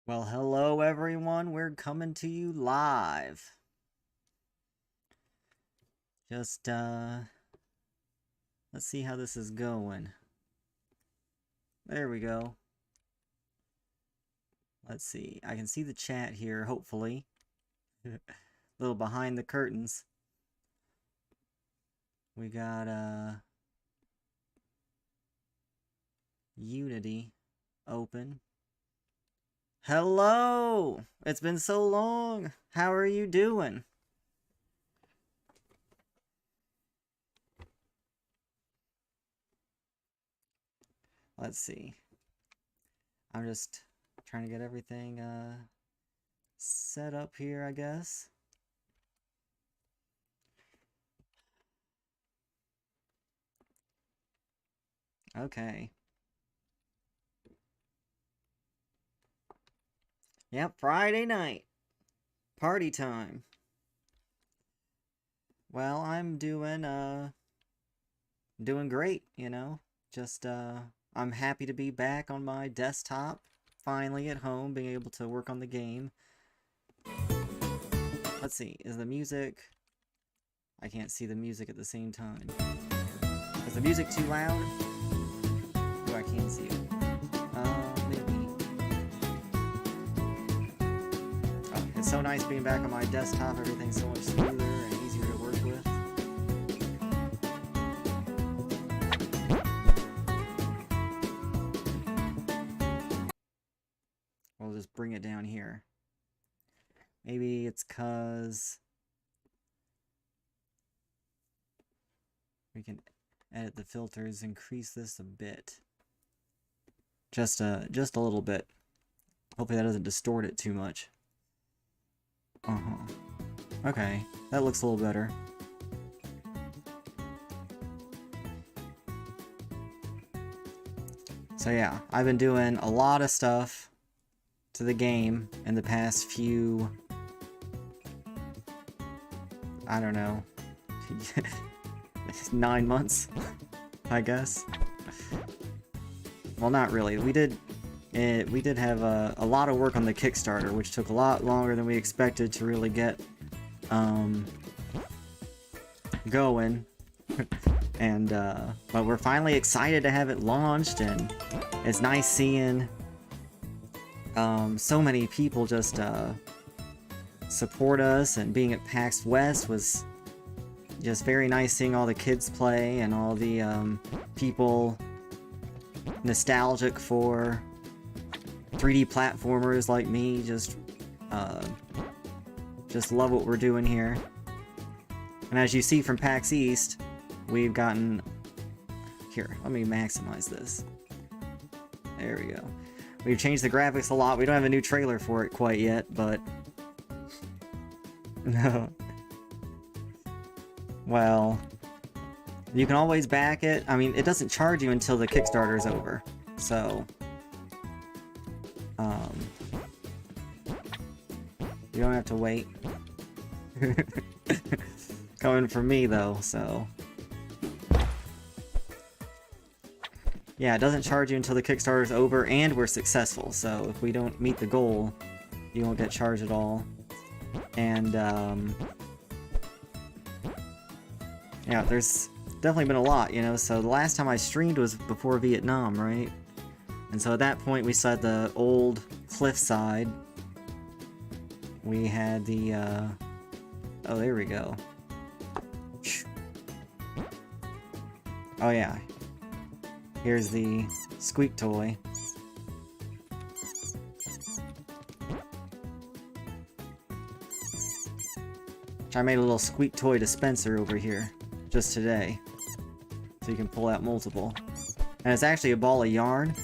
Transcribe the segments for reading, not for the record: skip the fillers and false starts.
Well, hello everyone. We're coming to you live. Just let's see how this is going. There we go. Let's see. I can see the chat here, hopefully. A little behind the curtains. We got Unity open. Hello! It's been so long. How are you doing? Let's see. I'm just trying to get everything set up here, I guess. Okay. Yep, Friday night. Party time. Well, I'm doing great, you know. Just I'm happy to be back on my desktop, finally at home, being able to work on the game. Let's see, is the music... I can't see the music at the same time. Is the music too loud? Oh, I can't see it. Maybe. Oh, it's so nice being back on my desktop. Everything's so much smoother and easier to work with. We'll just bring it down here. Maybe it's 'cause we can edit the filters, increase this a bit. Just a little bit. Hopefully that doesn't distort it too much. Okay, that looks a little better. So yeah, I've been doing a lot of stuff to the game in the past few... I don't know. 9 months, I guess. Well, not really. We did have a lot of work on the Kickstarter, which took a lot longer than we expected to really get going. And but we're finally excited to have it launched, and it's nice seeing so many people just support us, and being at PAX West was just very nice seeing all the kids play and all the people nostalgic for 3D platformers like me. Just love what we're doing here. And as you see from PAX East, we've gotten... Here, let me maximize this. There we go. We've changed the graphics a lot. We don't have a new trailer for it quite yet, but... No. Well, you can always back it. I mean, it doesn't charge you until the Kickstarter is over, so you don't have to wait. Coming from me though, so yeah, it doesn't charge you until the Kickstarter is over and we're successful. So if we don't meet the goal, you won't get charged at all. And yeah, there's definitely been a lot, you know. So the last time I streamed was before Vietnam, right? And so at that point we saw at the old cliffside. We had the oh, there we go. Oh yeah, here's the squeak toy. I made a little squeak toy dispenser over here just today, so you can pull out multiple. And it's actually a ball of yarn.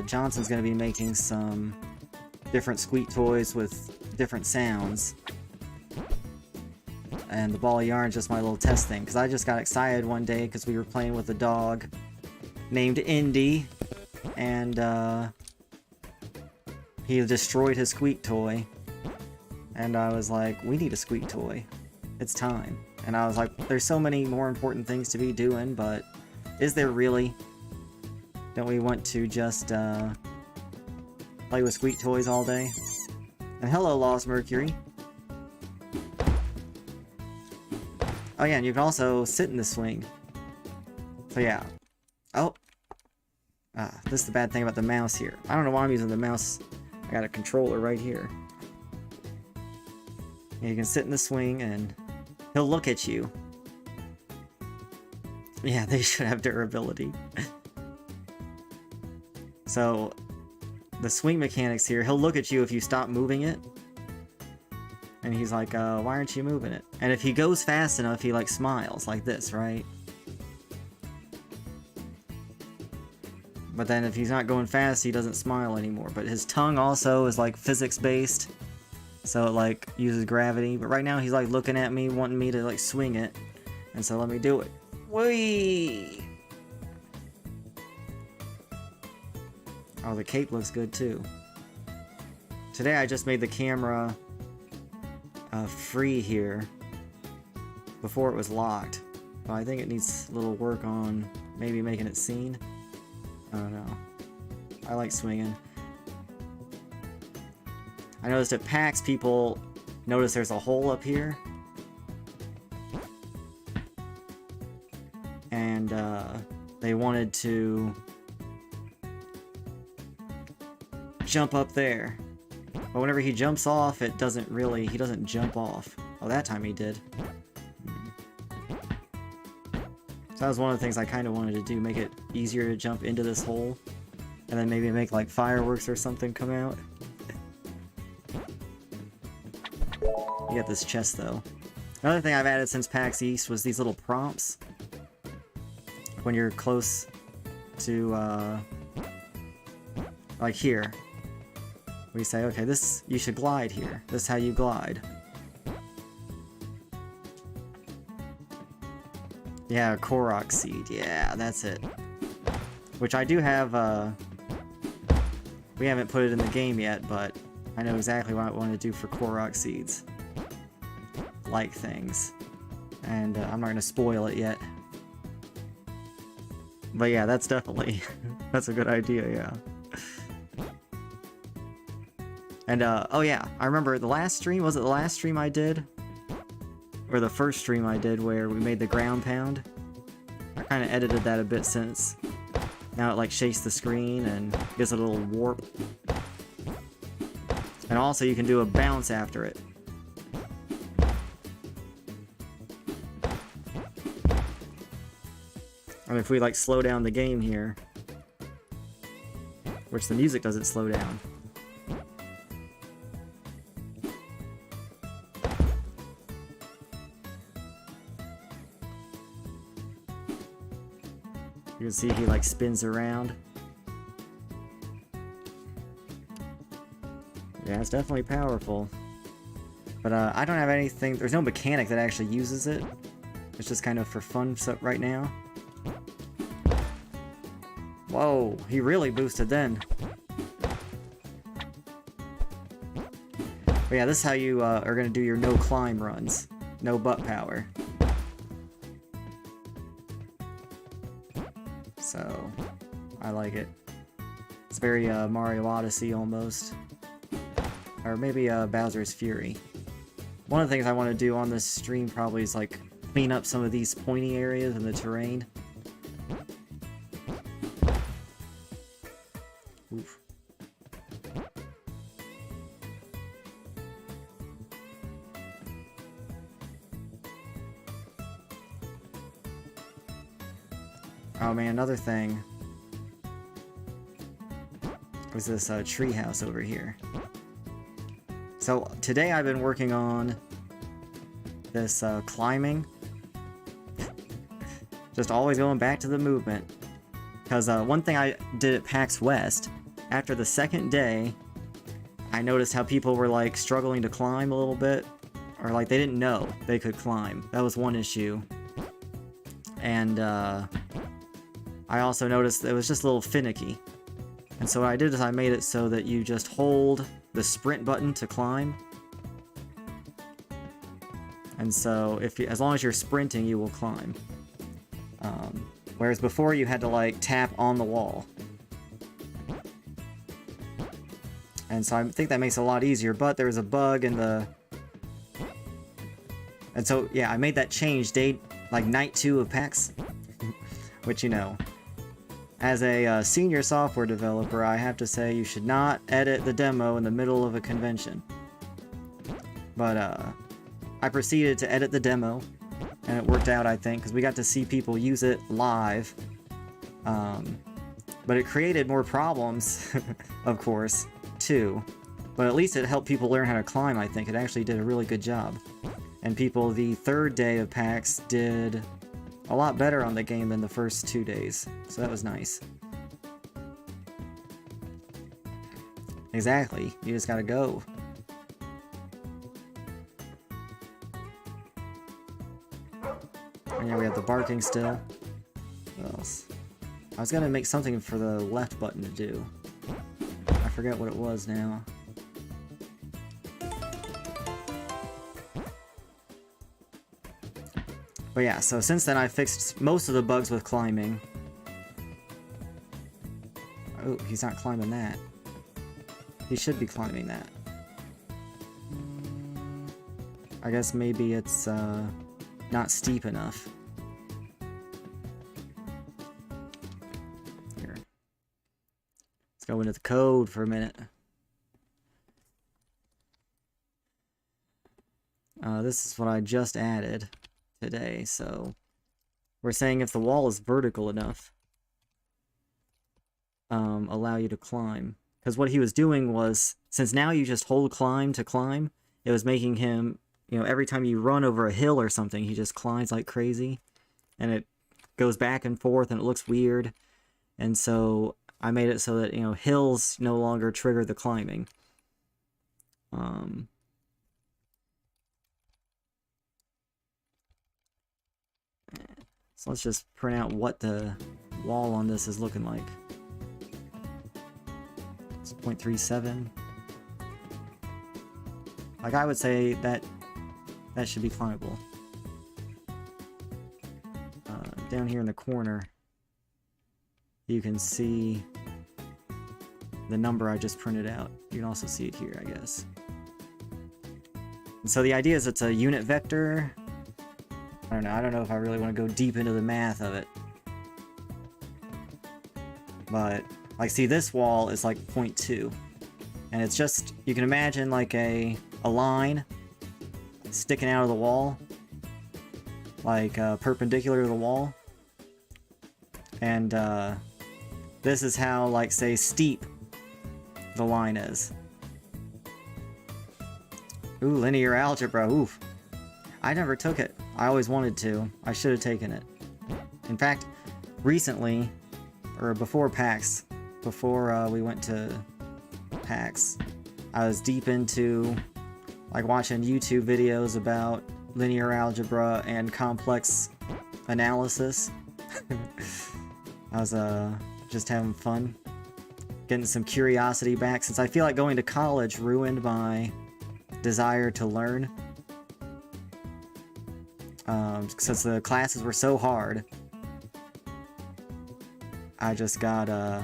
Johnson's going to be making some different squeak toys with different sounds. And the ball of yarn is just my little test thing, because I just got excited one day because we were playing with a dog named Indy, and he destroyed his squeak toy. And I was like, we need a squeak toy. It's time. And I was like, there's so many more important things to be doing, but is there really? Don't we want to just play with squeak toys all day. And hello, Lost Mercury. Oh yeah, and you can also sit in the swing. So yeah. Oh. This is the bad thing about the mouse here. I don't know why I'm using the mouse. I got a controller right here. Yeah, you can sit in the swing and he'll look at you. Yeah, they should have durability. So, the swing mechanics here, he'll look at you if you stop moving it. And he's like, why aren't you moving it? And if he goes fast enough, he like smiles like this, right? But then if he's not going fast, he doesn't smile anymore. But his tongue also is like physics-based. So it like uses gravity. But right now he's like looking at me, wanting me to like swing it. And so let me do it. Whee! Oh, the cape looks good too. Today I just made the camera free here. Before it was locked. But I think it needs a little work on maybe making it seen. I don't know. I like swinging. I noticed at PAX people notice there's a hole up here. And they wanted to jump up there. But whenever he jumps off, it doesn't really, he doesn't jump off. Oh, that time he did. So that was one of the things I kind of wanted to do, make it easier to jump into this hole. And then maybe make like fireworks or something come out. You got this chest though. Another thing I've added since PAX East was these little prompts. When you're close to, like here. We say, okay, this, you should glide here. This is how you glide. Yeah, Korok seed. Yeah, that's it. Which I do have, we haven't put it in the game yet, but I know exactly what I want to do for Korok seeds. Like things. And I'm not going to spoil it yet. But yeah, that's definitely, that's a good idea, yeah. And, oh yeah, I remember the last stream, was it the last stream I did? Or the first stream I did where we made the ground pound? I kind of edited that a bit since now it like shakes the screen and gives it a little warp. And also you can do a bounce after it. And if we like slow down the game here, which the music doesn't slow down. You can see he like spins around. Yeah, it's definitely powerful. But I don't have anything, there's no mechanic that actually uses it. It's just kind of for fun right now. Whoa, he really boosted then. But yeah, this is how you are going to do your no climb runs. No butt power. So, I like it. It's very Mario Odyssey almost. Or maybe Bowser's Fury. One of the things I want to do on this stream probably is like clean up some of these pointy areas in the terrain. Oof. Oh man, another thing was this tree house over here. So today I've been working on this climbing. Just always going back to the movement. Because one thing I did at PAX West, after the second day, I noticed how people were like struggling to climb a little bit. Or like they didn't know they could climb. That was one issue. And I also noticed it was just a little finicky. And so what I did is I made it so that you just hold the sprint button to climb. And so if you, as long as you're sprinting, you will climb. Whereas before you had to like tap on the wall. And so I think that makes it a lot easier, but there was a bug in the... And so, yeah, I made that change like night 2 of PAX. Which, you know, as a senior software developer, I have to say you should not edit the demo in the middle of a convention. But, I proceeded to edit the demo, and it worked out, I think, because we got to see people use it live. But it created more problems, of course, too. But at least it helped people learn how to climb, I think. It actually did a really good job. And people the 3rd day of PAX did a lot better on the game than the first 2 days. So that was nice. Exactly. You just gotta go. And yeah, we have the barking still. What else? I was gonna make something for the left button to do. I forget what it was now. But yeah, so since then I fixed most of the bugs with climbing. Oh, he's not climbing that. He should be climbing that. I guess maybe it's not steep enough. Here. Let's go into the code for a minute. This is what I just added today, so we're saying if the wall is vertical enough, allow you to climb. Because what he was doing was, since now you just hold climb to climb, it was making him, you know, every time you run over a hill or something, he just climbs like crazy, and it goes back and forth, and it looks weird. And so I made it so that, you know, hills no longer trigger the climbing. So let's just print out what the wall on this is looking like. It's 0.37. Like, I would say that should be climbable. Down here in the corner, you can see the number I just printed out. You can also see it here, I guess. And so the idea is it's a unit vector. I don't know if I really want to go deep into the math of it. But, like, see, this wall is like 0.2. And it's just, you can imagine like a line sticking out of the wall. Like, perpendicular to the wall. And, this is how, like, say, steep the line is. Ooh, linear algebra, oof. I never took it. I always wanted to. I should have taken it. In fact, recently, or before PAX, before we went to PAX, I was deep into, like, watching YouTube videos about linear algebra and complex analysis. I was just having fun, getting some curiosity back, since I feel like going to college ruined my desire to learn. Since the classes were so hard, I just got, I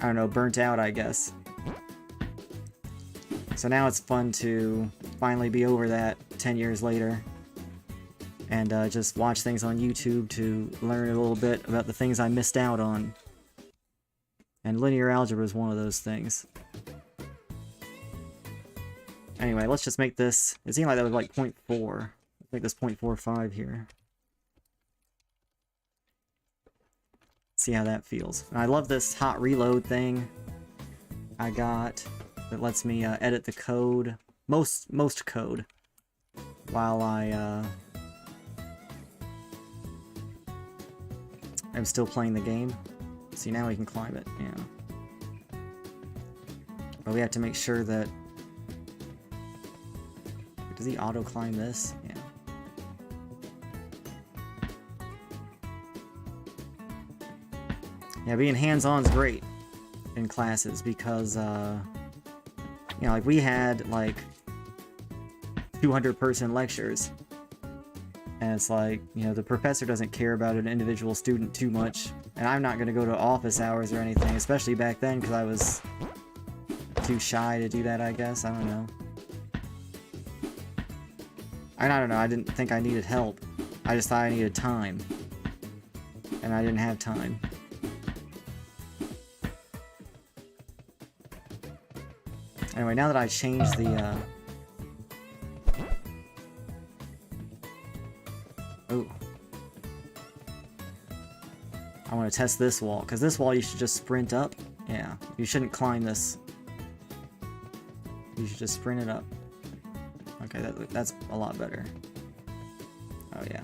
don't know, burnt out, I guess. So now it's fun to finally be over that 10 years later, and just watch things on YouTube to learn a little bit about the things I missed out on. And linear algebra is one of those things. Anyway, let's just make this, it seemed like that was like 0.4. Make this 0.45 here. See how that feels. And I love this hot reload thing I got that lets me edit the code, most code, while I am still playing the game. See, now we can climb it, yeah. But we have to make sure that... Does he auto-climb this? Yeah. Yeah, being hands-on is great in classes because, you know, like, we had, like, 200-person lectures. And it's like, you know, the professor doesn't care about an individual student too much. And I'm not going to go to office hours or anything, especially back then, because I was too shy to do that, I guess. I don't know. I don't know. I didn't think I needed help. I just thought I needed time. And I didn't have time. Anyway, now that I changed the, Oh. I want to test this wall, because this wall you should just sprint up. Yeah, you shouldn't climb this. You should just sprint it up. Okay, that's a lot better. Oh yeah.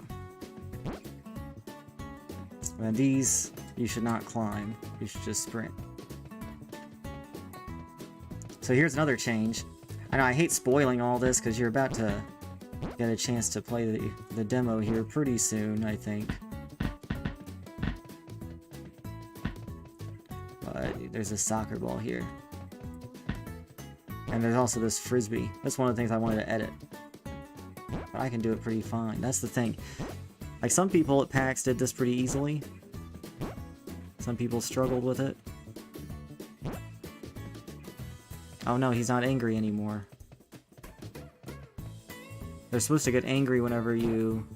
And these, you should not climb. You should just sprint. So here's another change. I know I hate spoiling all this, because you're about to get a chance to play the demo here pretty soon, I think. But there's a soccer ball here. And there's also this frisbee. That's one of the things I wanted to edit. But I can do it pretty fine. That's the thing. Like, some people at PAX did this pretty easily. Some people struggled with it. Oh no, he's not angry anymore. They're supposed to get angry whenever you...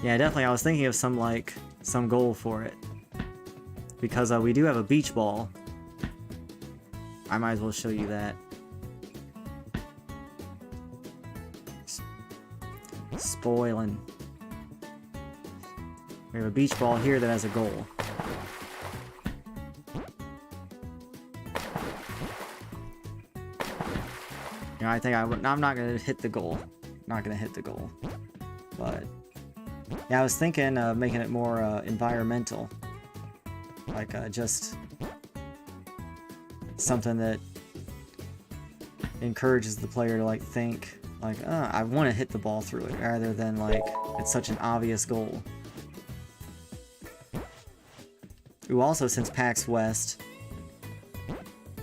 Yeah, definitely. I was thinking of some goal for it. Because we do have a beach ball. I might as well show you that. Spoiling. We have a beach ball here that has a goal. You know, I think I'm not gonna hit the goal. Not gonna hit the goal. But yeah, I was thinking of making it more environmental. Like just something that encourages the player to like think like, I want to hit the ball through it, rather than like it's such an obvious goal. Ooh, also since PAX West,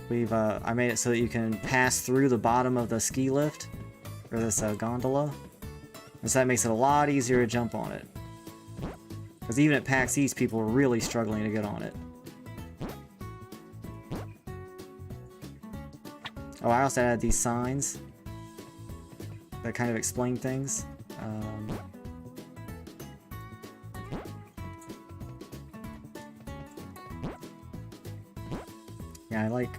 we've I made it so that you can pass through the bottom of the ski lift, or this gondola, and so that makes it a lot easier to jump on it. Because even at PAX East, people were really struggling to get on it. Oh, I also added these signs that kind of explain things. Yeah, I like...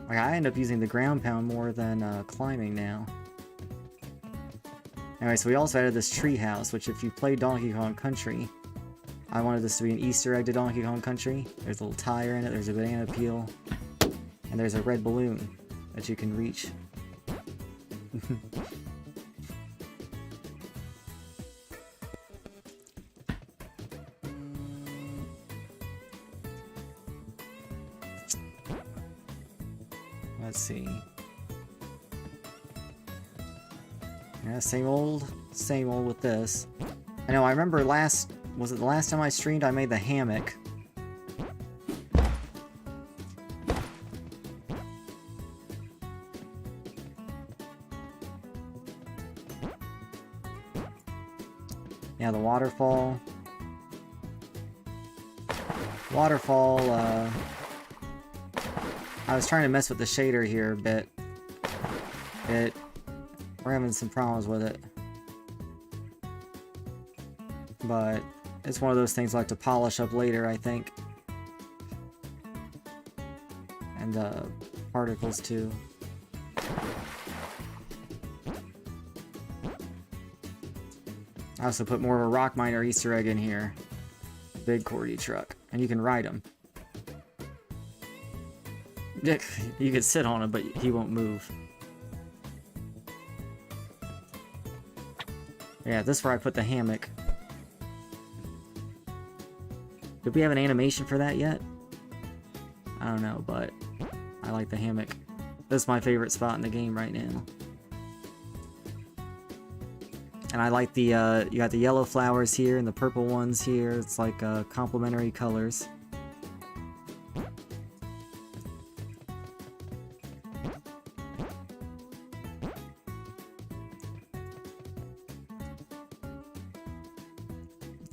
I end up using the ground pound more than climbing now. Anyway, so we also added this tree house, which if you play Donkey Kong Country, I wanted this to be an Easter egg to Donkey Kong Country. There's a little tire in it, there's a banana peel, and there's a red balloon that you can reach. Let's see. Yeah, same old with this. I know, I remember was it the last time I streamed, I made the hammock. Yeah, the waterfall. I was trying to mess with the shader here a bit. We're having some problems with it. But it's one of those things I like to polish up later, I think. And particles too. I also put more of a rock miner Easter egg in here. Big Corgi truck. And you can ride him. You could sit on him, but he won't move. Yeah, this is where I put the hammock. Did we have an animation for that yet? I don't know, but I like the hammock. This is my favorite spot in the game right now. And I like the, you got the yellow flowers here and the purple ones here. It's like complementary colors.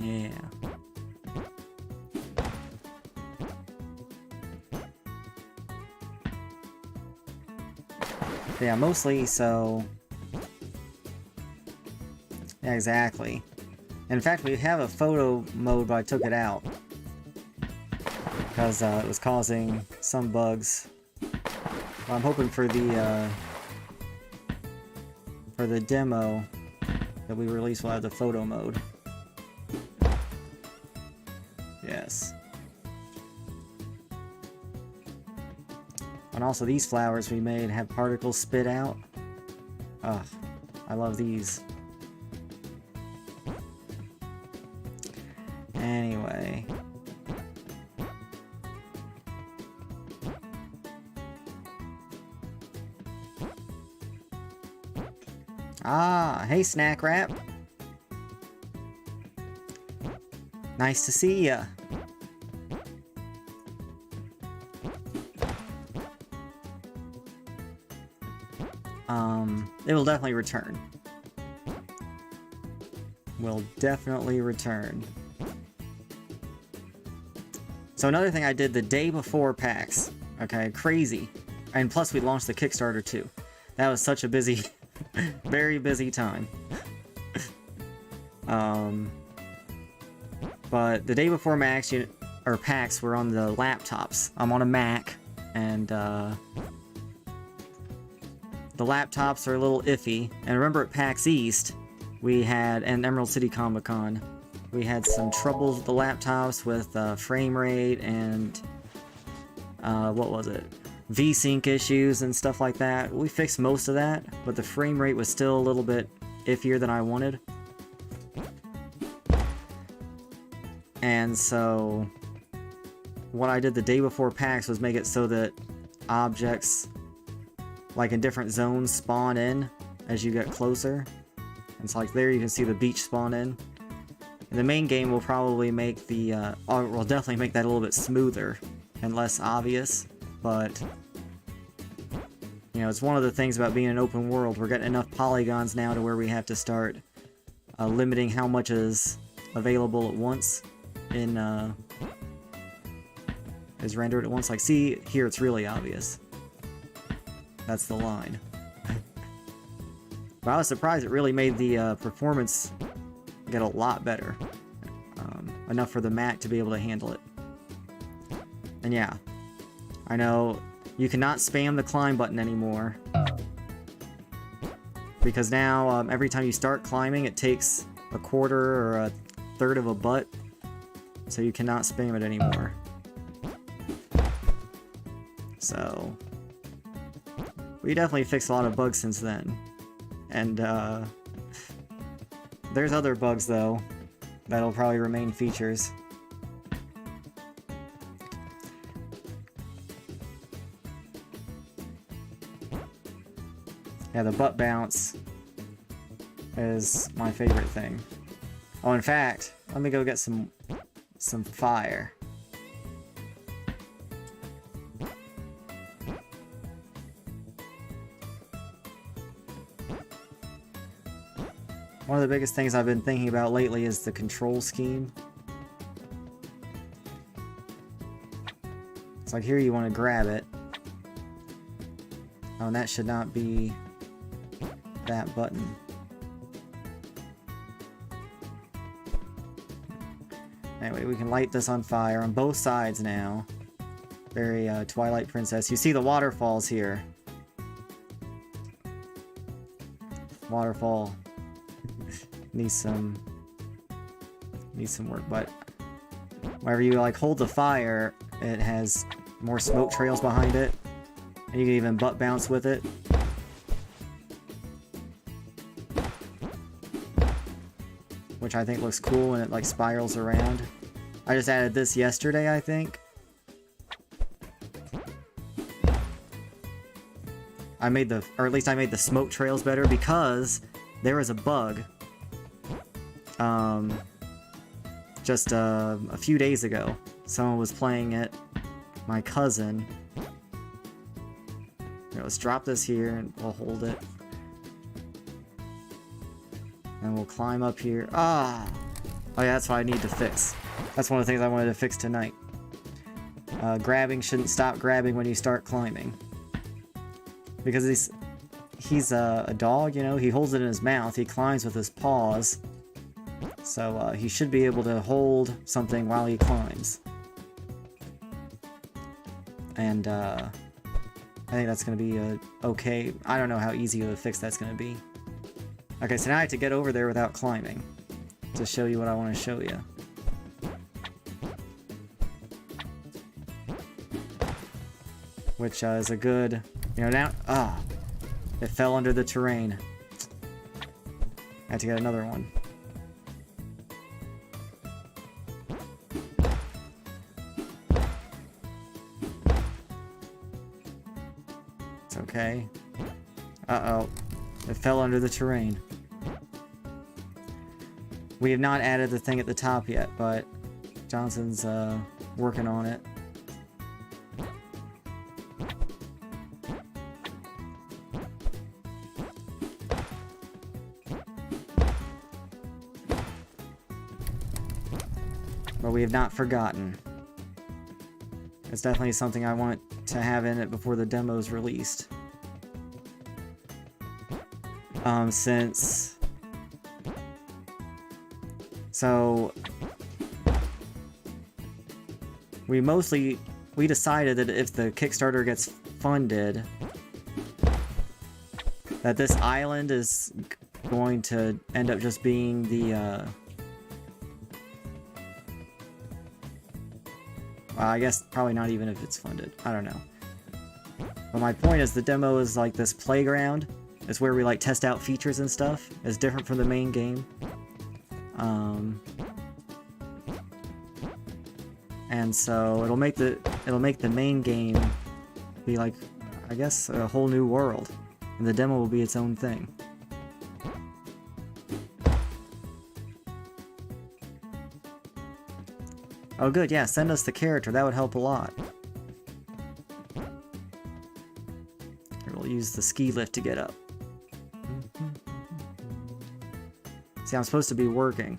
Yeah. Yeah, mostly so... Yeah, exactly. In fact, we have a photo mode, but I took it out. Because it was causing some bugs. Well, I'm hoping for the demo that we release, we'll have the photo mode. Yes. And also these flowers we made have particles spit out. Ugh, I love these. Anyway. Ah, hey Snack Wrap. Nice to see ya. It will definitely return. Will definitely return. So another thing I did the day before PAX. Okay, crazy. And plus we launched the Kickstarter too. That was such a busy, very busy time. But the day before PAX, we're on the laptops. I'm on a Mac, and the laptops are a little iffy. And remember at PAX East, we had, and Emerald City Comic Con, we had some troubles with the laptops with frame rate and, what was it? V-Sync issues and stuff like that. We fixed most of that, but the frame rate was still a little bit iffier than I wanted. And so, what I did the day before PAX was make it so that objects, like in different zones, spawn in as you get closer. And so like there you can see the beach spawn in. And the main game will probably make the, will definitely make that a little bit smoother and less obvious, but you know, it's one of the things about being an open world. We're getting enough polygons now to where we have to start limiting how much is available at once in, is rendered at once. Like, see, here it's really obvious. That's the line. But I was surprised it really made the performance get a lot better. Enough for the Mac to be able to handle it. And yeah, I know you cannot spam the climb button anymore. Because now, every time you start climbing, it takes a quarter or a third of a butt. So you cannot spam it anymore. So we definitely fixed a lot of bugs since then. And there's other bugs though that'll probably remain features. Yeah, the butt bounce is my favorite thing. Oh, in fact, let me go get some fire. One of the biggest things I've been thinking about lately is the control scheme. It's like here you want to grab it. Oh, and that should not be that button. Anyway, we can light this on fire on both sides now. Very Twilight Princess. You see the waterfalls here. Waterfall needs some work, but whenever you like hold the fire, it has more smoke trails behind it, and you can even butt bounce with it. Which I think looks cool when it like spirals around. I just added this yesterday, I think. I made the smoke trails better because there was a bug just a few days ago. Someone was playing it, my cousin. Here, let's drop this here and we'll hold it. And we'll climb up here. Ah! Oh yeah, that's what I need to fix. That's one of the things I wanted to fix tonight. Grabbing shouldn't stop grabbing when you start climbing. Because he's a dog, you know, he holds it in his mouth, he climbs with his paws. So he should be able to hold something while he climbs. And I think that's going to be okay. I don't know how easy of a fix that's going to be. Okay, so now I have to get over there without climbing to show you what I want to show you. Which is a good, you know, now, it fell under the terrain. I had to get another one. It's okay. Uh-oh. It fell under the terrain. We have not added the thing at the top yet, but Johnson's working on it. But we have not forgotten. It's definitely something I want to have in it before the demo's released. So we decided that if the Kickstarter gets funded, that this island is going to end up just being the I guess probably not even if it's funded. I don't know. But my point is the demo is like this playground. It's where we like test out features and stuff. It's different from the main game. And so it'll make the main game be like, I guess, a whole new world. And the demo will be its own thing. Oh good, yeah, send us the character, that would help a lot. We'll use the ski lift to get up. See, I'm supposed to be working.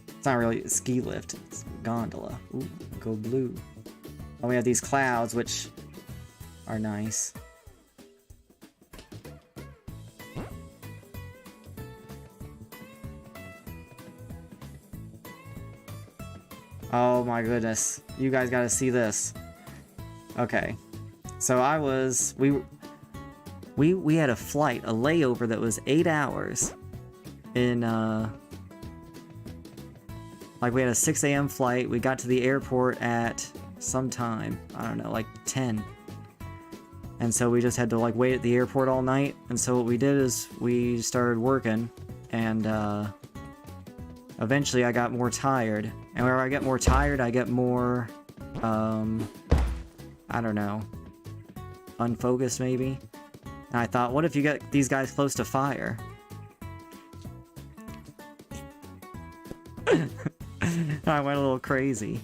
It's not really a ski lift, it's a gondola. Ooh, go blue. Oh, we have these clouds, which are nice. Oh my goodness. You guys gotta see this. Okay. So we had a flight, a layover that was 8 hours in, like we had a 6 a.m. flight. We got to the airport at some time, I don't know, like 10. And so we just had to like wait at the airport all night. And so what we did is we started working and, eventually I got more tired. And whenever I get more tired, I get more, I don't know, unfocused maybe. And I thought, what if you get these guys close to fire? I went a little crazy.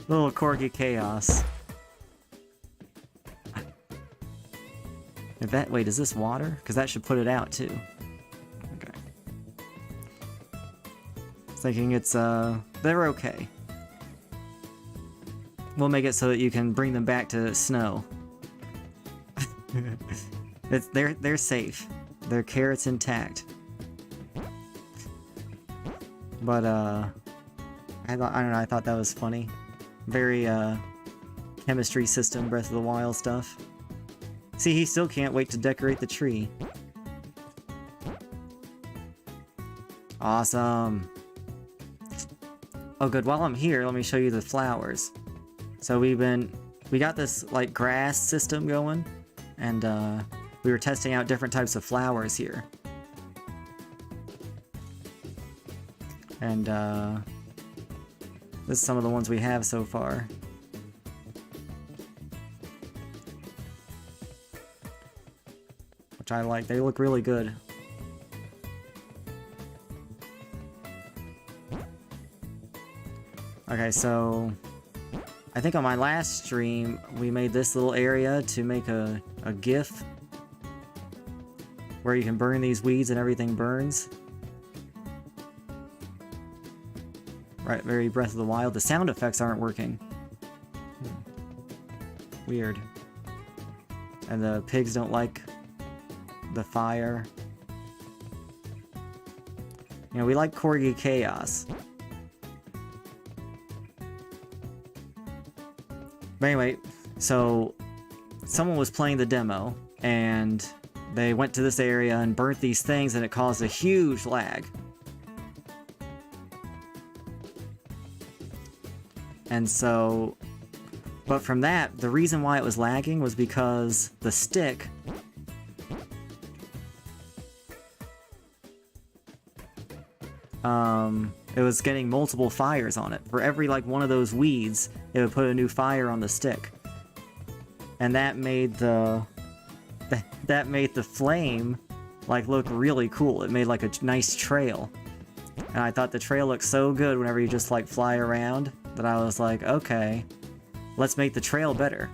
Little Corgi chaos. Wait, is this water? Because that should put it out too. Okay. Thinking it's, they're okay. We'll make it so that you can bring them back to snow. They're safe. Their carrot's intact. But, I don't know, I thought that was funny. Very, chemistry system, Breath of the Wild stuff. See, he still can't wait to decorate the tree. Awesome. Oh good, while I'm here, let me show you the flowers. So we got this, like, grass system going, and, we were testing out different types of flowers here. And, this is some of the ones we have so far. Which I like. They look really good. Okay, so I think on my last stream, we made this little area to make a GIF where you can burn these weeds and everything burns. Right, very Breath of the Wild. The sound effects aren't working. Weird. And the pigs don't like the fire. You know, we like Corgi Chaos. But anyway, so someone was playing the demo, and they went to this area and burnt these things, and it caused a huge lag. And so, but from that, the reason why it was lagging was because the stick it was getting multiple fires on it. For every, like, one of those weeds, it would put a new fire on the stick. And that made the flame, like, look really cool. It made, like, a nice trail. And I thought the trail looked so good whenever you just, like, fly around, that I was like, okay, let's make the trail better.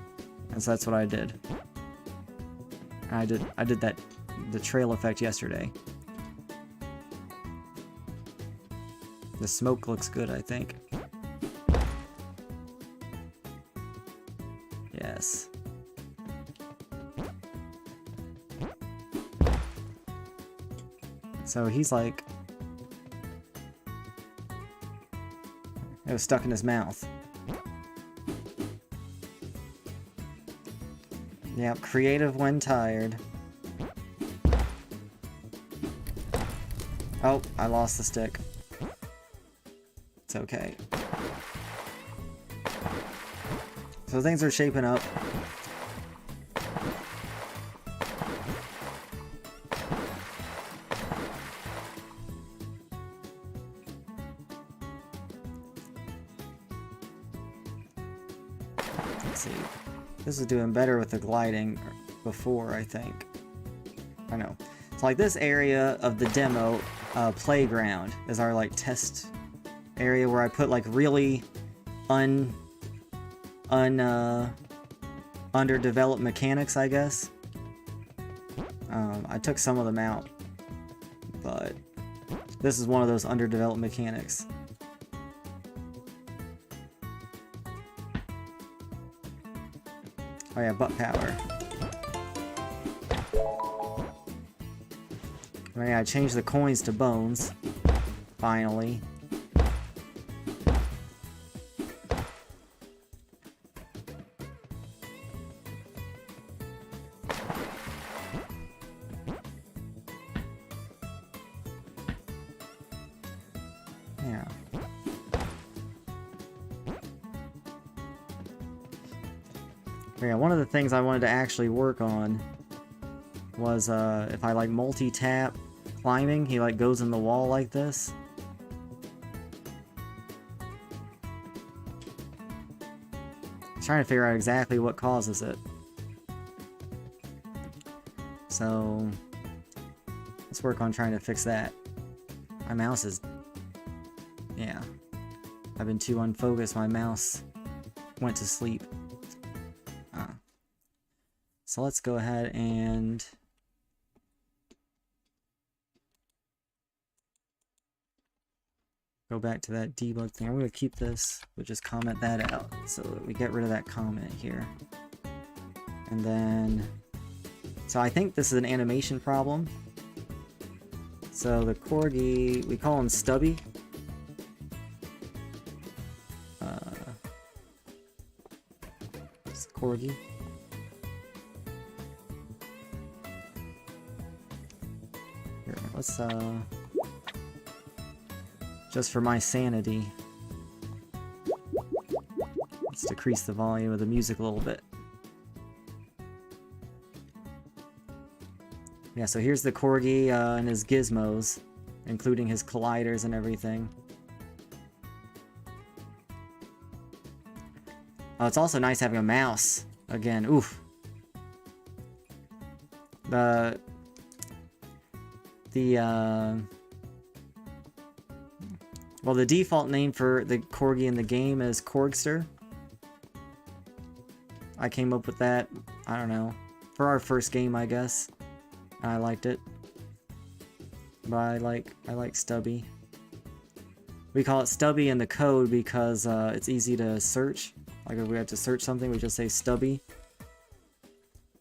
And so that's what I did. I did the trail effect yesterday. The smoke looks good, I think. Yes. So he's like... it was stuck in his mouth. Yep, creative when tired. Oh, I lost the stick. It's okay. So things are shaping up. Let's see. This is doing better with the gliding before, I think. I know. So like this area of the demo playground is our like test area where I put like really underdeveloped mechanics, I guess. I took some of them out, but this is one of those underdeveloped mechanics. Oh yeah, butt power. Oh yeah, I changed the coins to bones. Finally. Yeah. Yeah, one of the things I wanted to actually work on was if I like multi-tap climbing, he like goes in the wall like this. I'm trying to figure out exactly what causes it. So let's work on trying to fix that. My mouse is... yeah. I've been too unfocused, my mouse went to sleep. So let's go ahead and go back to that debug thing. I'm going to keep this, but just comment that out so that we get rid of that comment here. And then, so I think this is an animation problem. So the Corgi, we call him Stubby. It's Corgi. Here, let's just for my sanity, let's decrease the volume of the music a little bit. Yeah, so here's the Corgi and his gizmos, including his colliders and everything. Oh, it's also nice having a mouse again. Oof. Well, the default name for the Corgi in the game is Corgster. I came up with that, I don't know, for our first game, I guess. I liked it. But I like Stubby. We call it Stubby in the code because it's easy to search. Like if we have to search something, we just say Stubby.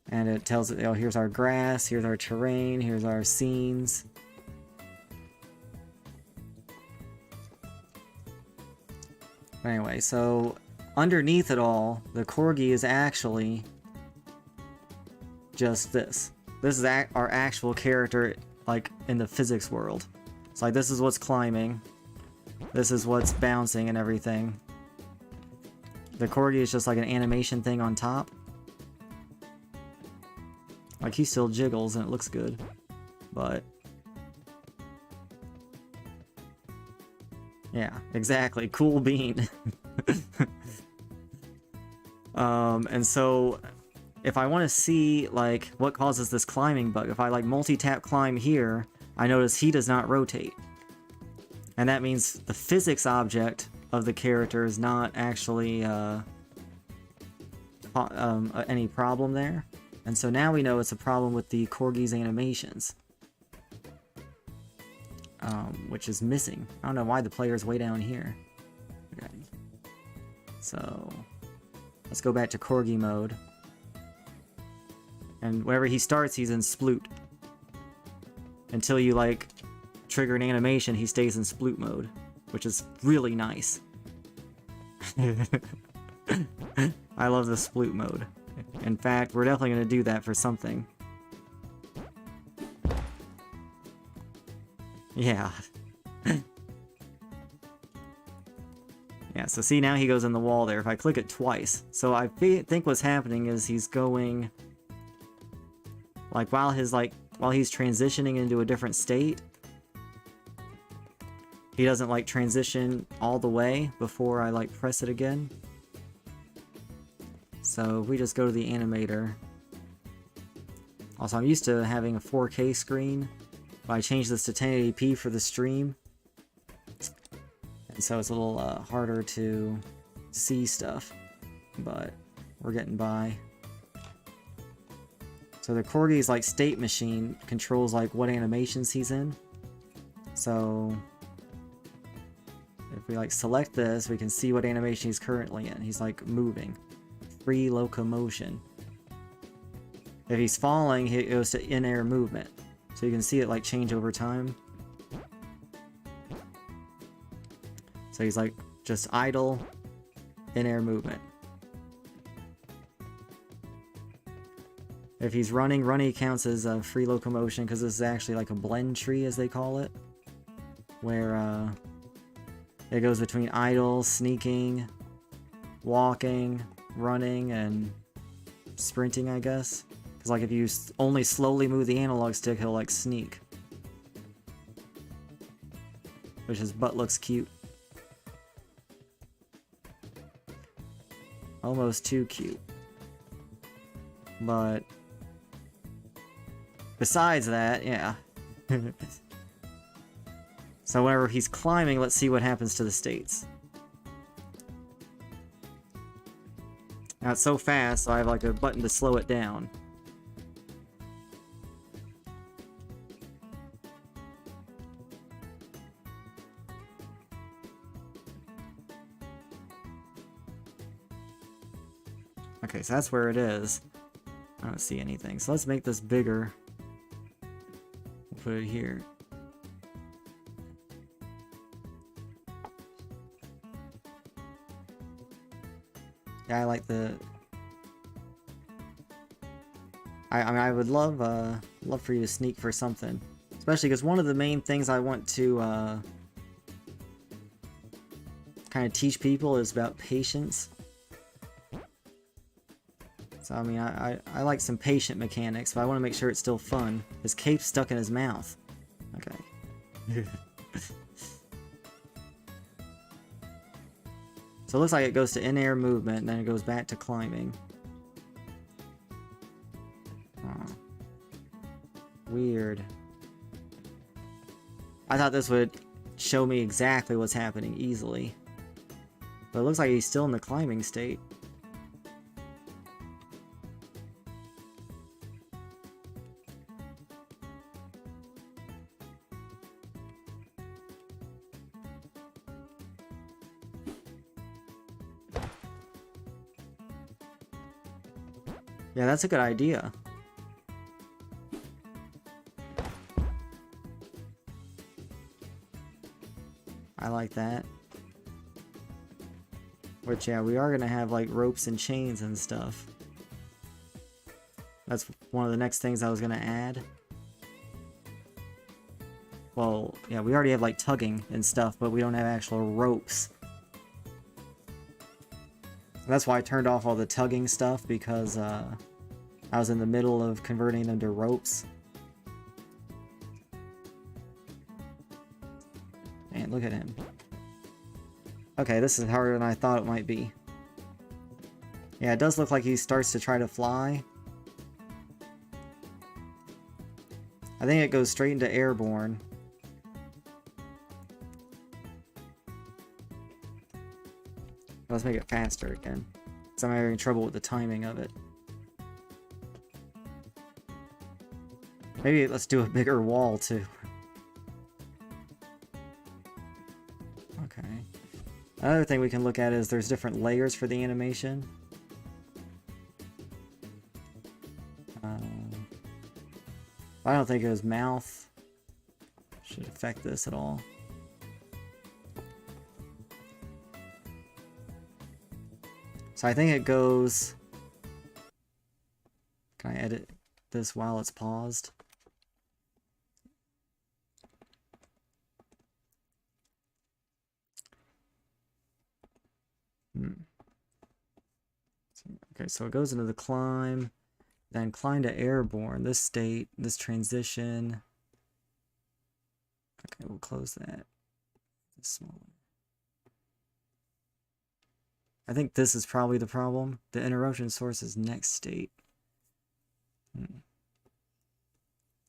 And it tells it, oh, here's our grass, here's our terrain, here's our scenes. Anyway, so underneath it all, the Corgi is actually just this. This is our actual character, like, in the physics world. It's like, this is what's climbing. This is what's bouncing and everything. The Corgi is just like an animation thing on top. Like, he still jiggles and it looks good. But... yeah, exactly. Cool bean. And so... if I want to see, like, what causes this climbing bug, if I, like, multi-tap climb here, I notice he does not rotate. And that means the physics object of the character is not actually, any problem there. And so now we know it's a problem with the Corgi's animations. Which is missing. I don't know why the player's way down here. Okay. So, let's go back to Corgi mode. And whenever he starts, he's in Sploot. Until you, like, trigger an animation, he stays in Sploot mode. Which is really nice. I love the Sploot mode. In fact, we're definitely going to do that for something. Yeah. Yeah, so see, now he goes in the wall there if I click it twice. So I think what's happening is he's going... like, while he's transitioning into a different state, he doesn't, like, transition all the way before I, like, press it again. So if we just go to the animator. Also, I'm used to having a 4K screen, but I changed this to 1080p for the stream. And so it's a little harder to see stuff, but we're getting by. So the Corgi's, like, state machine controls, like, what animations he's in. So if we, like, select this, we can see what animation he's currently in. He's, like, moving. Free locomotion. If he's falling, it goes to in-air movement. So you can see it, like, change over time. So he's, like, just idle, in-air movement. If he's running, running counts as free locomotion because this is actually like a blend tree, as they call it. Where it goes between idle, sneaking, walking, running, and sprinting, I guess. Because, like, if you only slowly move the analog stick, he'll, like, sneak. Which his butt looks cute. Almost too cute. But... besides that, yeah. So whenever he's climbing, let's see what happens to the states. Now it's so fast, so I have, like, a button to slow it down. Okay, so that's where it is. I don't see anything. So let's make this bigger. We'll put it here. Yeah, I like the... I mean, I would love for you to sneak for something. Especially because one of the main things I want to kind of teach people is about patience. So, I mean, I like some patient mechanics, but I want to make sure it's still fun. His cape's stuck in his mouth. Okay. So it looks like it goes to in-air movement, and then it goes back to climbing. Oh. Weird. I thought this would show me exactly what's happening easily. But it looks like he's still in the climbing state. Yeah, that's a good idea. I like that. Which, yeah, we are gonna have, like, ropes and chains and stuff. That's one of the next things I was gonna add. Well, yeah, we already have, like, tugging and stuff, but we don't have actual ropes. That's why I turned off all the tugging stuff, because, I was in the middle of converting them to ropes. Man, look at him. Okay, this is harder than I thought it might be. Yeah, it does look like he starts to try to fly. I think it goes straight into airborne. Let's make it faster again, because I'm having trouble with the timing of it. Maybe let's do a bigger wall too. Okay. Another thing we can look at is there's different layers for the animation. I don't think his mouth should affect this at all. So I think it goes... Can I edit this while it's paused? Okay, so it goes into the climb, then climb to airborne, this state, this transition. Okay, we'll close that. This smaller. I think this is probably the problem. The interruption source is next state.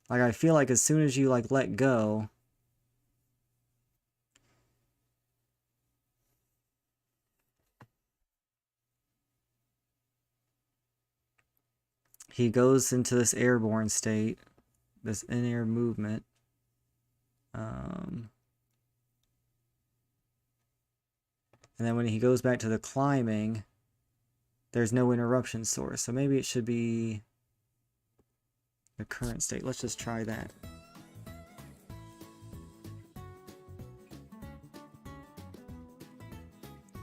Like, I feel like as soon as you, like, let go... He goes into this airborne state, this in-air movement. And then when he goes back to the climbing, there's no interruption source. So maybe it should be the current state. Let's just try that.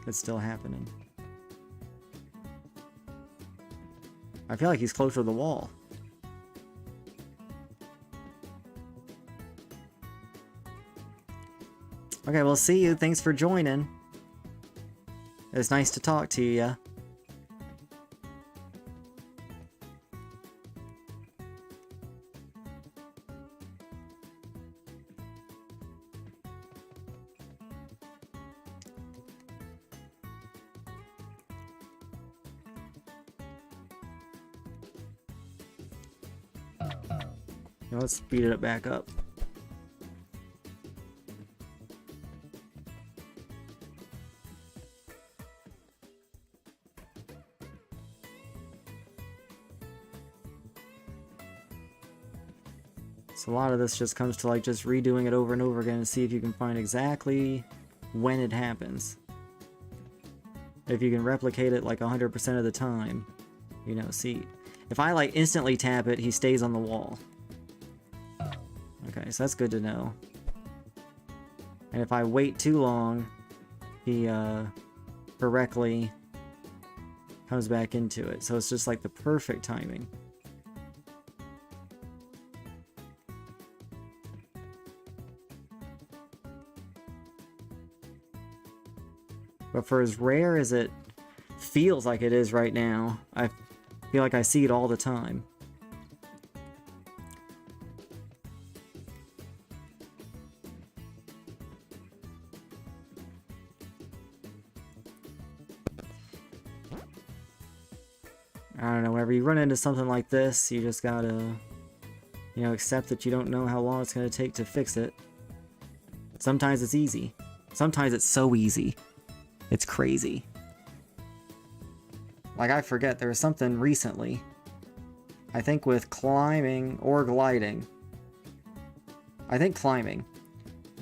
It's still happening. I feel like he's closer to the wall. Okay, well, see you. Thanks for joining. It's nice to talk to you. Now let's speed it back up. So a lot of this just comes to like just redoing it over and over again and see if you can find exactly when it happens. If you can replicate it like 100% of the time, you know, see. If I like instantly tap it, he stays on the wall. Okay, so that's good to know. And if I wait too long, he correctly comes back into it. So it's just like the perfect timing. But for as rare as it feels like it is right now, I feel like I see it all the time. I don't know, whenever you run into something like this, you just gotta, you know, accept that you don't know how long it's gonna take to fix it. Sometimes it's easy. Sometimes it's so easy. It's crazy. Like, I forget, there was something recently, I think with climbing or gliding. I think climbing.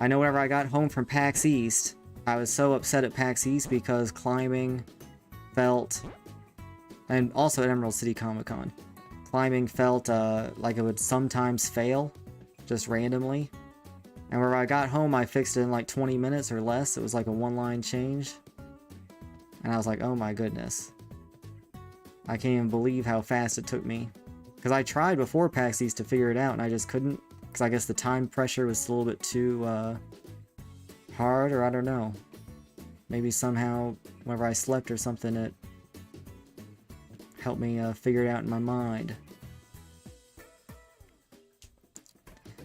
I know whenever I got home from PAX East, I was so upset at PAX East because climbing felt And also at Emerald City Comic Con. Climbing felt like it would sometimes fail, just randomly. And when I got home, I fixed it in like 20 minutes or less. It was like a one-line change. And I was like, oh my goodness. I can't even believe how fast it took me. Because I tried before PAX East to figure it out, and I just couldn't. Because I guess the time pressure was a little bit too hard, or I don't know. Maybe somehow, whenever I slept or something, it helped me figure it out in my mind.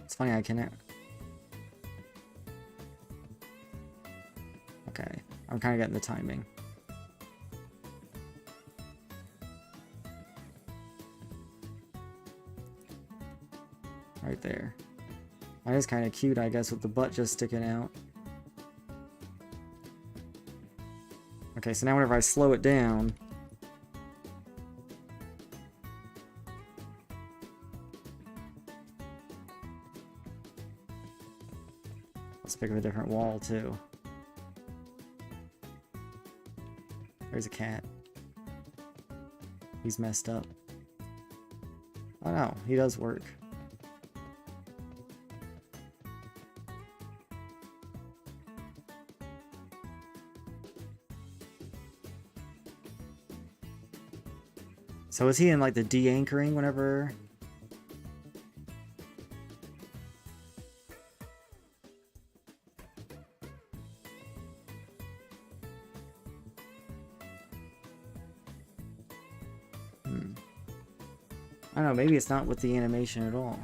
It's funny, I can... Okay, I'm kind of getting the timing. Right there. That is kind of cute, I guess, with the butt just sticking out. Okay, so now whenever I slow it down... Let's pick up a different wall, too. There's a cat. He's messed up. Oh no, he does work. So is he in like the de-anchoring whenever... I don't know, maybe it's not with the animation at all.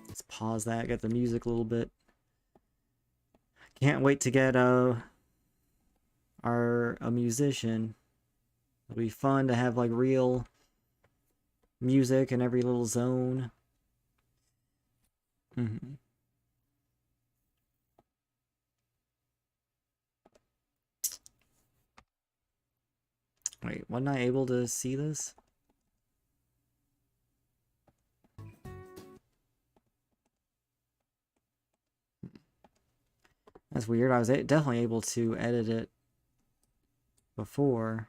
Let's pause that, get the music a little bit. Can't wait to get a musician. It'll be fun to have like real music in every little zone. Wait, wasn't I able to see this? That's weird. I was definitely able to edit it before.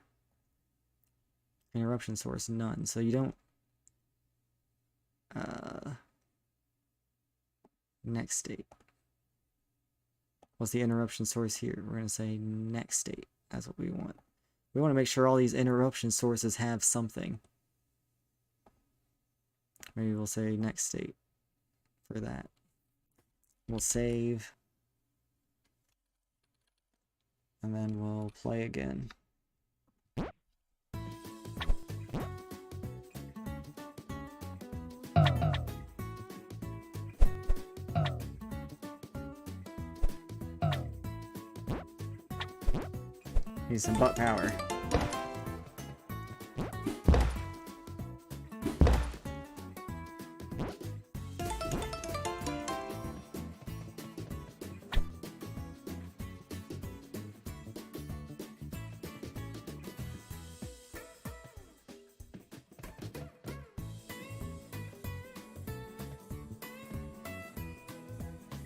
Interruption source, none. So you don't... next state. What's the interruption source here? We're going to say next state. That's what we want. We want to make sure all these interruption sources have something. Maybe we'll say next state for that. We'll save. And then we'll play again. Need some butt power.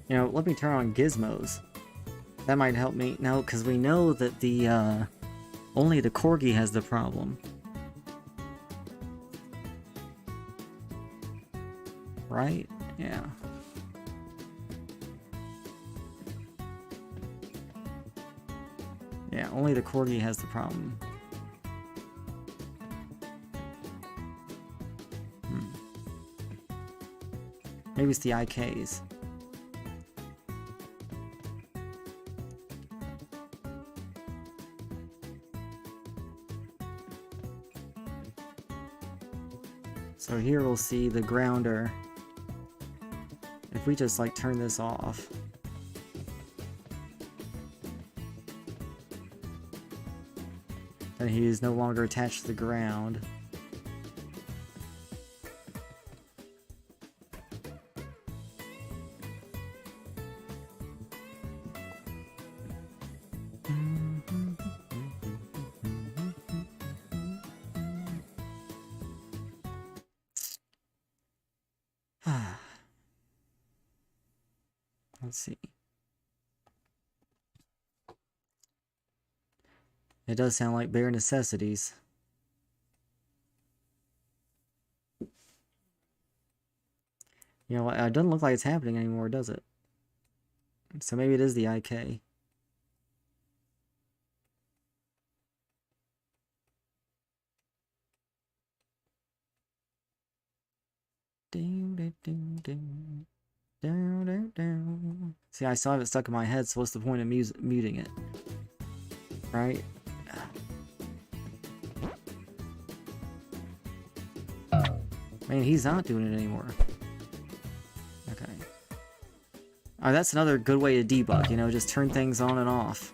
You know, let me turn on gizmos. That might help me. No, because we know that the, only the Corgi has the problem. Right? Yeah. Yeah, only the Corgi has the problem. Maybe it's the IKs. So here we'll see the grounder. If we just like turn this off. Then he is no longer attached to the ground. Let's see. It does sound like bare necessities. You know, it doesn't look like it's happening anymore, does it? So maybe it is the IK. See, I still have it stuck in my head, so what's the point of muting it? Right? Man, he's not doing it anymore. Okay. Oh, that's another good way to debug, you know, just turn things on and off.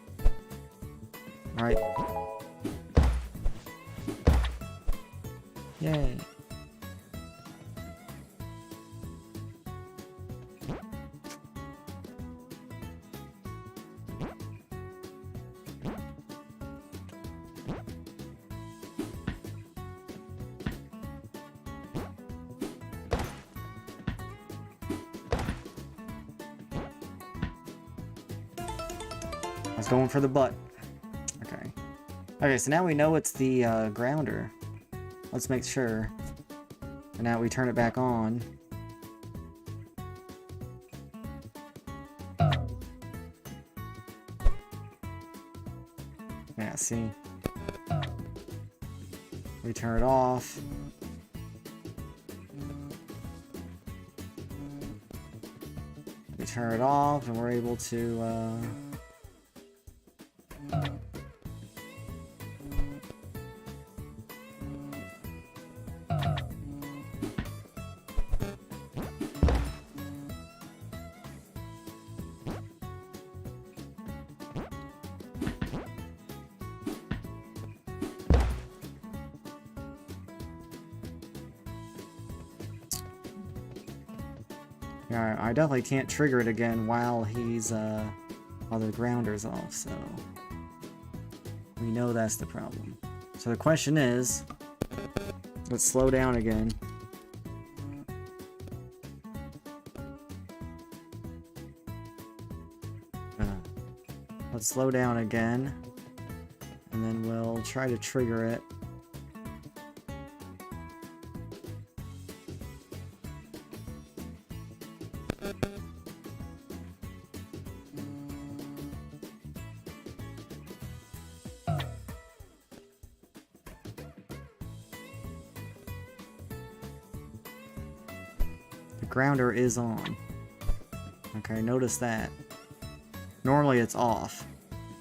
Right? Yay. I was going for the butt. Okay. Okay, so now we know it's the grounder. Let's make sure. And now we turn it back on. Yeah, see? We turn it off. We turn it off and we're able to yeah, I definitely can't trigger it again while he's while the grounder's off, so we know that's the problem. So the question is, let's slow down again. Let's slow down again, and then we'll try to trigger it. Grounder is on. Okay, notice that. Normally it's off.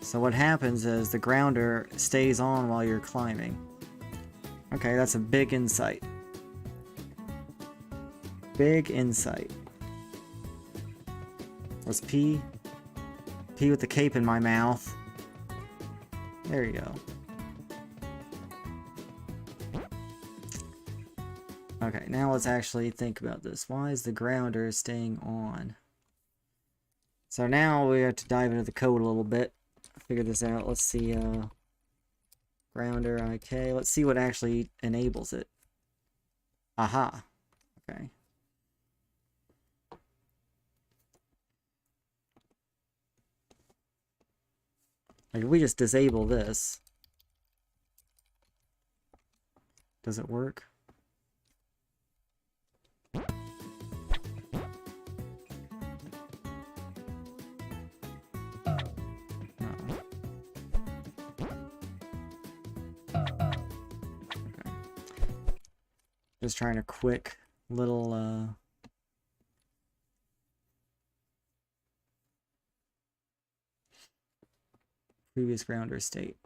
So what happens is the grounder stays on while you're climbing. Okay, that's a big insight. Big insight. Let's pee. Pee with the cape in my mouth. There you go. Okay, now let's actually think about this. Why is the grounder staying on? So now we have to dive into the code a little bit. Figure this out. Let's see, grounder IK. Let's see what actually enables it. Aha. Okay. Like, if we just disable this, does it work? Just trying a quick little previous grounder state.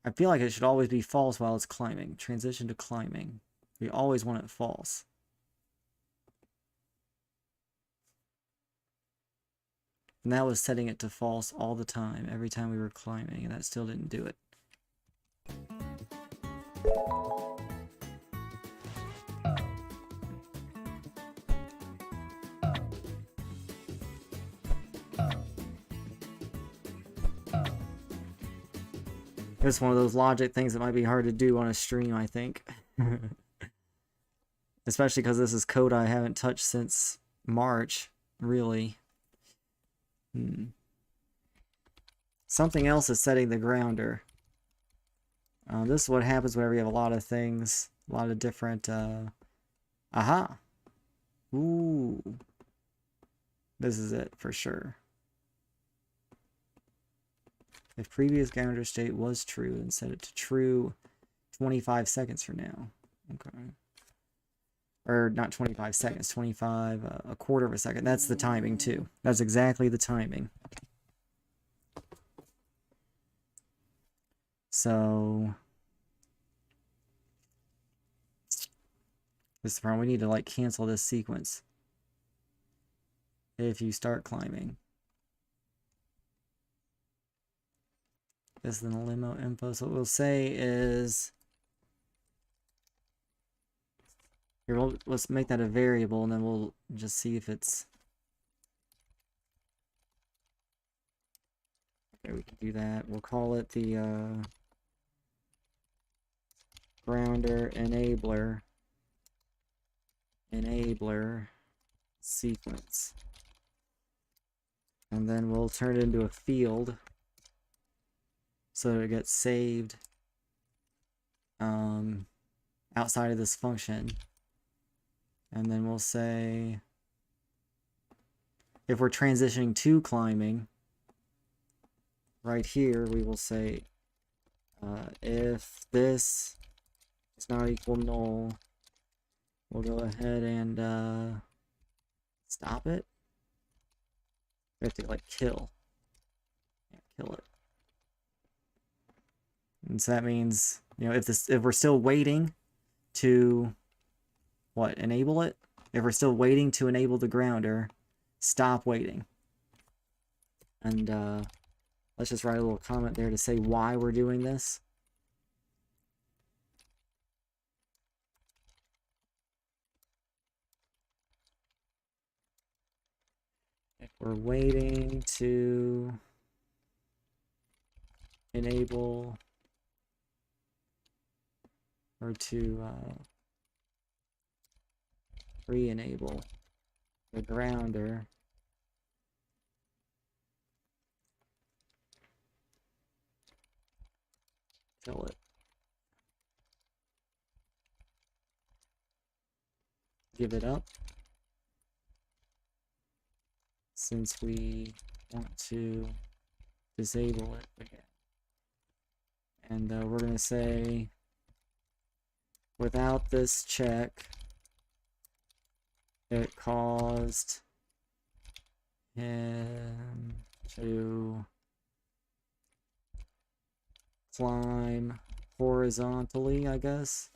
I feel like it should always be false while it's climbing. Transition to climbing. We always want it false. And that was setting it to false all the time, every time we were climbing, and that still didn't do it. It's one of those logic things that might be hard to do on a stream, I think. Especially because this is code I haven't touched since March, really. Something else is setting the grounder. This is what happens whenever you have a lot of things, a lot of different, aha! Ooh. This is it, for sure. If previous grounder state was true, then set it to true 25 seconds from now. Okay. Or not 25 seconds, 25, a quarter of a second. That's the timing, too. That's exactly the timing. So... this is the problem. We need to, like, cancel this sequence. If you start climbing. This is the limo info. So what we'll say is... here, let's make that a variable, and then we'll just see if it's... okay, we can do that. We'll call it the grounder enabler sequence. And then we'll turn it into a field so it gets saved outside of this function. And then we'll say, if we're transitioning to climbing, right here we will say, if this is not equal null, we'll go ahead and stop it. We have to, like, kill. Yeah, kill it. And so that means, you know, if we're still waiting to enable it? If we're still waiting to enable the grounder, stop waiting. And let's just write a little comment there to say why we're doing this. We're waiting to enable or to re-enable the grounder. Kill it. Give it up. Since we want to disable it again. And we're going to say, without this check, it caused him to climb horizontally, I guess,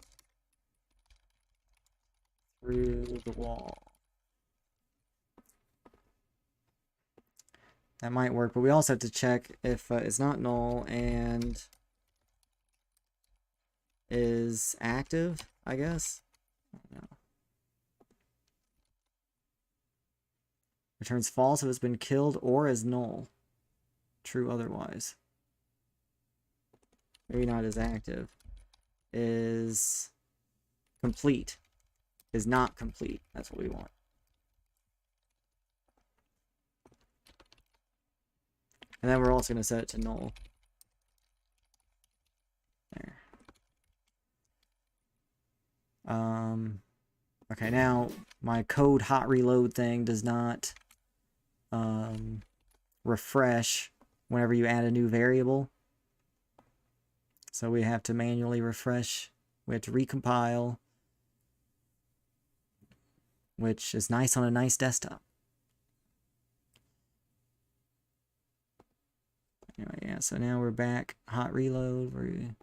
through the wall. That might work, but we also have to check if it's not null and is active, I guess. I don't know. Returns false if it's been killed or is null. True otherwise. Maybe not as active. Is complete. Is not complete. That's what we want. And then we're also going to set it to null. There. Okay, now my code hot reload thing does not refresh whenever you add a new variable. So we have to manually refresh. We have to recompile, which is nice on a nice desktop. Anyway, yeah, so now we're back. Hot reload. We're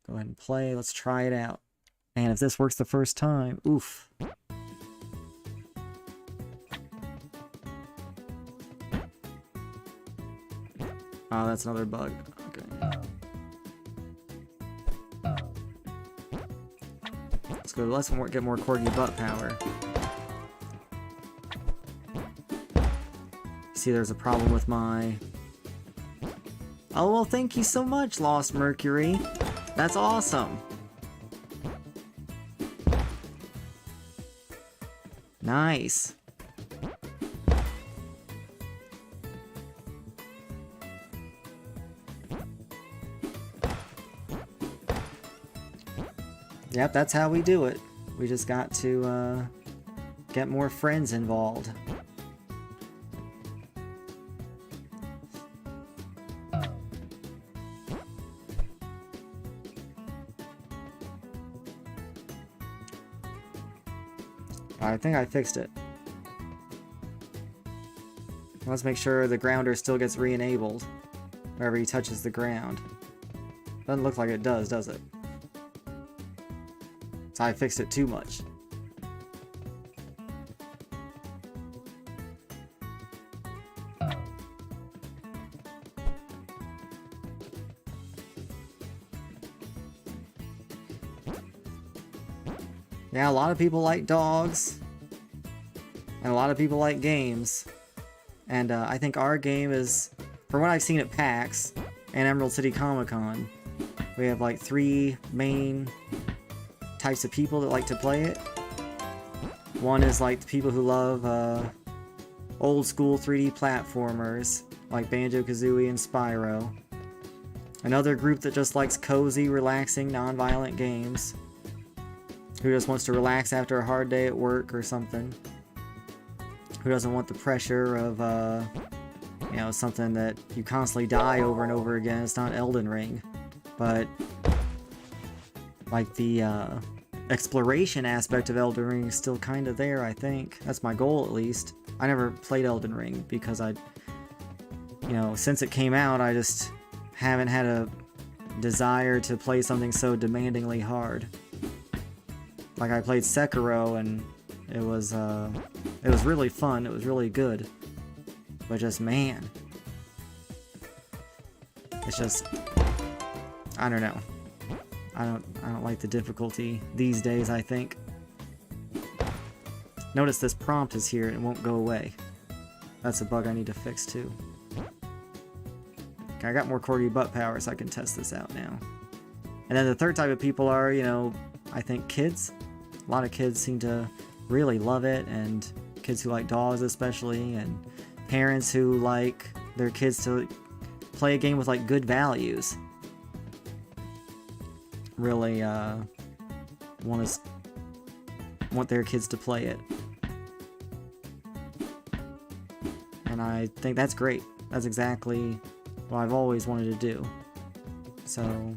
go ahead and play. Let's try it out. And if this works the first time, oof. Oh, that's another bug. Okay. Let's go. Let's get more Corgi butt power. See, there's a problem with my... Oh, well, thank you so much, Lost Mercury. That's awesome. Nice. Yep, that's how we do it. We just got to get more friends involved. I think I fixed it. Let's make sure the grounder still gets re-enabled wherever he touches the ground. Doesn't look like it does it? So I fixed it too much. Yeah, a lot of people like dogs, and a lot of people like games, and I think our game is, from what I've seen at PAX and Emerald City Comic Con, we have like 3 main types of people that like to play it. One is like the people who love old school 3D platformers, like Banjo-Kazooie and Spyro. Another group that just likes cozy, relaxing, non-violent games. Who just wants to relax after a hard day at work or something. Who doesn't want the pressure of, you know, something that you constantly die over and over again. It's not Elden Ring. But, like, the exploration aspect of Elden Ring is still kind of there, I think. That's my goal, at least. I never played Elden Ring because you know, since it came out, I just haven't had a desire to play something so demandingly hard. Like, I played Sekiro, and it was really fun, it was really good. But just, man. It's just, I don't know. I don't like the difficulty these days, I think. Notice this prompt is here and it won't go away. That's a bug I need to fix too. Okay, I got more Corgi butt power, so I can test this out now. And then the third type of people are, you know, I think kids. A lot of kids seem to really love it, and kids who like dogs especially, and parents who like their kids to play a game with like good values. Really want their kids to play it. And I think that's great. That's exactly what I've always wanted to do. So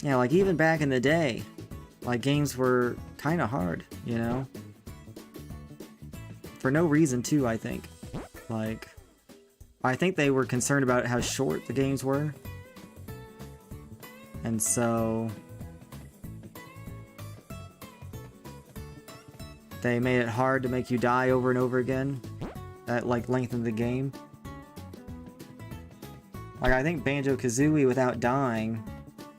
yeah, like even back in the day, like games were kind of hard, you know? For no reason too, I think. Like, I think they were concerned about how short the games were. And so they made it hard to make you die over and over again. That like lengthened the game. Like, I think Banjo-Kazooie without dying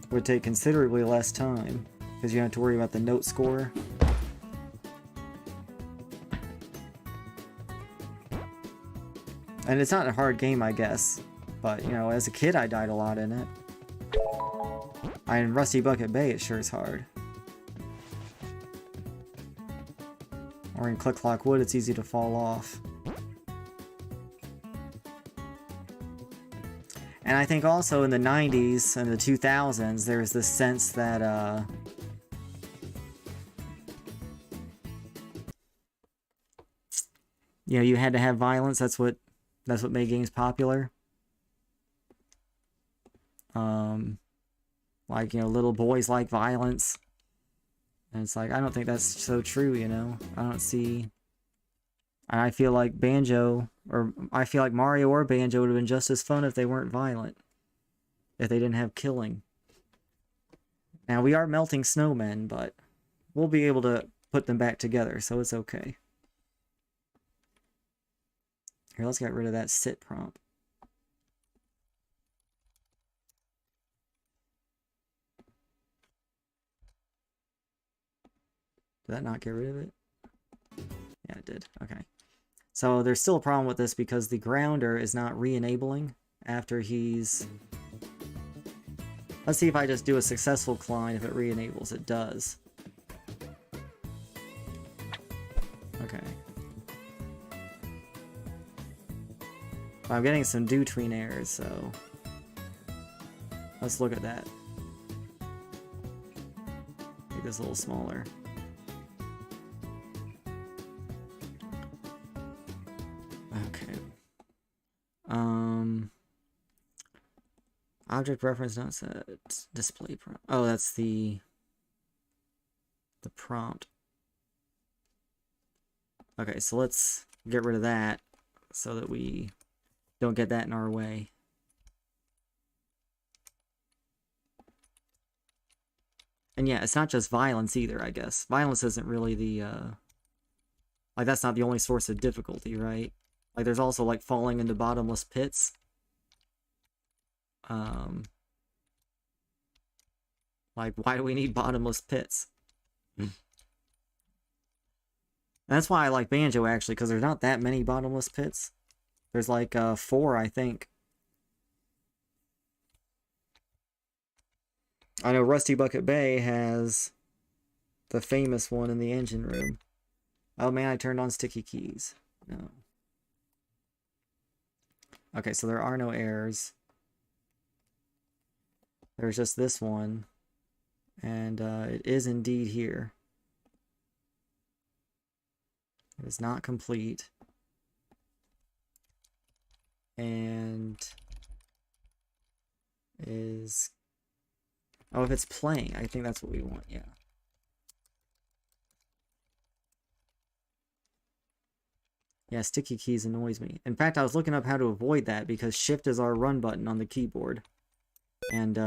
would take considerably less time, because you don't have to worry about the note score. And it's not a hard game, I guess, but, you know, as a kid I died a lot in it. In Rusty Bucket Bay it sure is hard. Or in Click Clock Wood it's easy to fall off. And I think also in the 90s and the 2000s, there was this sense that, you know, you had to have violence. That's what made games popular. Like, you know, little boys like violence. And it's like, I don't think that's so true, you know? I don't see... And I feel like I feel like Mario or Banjo would have been just as fun if they weren't violent. If they didn't have killing. Now, we are melting snowmen, but we'll be able to put them back together, so it's okay. Here, let's get rid of that sit prompt. Did that not get rid of it? Yeah, it did. Okay. So there's still a problem with this because the grounder is not re-enabling after he's... Let's see if I just do a successful climb if it re-enables. It does. Okay. I'm getting some dew tween errors, so let's look at that. Make this a little smaller. Okay. Object reference not set. Display prompt. Oh, that's the prompt. Okay, so let's get rid of that so that we don't get that in our way. And yeah, it's not just violence either, I guess. Violence isn't really the, like, that's not the only source of difficulty, right? Like, there's also, like, falling into bottomless pits. Like, why do we need bottomless pits? That's why I like Banjo, actually, because there's not that many bottomless pits. There's, like, 4, I think. I know Rusty Bucket Bay has the famous one in the engine room. Oh man, I turned on sticky keys. No. Okay, so there are no errors. There's just this one. And it is indeed here. It is not complete. And is... Oh, if it's playing, I think that's what we want, yeah. Yeah, sticky keys annoys me. In fact, I was looking up how to avoid that because shift is our run button on the keyboard. And,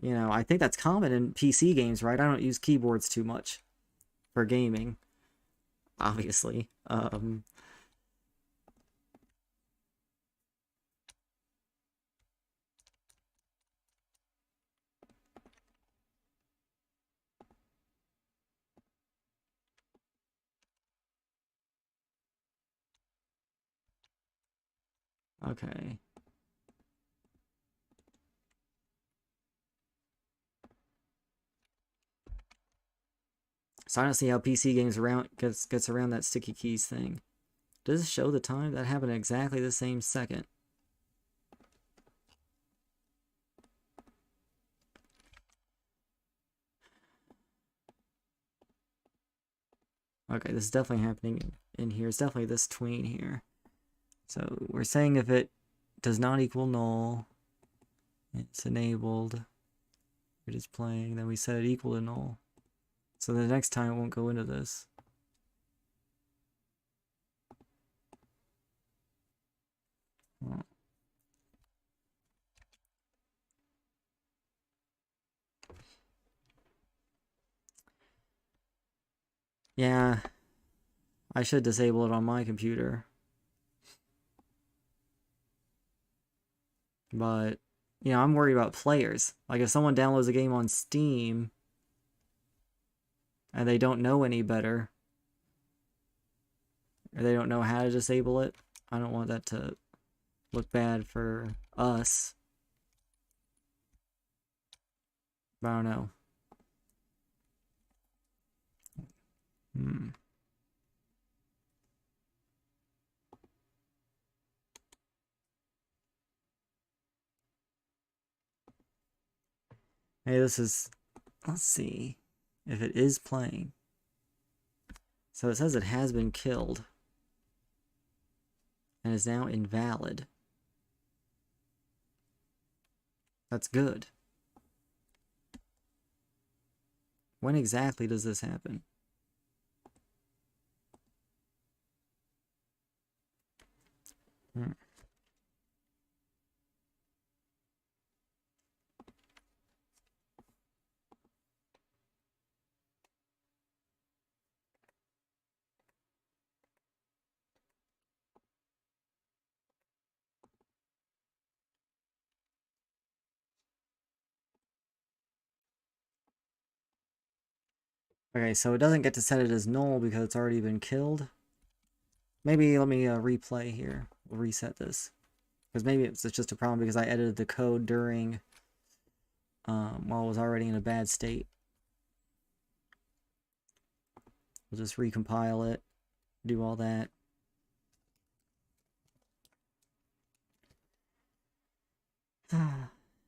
you know, I think that's common in PC games, right? I don't use keyboards too much for gaming, obviously. Okay. So I don't see how PC games gets around that sticky keys thing. Does it show the time? That happened at exactly the same second. Okay, this is definitely happening in here. It's definitely this tween here. So we're saying if it does not equal null, it's enabled. It is playing, then we set it equal to null. So the next time it won't go into this. Oh. Yeah, I should disable it on my computer. But, you know, I'm worried about players. Like, if someone downloads a game on Steam and they don't know any better, or they don't know how to disable it, I don't want that to look bad for us. But I don't know. Hey, this is... Let's see if it is playing. So it says it has been killed and is now invalid. That's good. When exactly does this happen? Okay, so it doesn't get to set it as null because it's already been killed. Maybe let me replay here. We'll reset this. Because maybe it's just a problem because I edited the code during... while it was already in a bad state. We'll just recompile it, do all that.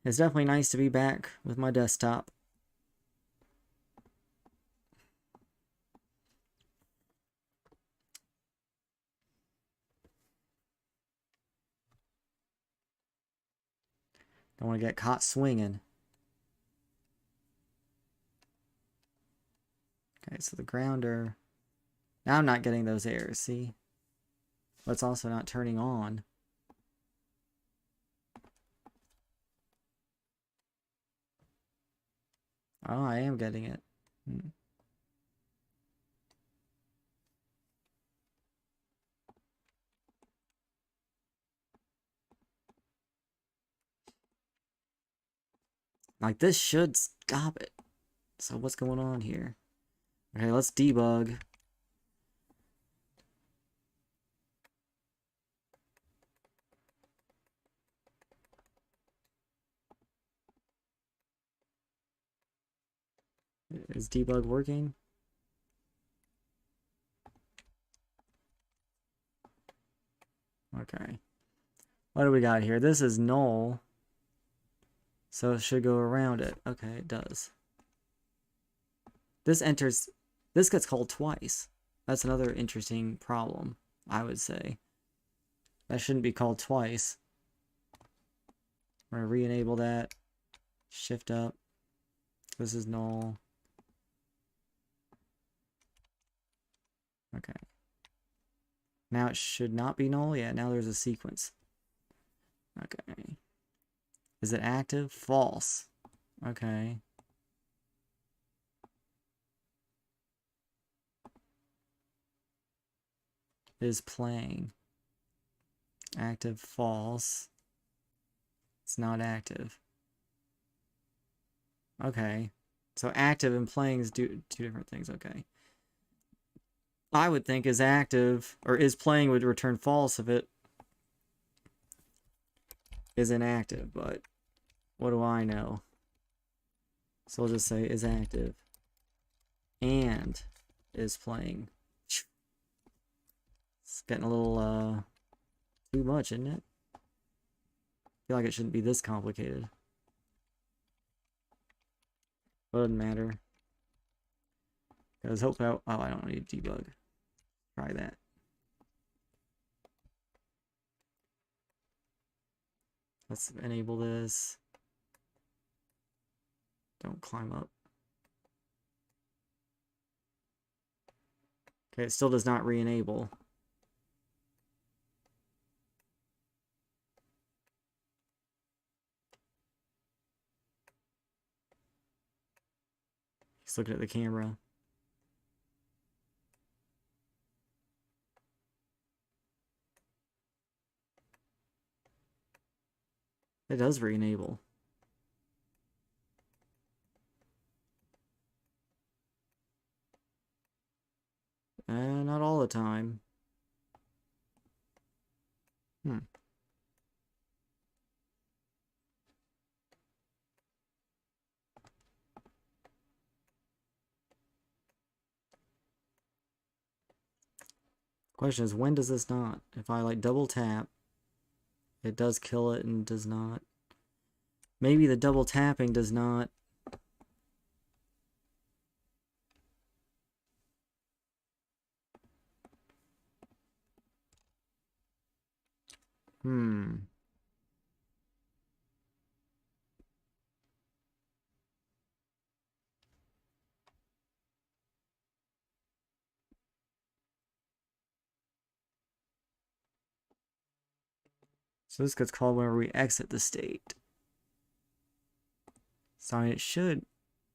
It's definitely nice to be back with my desktop. Don't want to get caught swinging. Okay, so the grounder. Now I'm not getting those errors, see? But it's also not turning on. Oh, I am getting it. Like, this should stop it. So what's going on here? Okay, let's debug. Is debug working? Okay. What do we got here? This is null. So it should go around it. Okay, it does. This enters... This gets called twice. That's another interesting problem, I would say. That shouldn't be called twice. We're going to re-enable that. Shift up. This is null. Okay. Now it should not be null. Yeah, now there's a sequence. Okay. Is it active? False. Okay. Is playing. Active, false. It's not active. Okay. So active and playing is two different things. Okay. I would think is active, or is playing would return false if it is inactive, but what do I know? So we'll just say is active and is playing. It's getting a little too much, isn't it? I feel like it shouldn't be this complicated. Doesn't matter. Because hopefully, I don't need debug. Try that. Let's enable this. Don't climb up. Okay, it still does not re-enable. He's looking at the camera. It does re-enable. Not all the time. Question is, when does this not? If I like double tap, it does kill it and does not. Maybe the double tapping does not. So this gets called whenever we exit the state. So I mean, it should.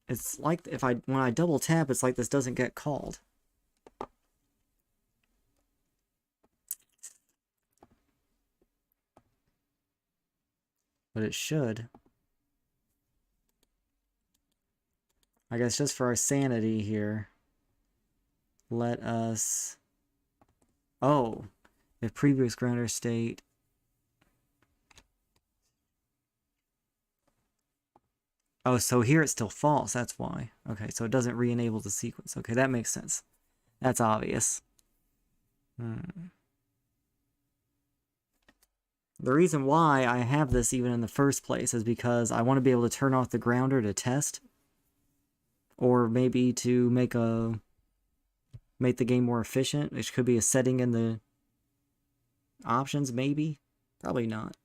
It's like if when I double tap, it's like this doesn't get called. But it should. I guess just for our sanity here, let us... Oh, if previous grounder state... Oh, so here it's still false, that's why. Okay, so it doesn't re-enable the sequence. Okay, that makes sense. That's obvious. Hmm. The reason why I have this even in the first place is because I want to be able to turn off the grounder to test. Or maybe to make the game more efficient, which could be a setting in the options, maybe? Probably not.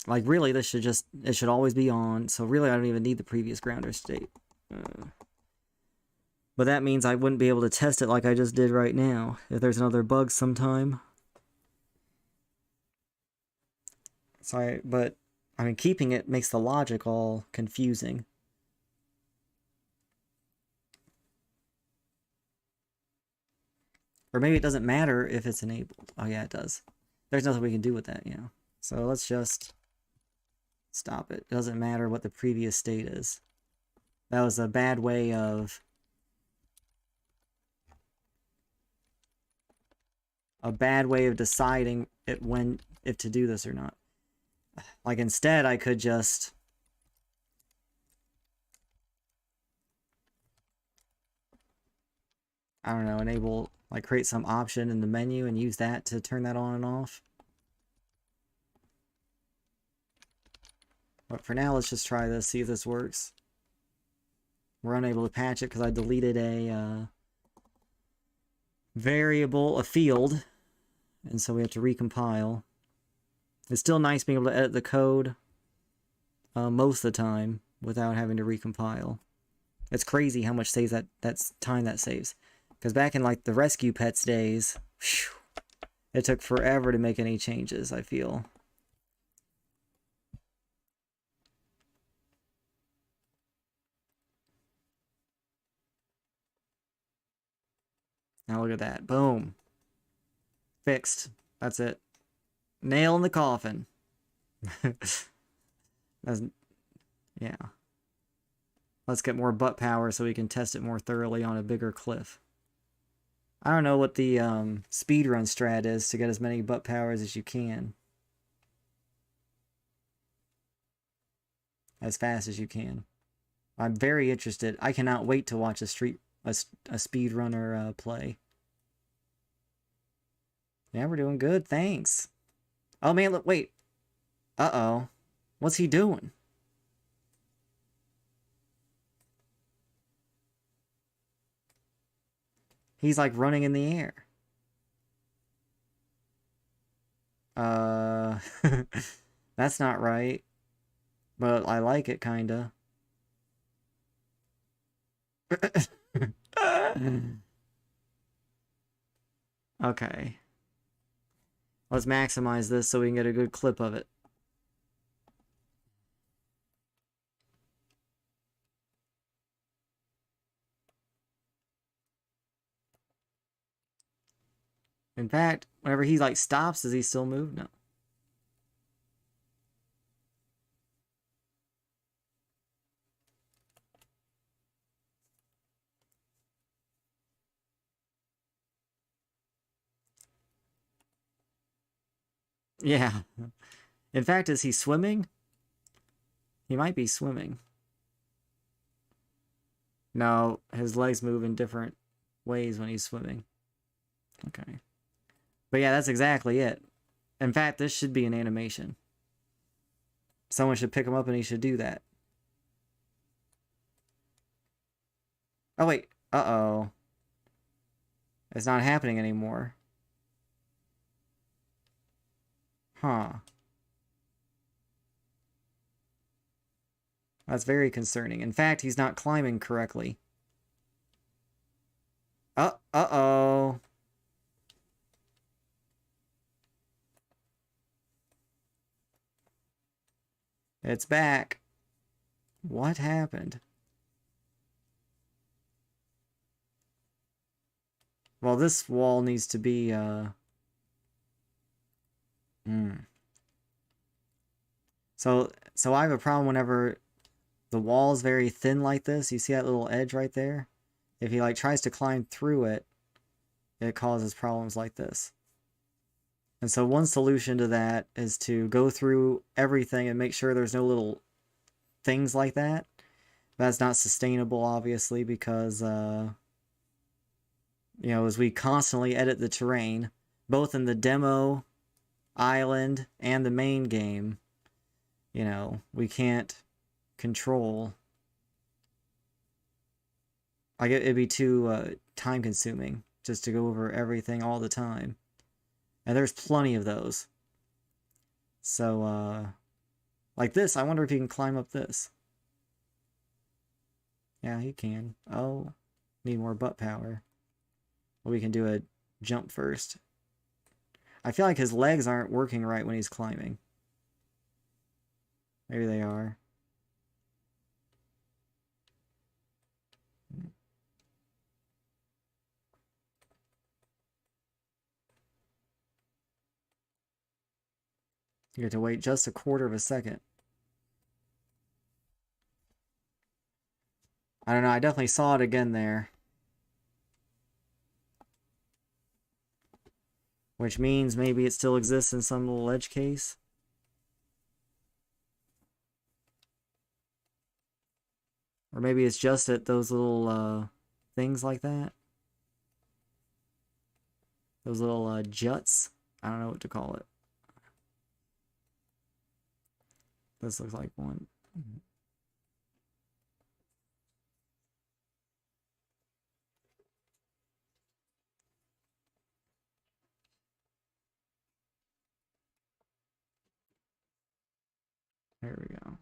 Like, really, it should always be on, so really I don't even need the previous grounder state. But that means I wouldn't be able to test it like I just did right now, if there's another bug sometime. But, I mean, keeping it makes the logic all confusing. Or maybe it doesn't matter if it's enabled. Oh yeah, it does. There's nothing we can do with that, yeah. So let's just stop it. It doesn't matter what the previous state is. That was a bad way of... deciding if to do this or not. Like, instead, I could just... I don't know, enable... Like, create some option in the menu and use that to turn that on and off. But for now, let's just try this, see if this works. We're unable to patch it because I deleted a variable, a field, and so we have to recompile. It's still nice being able to edit the code most of the time without having to recompile. It's crazy how much saves that's time that saves. Because back in like the Rescue Pets days, whew, it took forever to make any changes, I feel. Now look at that. Boom. Fixed. That's it. Nail in the coffin. Yeah. Let's get more butt power so we can test it more thoroughly on a bigger cliff. I don't know what the speedrun strat is to get as many butt powers as you can. As fast as you can. I'm very interested. I cannot wait to watch a speedrunner play. Yeah, we're doing good, thanks. Oh man, look, wait. Uh-oh. What's he doing? He's like running in the air. That's not right. But I like it, kinda. Okay. Let's maximize this so we can get a good clip of it. In fact, whenever he like stops, does he still move? No. Yeah. In fact, is he swimming? He might be swimming. No, his legs move in different ways when he's swimming. Okay. But yeah, that's exactly it. In fact, this should be an animation. Someone should pick him up and he should do that. Oh, wait. Uh-oh. It's not happening anymore. Huh. That's very concerning. In fact, he's not climbing correctly. Uh-oh. It's back. What happened? Well, this wall needs to be, So I have a problem whenever the wall is very thin like this. You see that little edge right there? If he, like, tries to climb through it, it causes problems like this. And so one solution to that is to go through everything and make sure there's no little things like that. That's not sustainable, obviously, because, you know, as we constantly edit the terrain, both in the demo island and the main game, you know, we can't control. Like, it'd be too time consuming just to go over everything all the time. And there's plenty of those. So, like this, I wonder if you can climb up this. Yeah, he can. Oh, need more butt power. Well, we can do a jump first. I feel like his legs aren't working right when he's climbing. Maybe they are. You have to wait just a quarter of a second. I don't know, I definitely saw it again there. Which means maybe it still exists in some little edge case. Or maybe it's just at those little things like that. Those little juts. I don't know what to call it. This looks like one. There we go.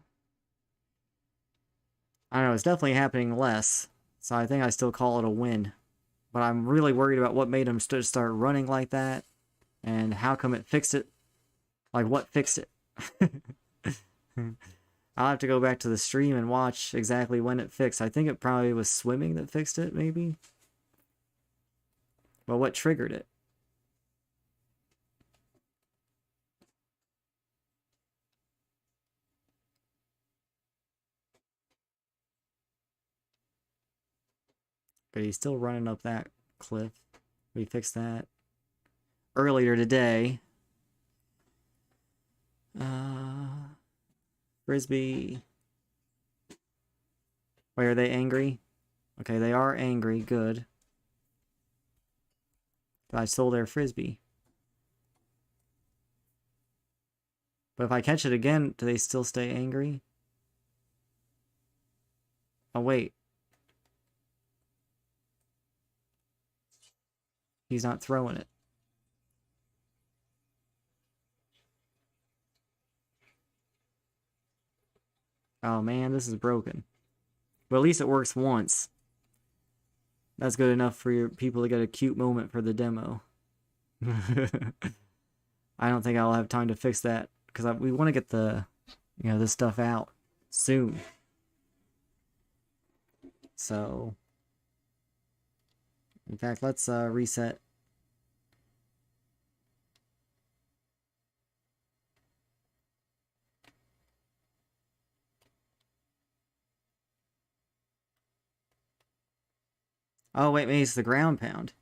I don't know, it's definitely happening less. So I think I still call it a win. But I'm really worried about what made him start running like that. And how come it fixed it? Like, what fixed it? I'll have to go back to the stream and watch exactly when it fixed. I think it probably was swimming that fixed it, maybe? But what triggered it? But he's still running up that cliff. We fixed that earlier today. Frisbee. Wait, are they angry? Okay, they are angry. Good. I stole their Frisbee. But if I catch it again, do they still stay angry? Oh, wait. He's not throwing it. Oh, man, this is broken. But at least it works once. That's good enough for your people to get a cute moment for the demo. I don't think I'll have time to fix that because we want to get the, you know, this stuff out soon. So, in fact, let's reset. Oh, wait, maybe it's the ground pound.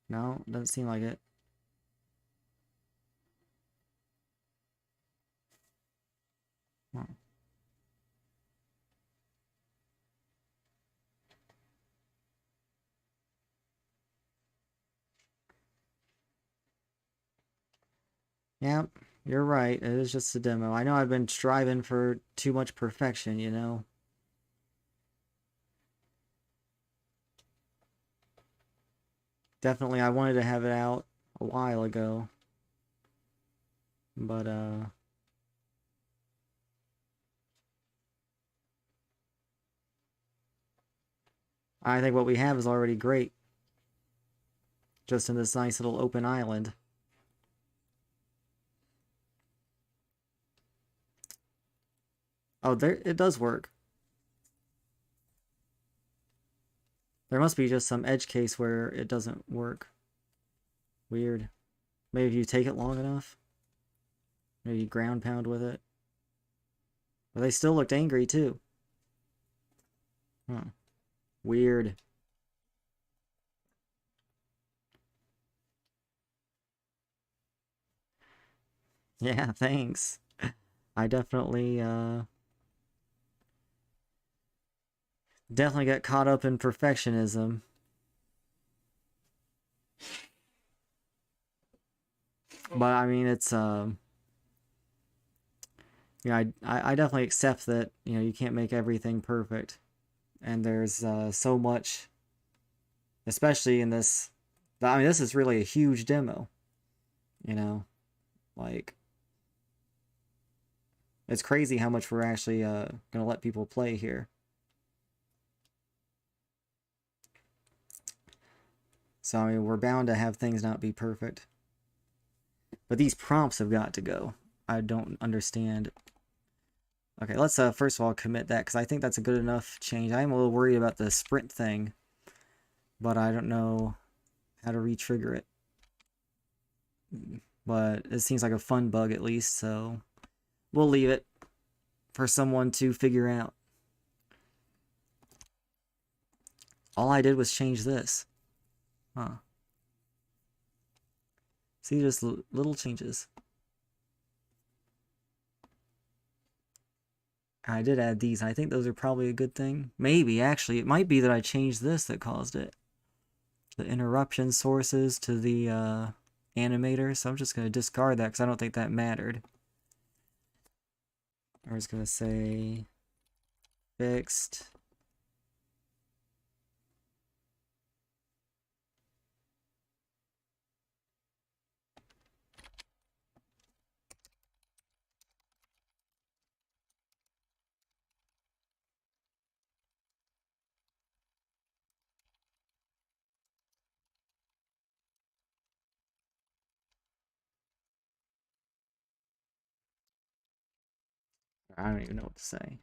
No, doesn't seem like it. Oh. Yep, you're right. It is just a demo. I know I've been striving for too much perfection, you know? Definitely, I wanted to have it out a while ago. But, I think what we have is already great. Just in this nice little open island. Oh, there, it does work. There must be just some edge case where it doesn't work. Weird. Maybe if you take it long enough. Maybe you ground pound with it. But they still looked angry, too. Huh. Weird. Yeah, thanks. I definitely get caught up in perfectionism. But I mean, it's I definitely accept that, you know, you can't make everything perfect, and there's so much, especially in this. I mean, this is really a huge demo, you know, like it's crazy how much we're actually gonna let people play here. So I mean, we're bound to have things not be perfect, but these prompts have got to go. I don't understand. Okay, let's first of all commit that, because I think that's a good enough change. I am a little worried about the sprint thing, but I don't know how to re-trigger it. But it seems like a fun bug at least, so we'll leave it for someone to figure out. All I did was change this. Huh. See, just little changes. I did add these. I think those are probably a good thing. Maybe, actually, it might be that I changed this that caused it. The interruption sources to the animator, so I'm just going to discard that because I don't think that mattered. I was going to say fixed. I don't even know what to say.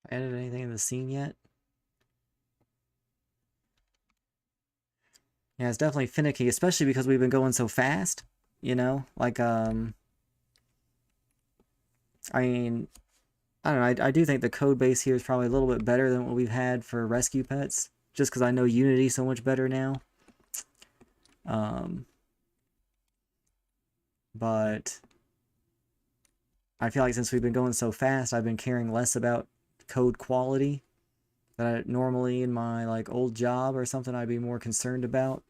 Added anything in the scene yet? Yeah, it's definitely finicky, especially because we've been going so fast, you know? Like, I mean, I don't know, I do think the code base here is probably a little bit better than what we've had for rescue pets, just because I know Unity so much better now. But I feel like since we've been going so fast, I've been caring less about code quality that I normally in my like old job or something I'd be more concerned about.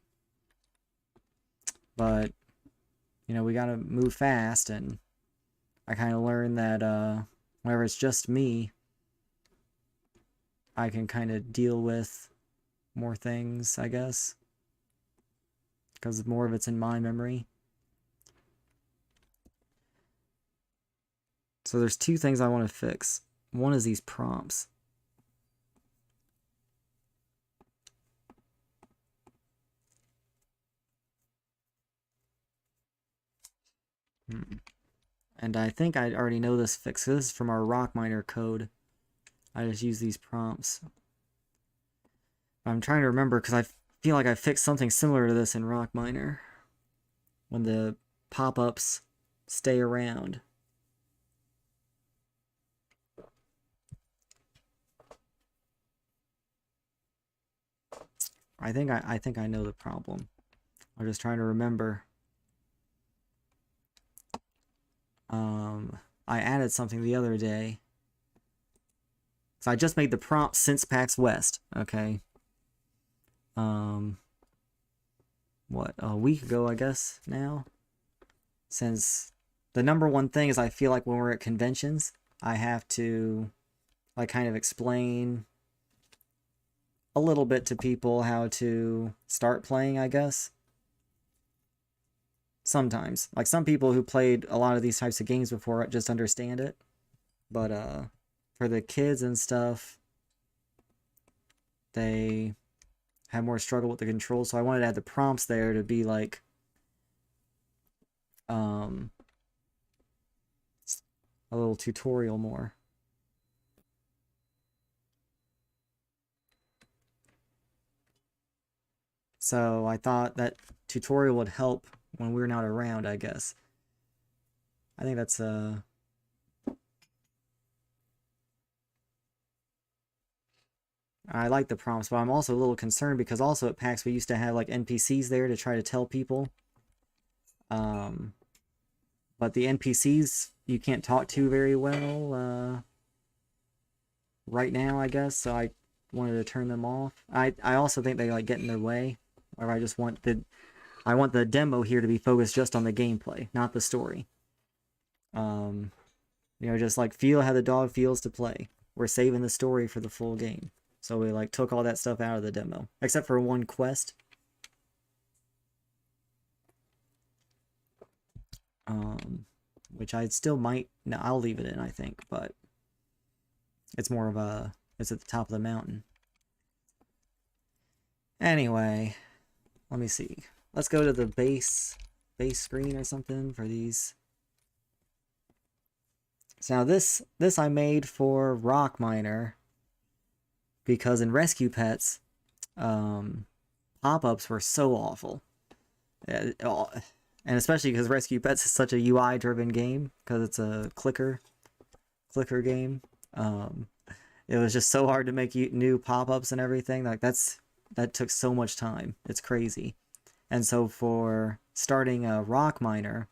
But you know, we gotta move fast, and I kind of learned that whenever it's just me, I can kind of deal with more things, I guess, because more of it's in my memory. So there's two things I want to fix. One is these prompts. And I think I already know this fix. This is from our rock miner code. I just use these prompts. I'm trying to remember because I feel like I fixed something similar to this in rock miner when the pop-ups stay around. I think I know the problem. I'm just trying to remember. I added something the other day. So I just made the prompt since PAX West, okay? What, a week ago, I guess, now? Since the number one thing is I feel like when we're at conventions, I have to, like, kind of explain a little bit to people how to start playing, I guess. Sometimes. Like, some people who played a lot of these types of games before just understand it. But, for the kids and stuff, they have more struggle with the controls, so I wanted to add the prompts there to be like a little tutorial more. So I thought that tutorial would help when we're not around, I guess. I think that's I like the prompts, but I'm also a little concerned because also at PAX we used to have like NPCs there to try to tell people. But the NPCs you can't talk to very well right now, I guess, so I wanted to turn them off. I also think they like get in their way, or I want the demo here to be focused just on the gameplay, not the story. You know, just like feel how the dog feels to play. We're saving the story for the full game. So we like took all that stuff out of the demo, except for one quest. Which I still might, no, I'll leave it in, I think, but it's more of a, it's at the top of the mountain. Anyway, let me see. Let's go to the base screen or something for these. So now this I made for Rock Miner because in Rescue Pets, pop-ups were so awful. And especially because Rescue Pets is such a UI-driven game, because it's a clicker game. It was just so hard to make new pop-ups and everything. Like that took so much time. It's crazy. And so for starting a Rock Miner,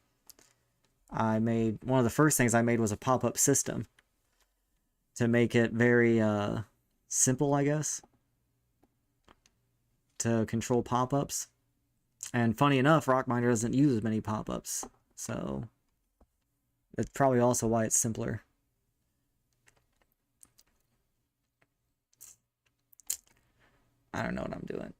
one of the first things I made was a pop-up system to make it very simple, I guess, to control pop-ups. And funny enough, Rock Miner doesn't use as many pop-ups, so that's probably also why it's simpler. I don't know what I'm doing.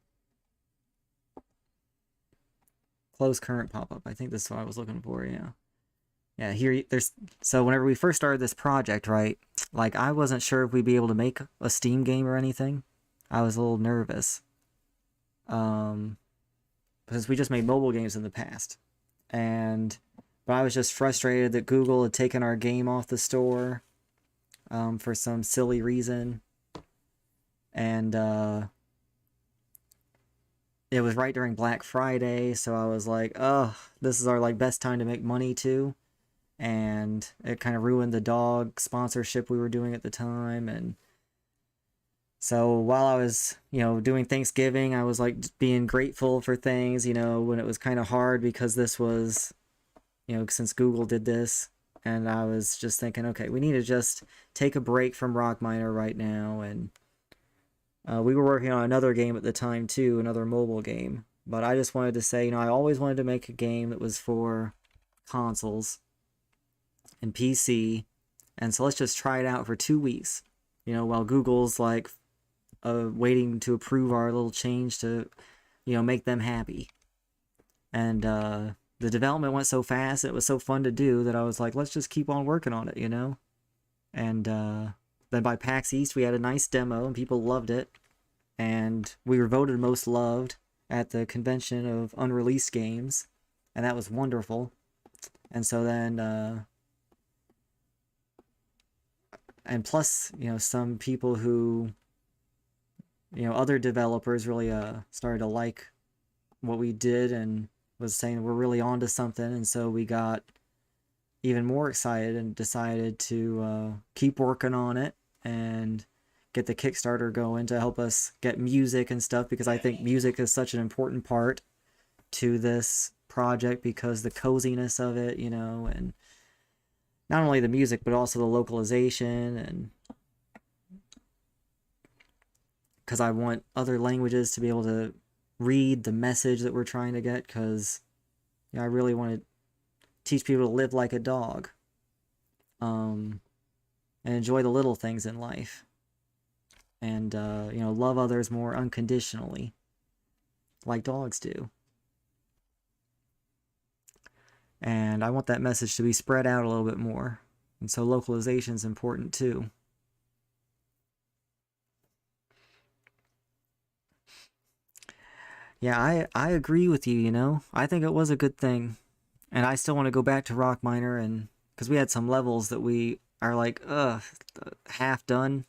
Close current pop-up. I think this is what I was looking for, yeah. Yeah, here, so whenever we first started this project, right, like, I wasn't sure if we'd be able to make a Steam game or anything. I was a little nervous. Because we just made mobile games in the past. But I was just frustrated that Google had taken our game off the store for some silly reason. And it was right during Black Friday, so I was like, oh, this is our like best time to make money too. And it kind of ruined the dog sponsorship we were doing at the time. And so while I was, you know, doing Thanksgiving, I was like being grateful for things, you know, when it was kind of hard because this was, you know, since Google did this. And I was just thinking, okay, we need to just take a break from Rock Miner right now. And we were working on another game at the time too, another mobile game. But I just wanted to say, you know, I always wanted to make a game that was for consoles and PC. And so let's just try it out for 2 weeks, you know, while Google's like waiting to approve our little change to, you know, make them happy. And the development went so fast, it was so fun to do that I was like, let's just keep on working on it, you know? And then by PAX East, we had a nice demo and people loved it. And we were voted most loved at the convention of unreleased games. And that was wonderful. And so then, and plus, you know, some people who, you know, other developers really started to like what we did and was saying we're really onto something. And so we got even more excited and decided to keep working on it and get the Kickstarter going to help us get music and stuff, because I think music is such an important part to this project because the coziness of it, you know, and not only the music but also the localization, and because I want other languages to be able to read the message that we're trying to get, because you know, I really want to teach people to live like a dog and enjoy the little things in life, and you know, love others more unconditionally like dogs do. And I want that message to be spread out a little bit more, and so localization is important too. Yeah, I agree with you, you know. I think it was a good thing. And I still want to go back to Rock Miner, and because we had some levels that we are like, half done.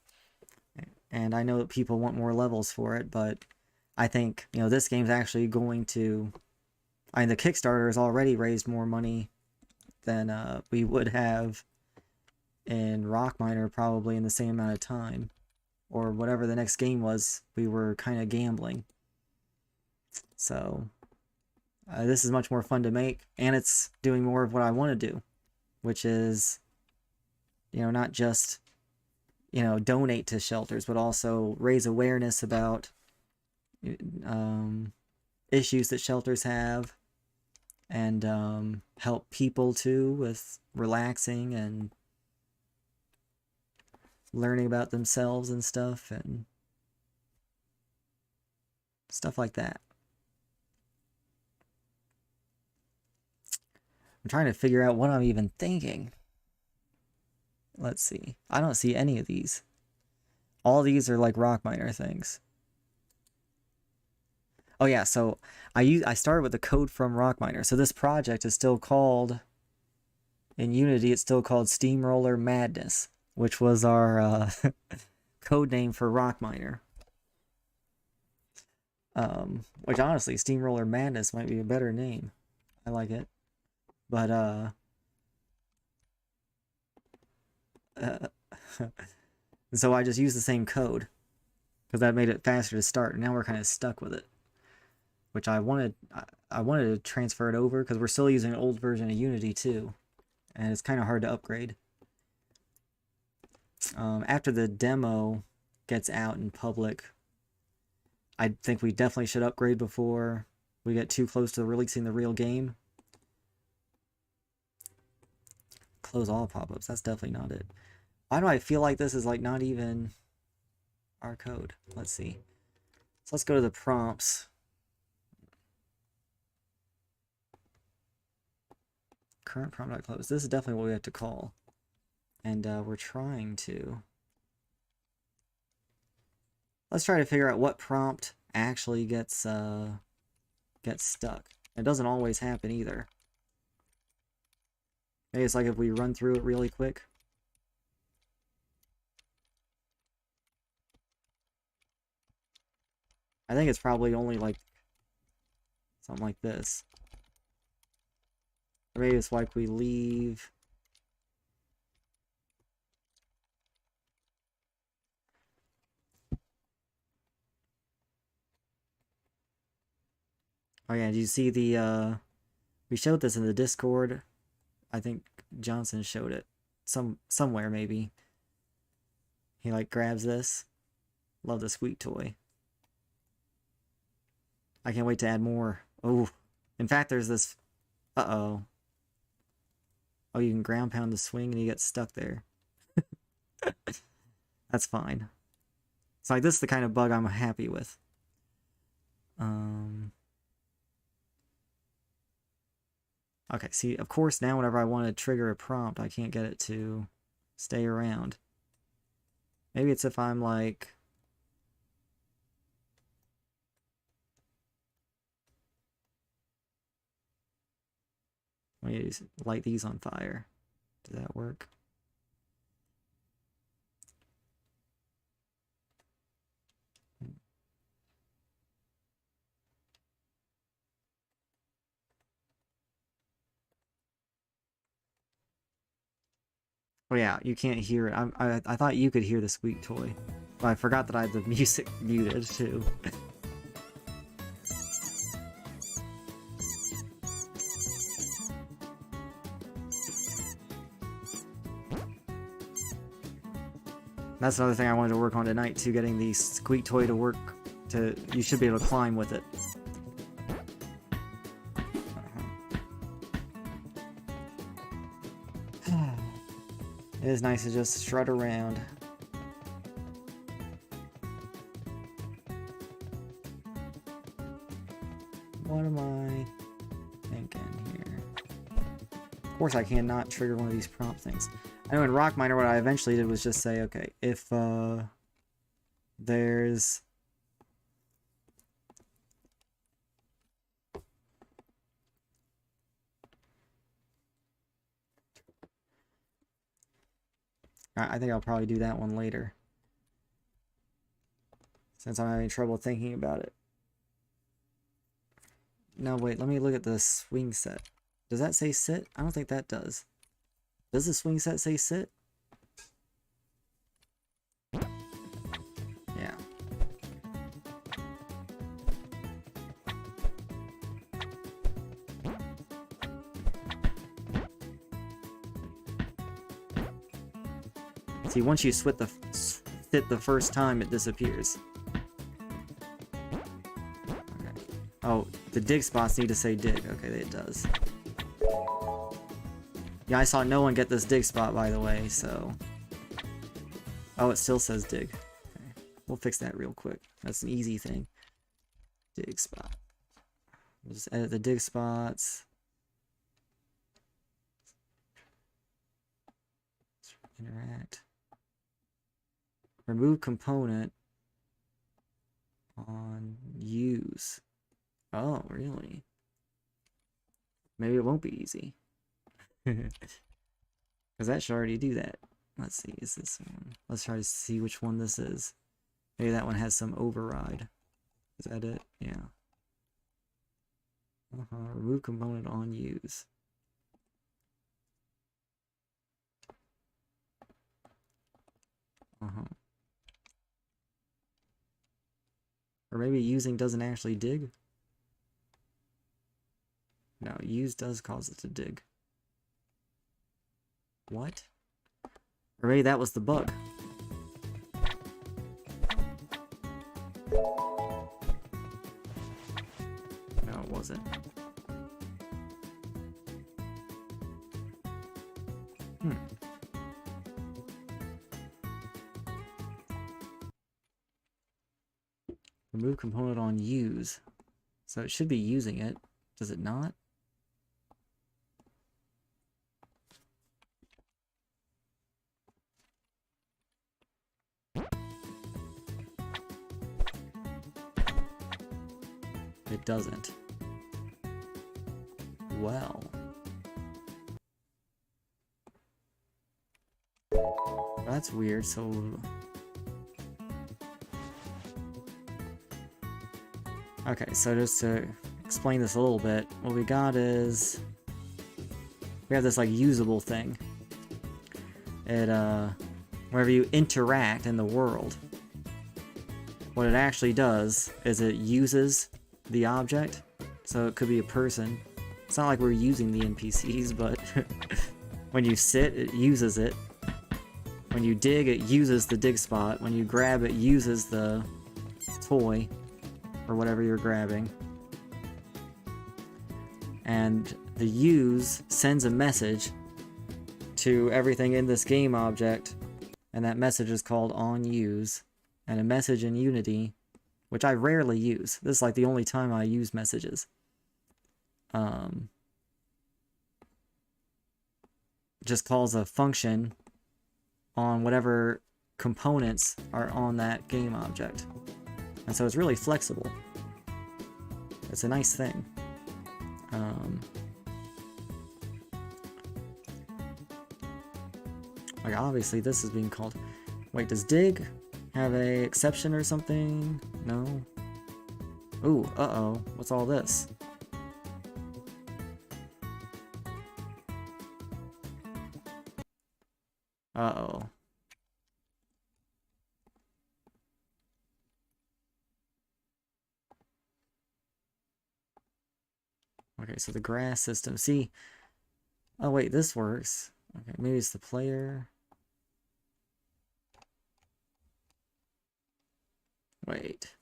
And I know that people want more levels for it, but I think, you know, this game's actually going to... I mean, the Kickstarter has already raised more money than we would have in Rock Miner probably in the same amount of time. Or whatever the next game was, we were kind of gambling. So, this is much more fun to make, and it's doing more of what I want to do, which is, you know, not just, you know, donate to shelters, but also raise awareness about issues that shelters have, and help people too with relaxing and learning about themselves and stuff and stuff like that. I'm trying to figure out what I'm even thinking. Let's see. I don't see any of these. All these are like Rock Miner things. Oh yeah, so I started with the code from Rock Miner. So this project is still called, in Unity, it's still called Steamroller Madness, which was our code name for Rock Miner. Which honestly, Steamroller Madness might be a better name. I like it. But so I just used the same code because that made it faster to start. And now we're kind of stuck with it, which I wanted to transfer it over because we're still using an old version of Unity too, and it's kind of hard to upgrade. After the demo gets out in public, I think we definitely should upgrade before we get too close to releasing the real game. Close all pop-ups. That's definitely not it. Why do I feel like this is like not even our code? Let's see. So let's go to the prompts. Current prompt.close. This is definitely what we have to call. And we're trying to... Let's try to figure out what prompt actually gets stuck. It doesn't always happen either. Maybe it's like if we run through it really quick. I think it's probably only like something like this. Or maybe it's like we leave. Oh yeah, do you see the we showed this in the Discord. I think Johnson showed it somewhere maybe. He like grabs this. Love the squeak toy. I can't wait to add more. Oh, in fact, there's this. Uh-oh. Oh, you can ground pound the swing and you get stuck there. That's fine. It's like this is the kind of bug I'm happy with. Okay, see, of course now whenever I want to trigger a prompt, I can't get it to stay around. Maybe it's if I'm like... Let me light these on fire. Does that work? Oh yeah, you can't hear it. I thought you could hear the squeak toy. But I forgot that I had the music muted too. That's another thing I wanted to work on tonight too, getting the squeak toy to work. You should be able to climb with it. It is nice to just strut around. What am I thinking here? Of course I cannot trigger one of these prompt things. I know in Rock Miner what I eventually did was just say, okay, if there's... I think I'll probably do that one later, since I'm having trouble thinking about it. No, wait, let me look at the swing set. Does that say sit? I don't think that does. Does the swing set say sit? Yeah. See, once you sit the first time, it disappears. Okay. Oh, the dig spots need to say dig. Okay, it does. Yeah, I saw no one get this dig spot, by the way, so... Oh, it still says dig. Okay. We'll fix that real quick. That's an easy thing. Dig spot. We'll just edit the dig spots. Interact. Remove component on use. Oh, really? Maybe it won't be easy. Because that should already do that. Let's see, is this one? Let's try to see which one this is. Maybe that one has some override. Is that it? Yeah. Remove component on use. Or maybe using doesn't actually dig? No, use does cause it to dig. What? Or maybe that was the bug. No, it wasn't. Remove component on use. So it should be using it. Does it not? It doesn't. Well. That's weird, so... Okay, so just to explain this a little bit, what we got is... We have this, like, usable thing. It, whenever you interact in the world, what it actually does is it uses the object. So it could be a person. It's not like we're using the NPCs, but when you sit, it uses it. When you dig, it uses the dig spot. When you grab, it uses the toy, or whatever you're grabbing. And the use sends a message to everything in this game object, and that message is called onUse. And a message in Unity, which I rarely use. This is like the only time I use messages. Just calls a function on whatever components are on that game object. And so it's really flexible. It's a nice thing. Like obviously this is being called... Wait, does dig have a exception or something? No? Ooh, uh-oh. What's all this? Uh-oh. Okay, so the grass system. See? Oh, wait, this works. Okay, maybe it's the player. Wait.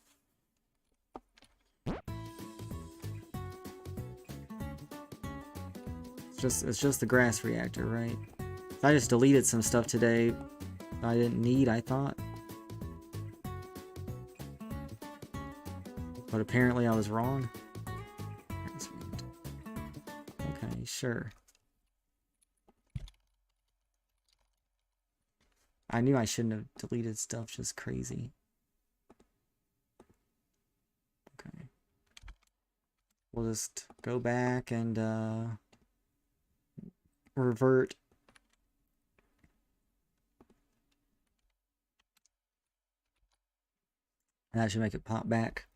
It's just the grass reactor, right? I just deleted some stuff today I didn't need, I thought. But apparently I was wrong. Okay, sure. I knew I shouldn't have deleted stuff, just crazy. Okay. We'll just go back and revert. And that should make it pop back.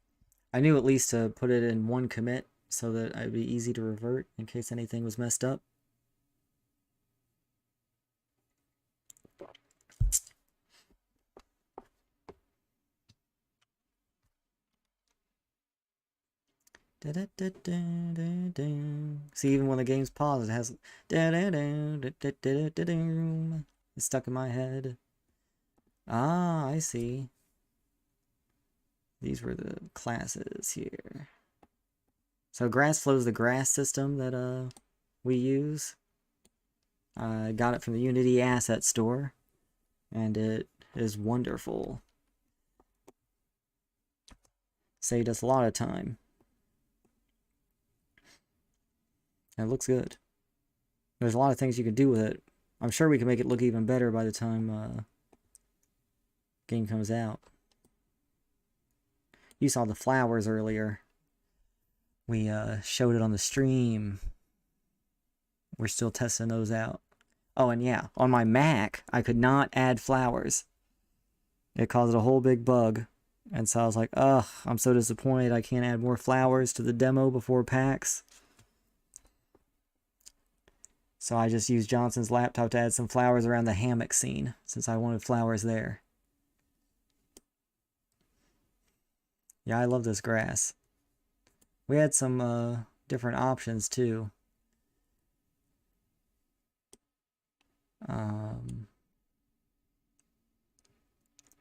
I knew at least to put it in one commit so that it'd be easy to revert in case anything was messed up. See, even when the game's paused, it has it's stuck in my head. Ah, I see. These were the classes here. So GrassFlow is the grass system that we use. I got it from the Unity Asset Store, and it is wonderful. Saved us a lot of time. It looks good. There's a lot of things you can do with it. I'm sure we can make it look even better by the time game comes out. You saw the flowers earlier. We showed it on the stream. We're still testing those out. Oh, and yeah, on my Mac, I could not add flowers. It caused a whole big bug. And so I was like, ugh, I'm so disappointed I can't add more flowers to the demo before PAX. So I just used Johnson's laptop to add some flowers around the hammock scene, since I wanted flowers there. Yeah, I love this grass. We had some different options too.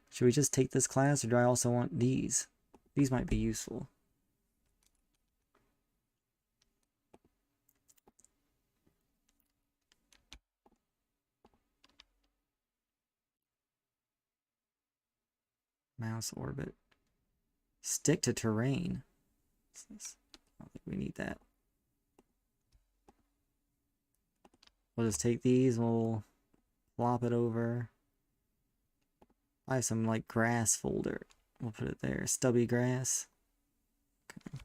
Should we just take this class, or do I also want these? These might be useful. Mouse orbit. Stick to terrain. I don't think we need that. We'll just take these, we'll flop it over. I have some like grass folder. We'll put it there. Stubby grass. Okay.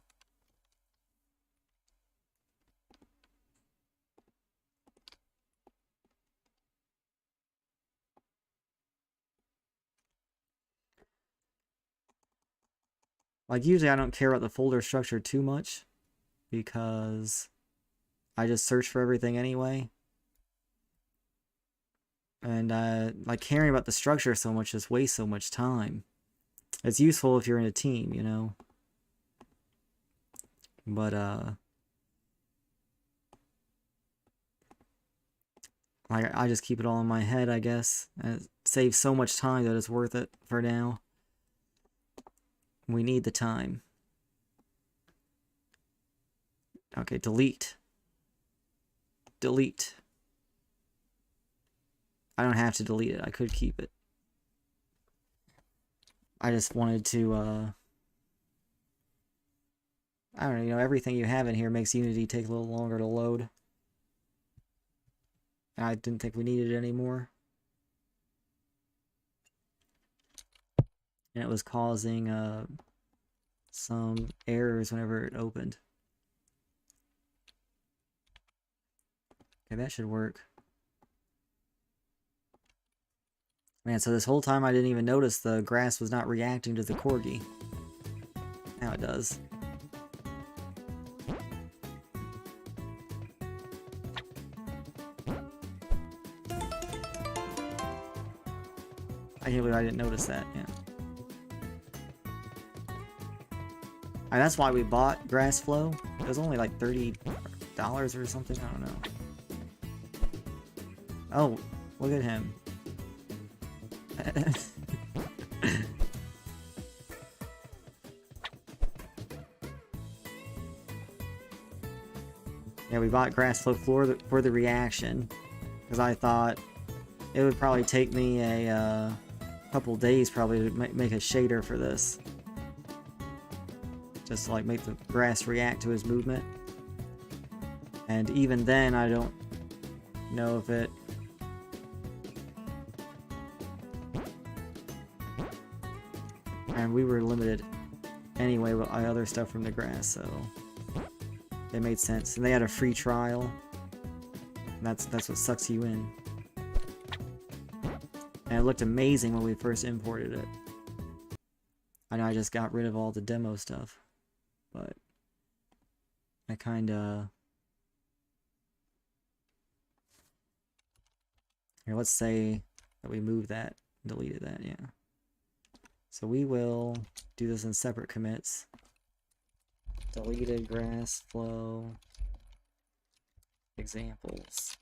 Like usually I don't care about the folder structure too much because I just search for everything anyway. And like caring about the structure so much just wastes so much time. It's useful if you're in a team, you know. But I just keep it all in my head, I guess. And it saves so much time that it's worth it for now. We need the time. Okay, delete. Delete. I don't have to delete it. I could keep it. I just wanted to, I don't know, you know, everything you have in here makes Unity take a little longer to load. I didn't think we needed it anymore. And it was causing some errors whenever it opened. Okay, that should work. Man, so this whole time I didn't even notice the grass was not reacting to the Corgi. Now it does. I can't believe I didn't notice that, yeah. And that's why we bought GrassFlow. It was only like $30 or something, I don't know. Oh, look at him. Yeah, we bought GrassFlow for the reaction, because I thought it would probably take me a couple days probably to make a shader for this. Just to, like, make the grass react to his movement. And even then, I don't know if it... And we were limited anyway with other stuff from the grass, so it made sense. And they had a free trial. And that's what sucks you in. And it looked amazing when we first imported it. I know I just got rid of all the demo stuff, but I kinda... Here, let's say that we move that, deleted that, yeah. So we will do this in separate commits. Deleted grass flow examples.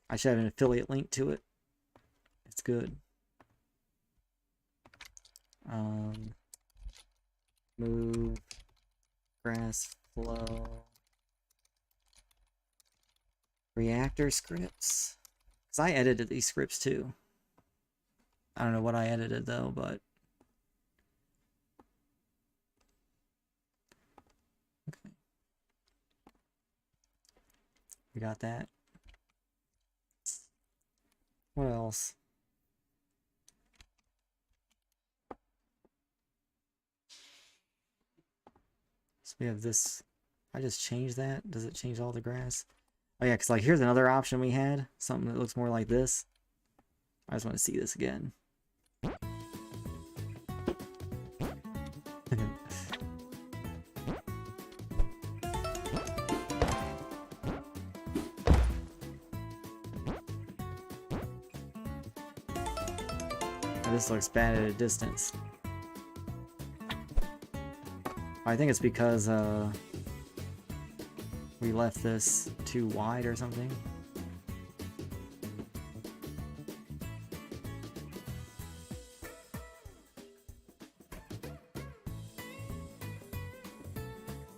I should have an affiliate link to it. It's good. Move grass flow reactor scripts. Because I edited these scripts too. I don't know what I edited though, but okay. We got that. What else? So we have this. I just changed that. Does it change all the grass? Oh yeah, because like here's another option we had. Something that looks more like this. I just want to see this again. This looks bad at a distance. I think it's because we left this too wide or something.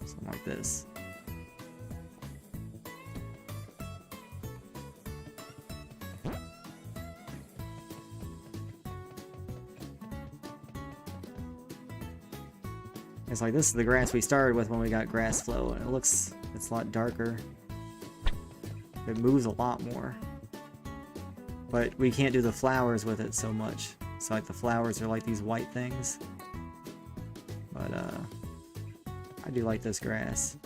Something like this. It's like this is the grass we started with when we got grass flow, and it's a lot darker. It moves a lot more. But we can't do the flowers with it so much. So like the flowers are like these white things. But I do like this grass.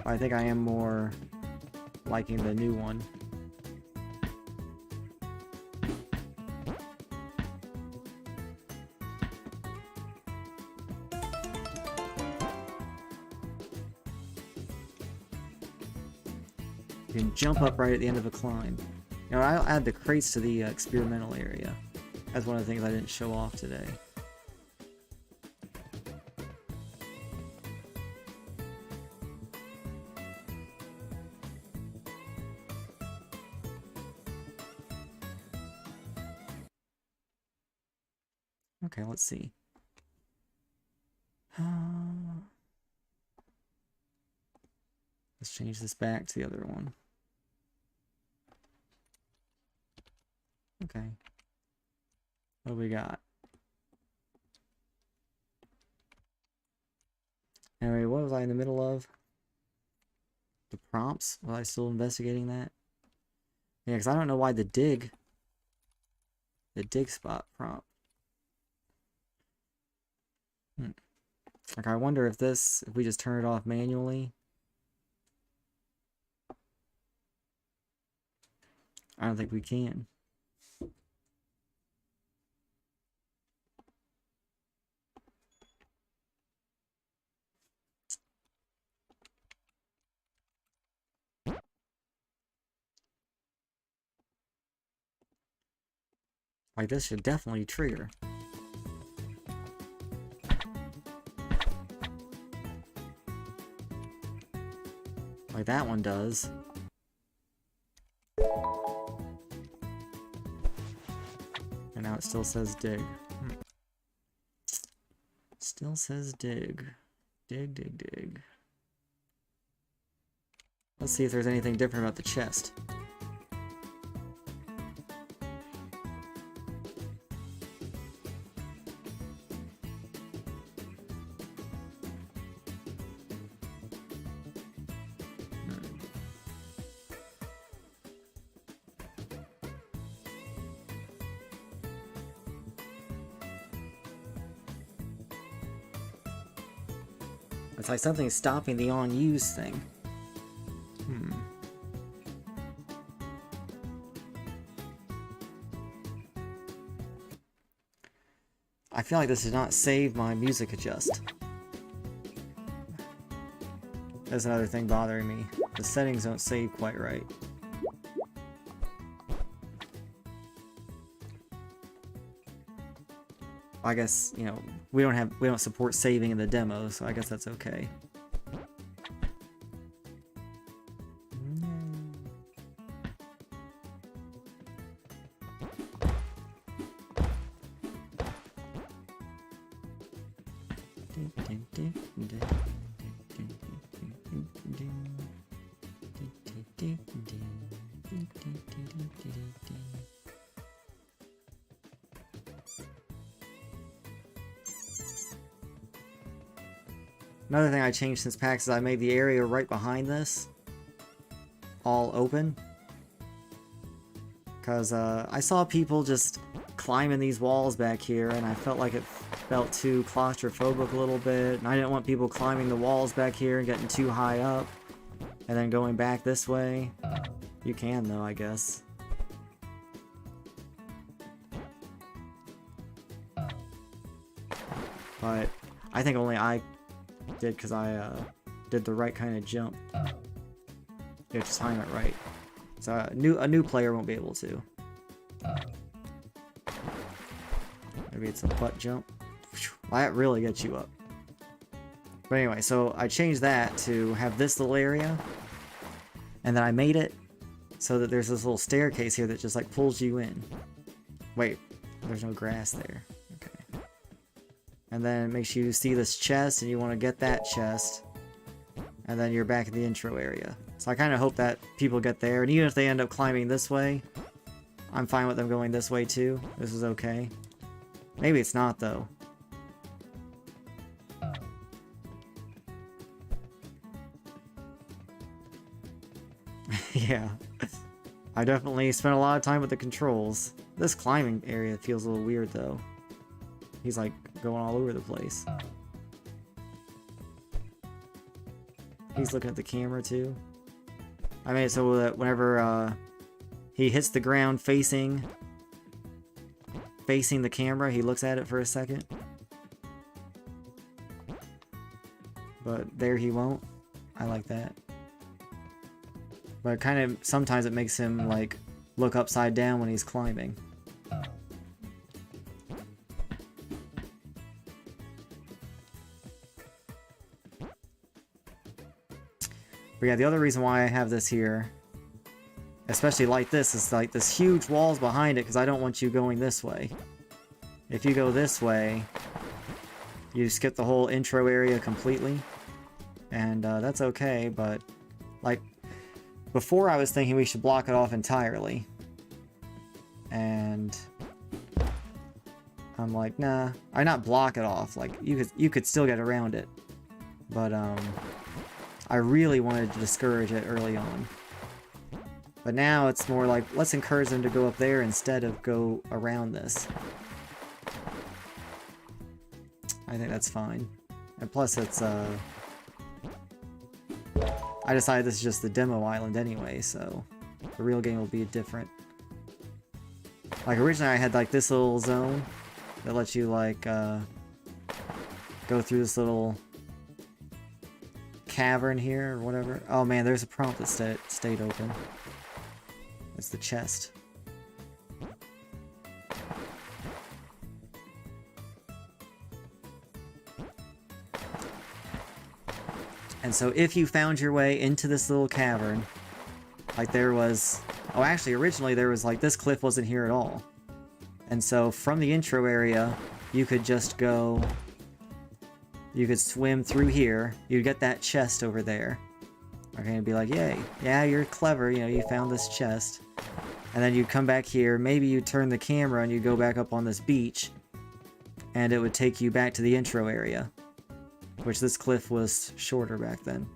I think I am more liking the new one. You can jump up right at the end of a climb. You know, I'll add the crates to the experimental area. That's one of the things I didn't show off today. Okay, let's see. Let's change this back to the other one. Okay. What do we got? Anyway, what was I in the middle of? The prompts? Was I still investigating that? Yeah, because I don't know why the dig spot prompt. Like, I wonder if we just turn it off manually. I don't think we can. Like, this should definitely trigger. Like that one does. And now it still says dig. Still says dig. Dig, dig, dig. Let's see if there's anything different about the chest. It's like something's stopping the on use thing. I feel like this did not save my music adjust. That's another thing bothering me. The settings don't save quite right. I guess, you know, we don't support saving in the demo, so I guess that's okay. Another thing I changed since PAX is I made the area right behind this all open. Because I saw people just climbing these walls back here, and I felt like it felt too claustrophobic a little bit, and I didn't want people climbing the walls back here and getting too high up, and then going back this way. You can though, I guess. But I think only I did because I did the right kind of jump. You have to time it right. So a new player won't be able to. Maybe it's a butt jump. Well, that really gets you up. But anyway, so I changed that to have this little area, and then I made it so that there's this little staircase here that just like pulls you in. Wait, there's no grass there. Okay. And then it makes you see this chest, and you want to get that chest, and then you're back at the intro area. So I kind of hope that people get there, and even if they end up climbing this way, I'm fine with them going this way too. This is okay. Maybe it's not though. Yeah. I definitely spent a lot of time with the controls. This climbing area feels a little weird though. He's like going all over the place. He's looking at the camera too. I made it so that whenever he hits the ground facing the camera, he looks at it for a second. But there he won't. I like that. But kind of, sometimes it makes him like look upside down when he's climbing. But yeah, the other reason why I have this here, especially like this, is like this huge walls behind it because I don't want you going this way. If you go this way, you skip the whole intro area completely. And that's okay, but like before I was thinking we should block it off entirely. And I'm like, nah, I not block it off. Like you could still get around it. But I really wanted to discourage it early on. But now it's more like, let's encourage them to go up there instead of go around this. I think that's fine. And plus it's, I decided this is just the demo island anyway, so the real game will be different. Like originally I had like this little zone that lets you like, go through this little cavern here or whatever. Oh man, there's a prompt that stayed open. It's the chest. And so if you found your way into this little cavern, like there was... Oh, actually, originally there was like, this cliff wasn't here at all. And so from the intro area, you could just go... You could swim through here, you'd get that chest over there. Okay, and be like, yay, yeah, you're clever, you know, you found this chest. And then you'd come back here, maybe you'd turn the camera and you'd go back up on this beach, and it would take you back to the intro area. Which this cliff was shorter back then.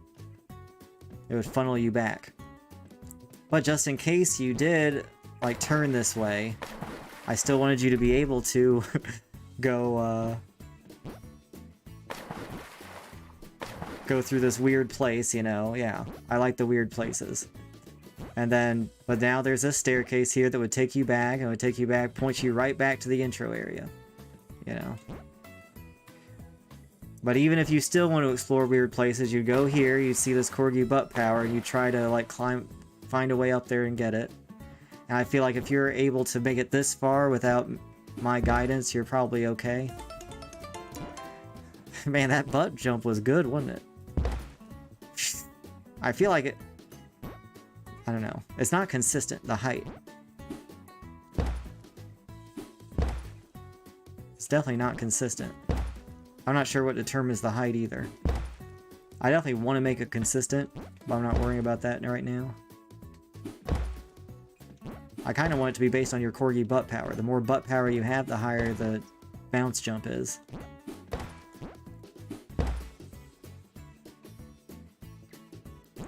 It would funnel you back. But just in case you did, like, turn this way, I still wanted you to be able to go through this weird place, you know? Yeah, I like the weird places. And then, but now there's this staircase here that would take you back, and would take you back, point you right back to the intro area. You know? But even if you still want to explore weird places, you go here, you see this Corgi butt power, and you try to, like, find a way up there and get it. And I feel like if you're able to make it this far without my guidance, you're probably okay. Man, that butt jump was good, wasn't it? I feel like it... I don't know. It's not consistent, the height. It's definitely not consistent. I'm not sure what determines the height either. I definitely want to make it consistent, but I'm not worrying about that right now. I kind of want it to be based on your Corgi butt power. The more butt power you have, the higher the bounce jump is.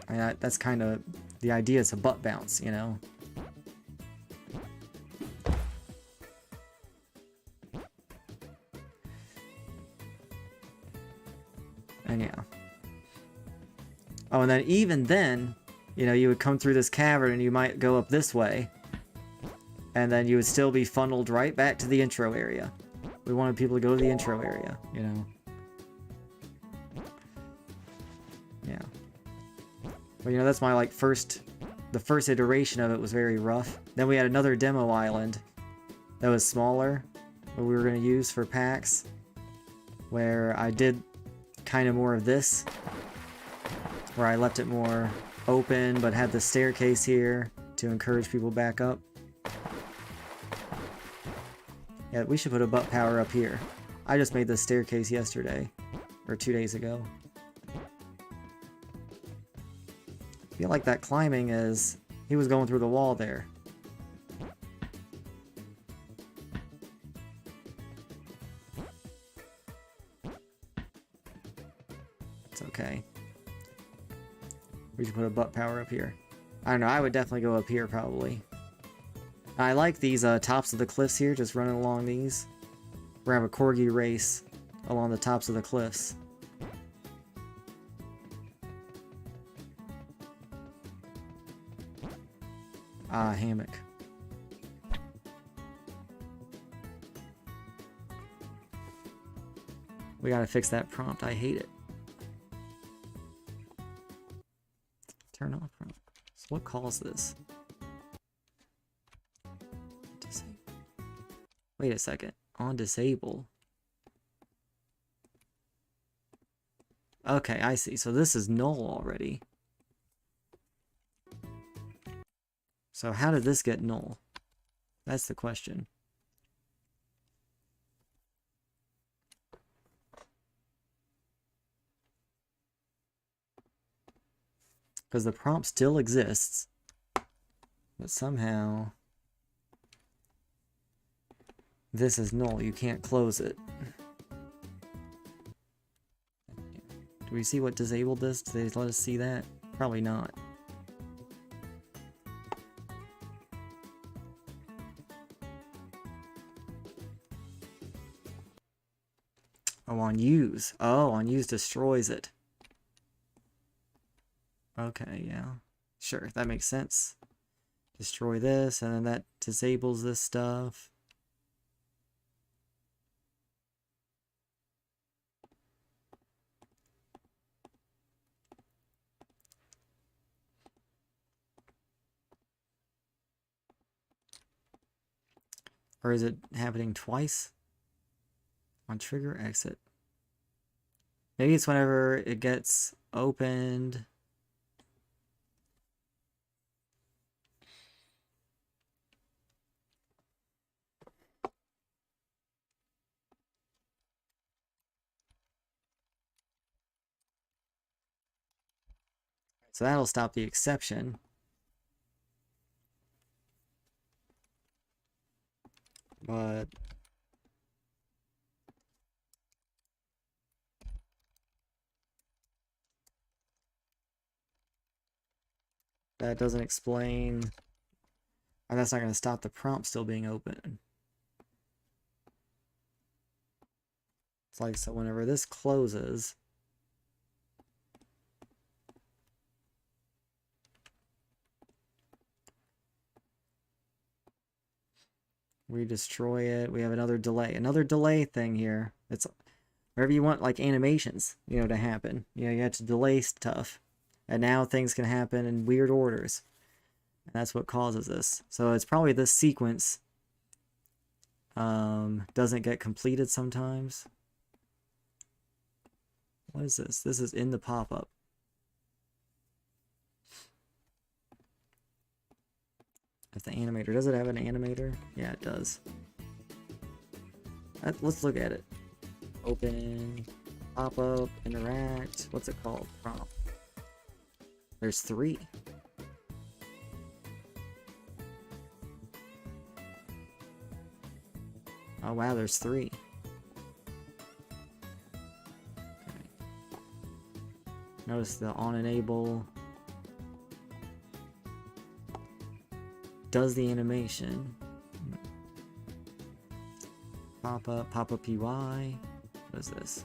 I mean, that's kind of the idea. It's a butt bounce, you know? And yeah. Oh, and then even then, you know, you would come through this cavern and you might go up this way. And then you would still be funneled right back to the intro area. We wanted people to go to the intro area, you know? Yeah. But, you know, that's my, like, the first iteration of it was very rough. Then we had another demo island that was smaller, that we were going to use for packs, where I did kind of more of this, where I left it more open, but had the staircase here to encourage people back up. Yeah, we should put a butt power up here. I just made this staircase yesterday, or 2 days ago. I feel like that climbing is... He was going through the wall there. It's okay. We should put a butt power up here. I don't know, I would definitely go up here probably. I like these tops of the cliffs here, just running along these. We're gonna have a Corgi race along the tops of the cliffs. Ah, hammock. We gotta fix that prompt. I hate it. Turn off prompt. So what caused this? Wait a second. On disable. Okay, I see. So this is null already. So how did this get null? That's the question. Because the prompt still exists, but somehow this is null. You can't close it. Do we see what disabled this? Did they let us see that? Probably not. Oh, on use. Oh, on use destroys it. Okay, yeah. Sure, that makes sense. Destroy this, and then that disables this stuff. Or is it happening twice? On trigger exit. Maybe it's whenever it gets opened. So that'll stop the exception. But that doesn't explain, and that's not going to stop the prompt still being open. It's like, so whenever this closes, we destroy it. We have another delay thing here. Wherever you want, like, animations, you know, to happen. You know, you have to delay stuff. And now things can happen in weird orders. And that's what causes this. So it's probably this sequence doesn't get completed sometimes. What is this? This is in the pop-up. If the animator, does it have an animator? Yeah, it does. Let's look at it. Open, pop-up, interact. What's it called? Prompt. There's 3. Oh wow, there's 3. Okay. Notice the on enable does the animation. Pop-up UI. What is this?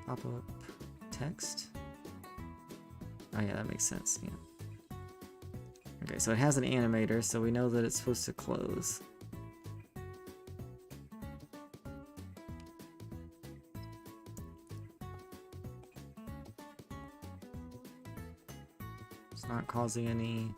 Pop-up text. Oh yeah, that makes sense, yeah. Okay, so it has an animator, so we know that it's supposed to close. It's not causing any...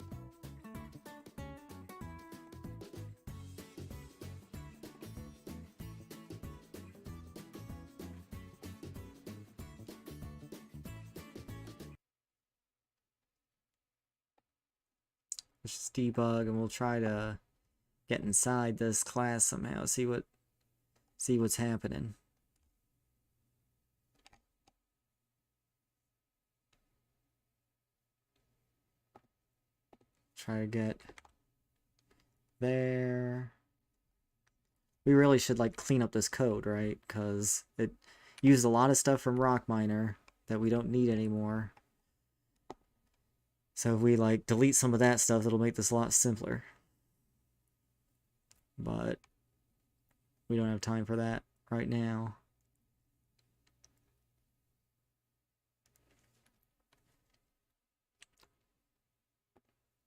Let's just debug and we'll try to get inside this class somehow, see what's happening. Try to get there. We really should like clean up this code, right? Because it used a lot of stuff from RockMiner that we don't need anymore. So if we like delete some of that stuff, it'll make this a lot simpler. But we don't have time for that right now.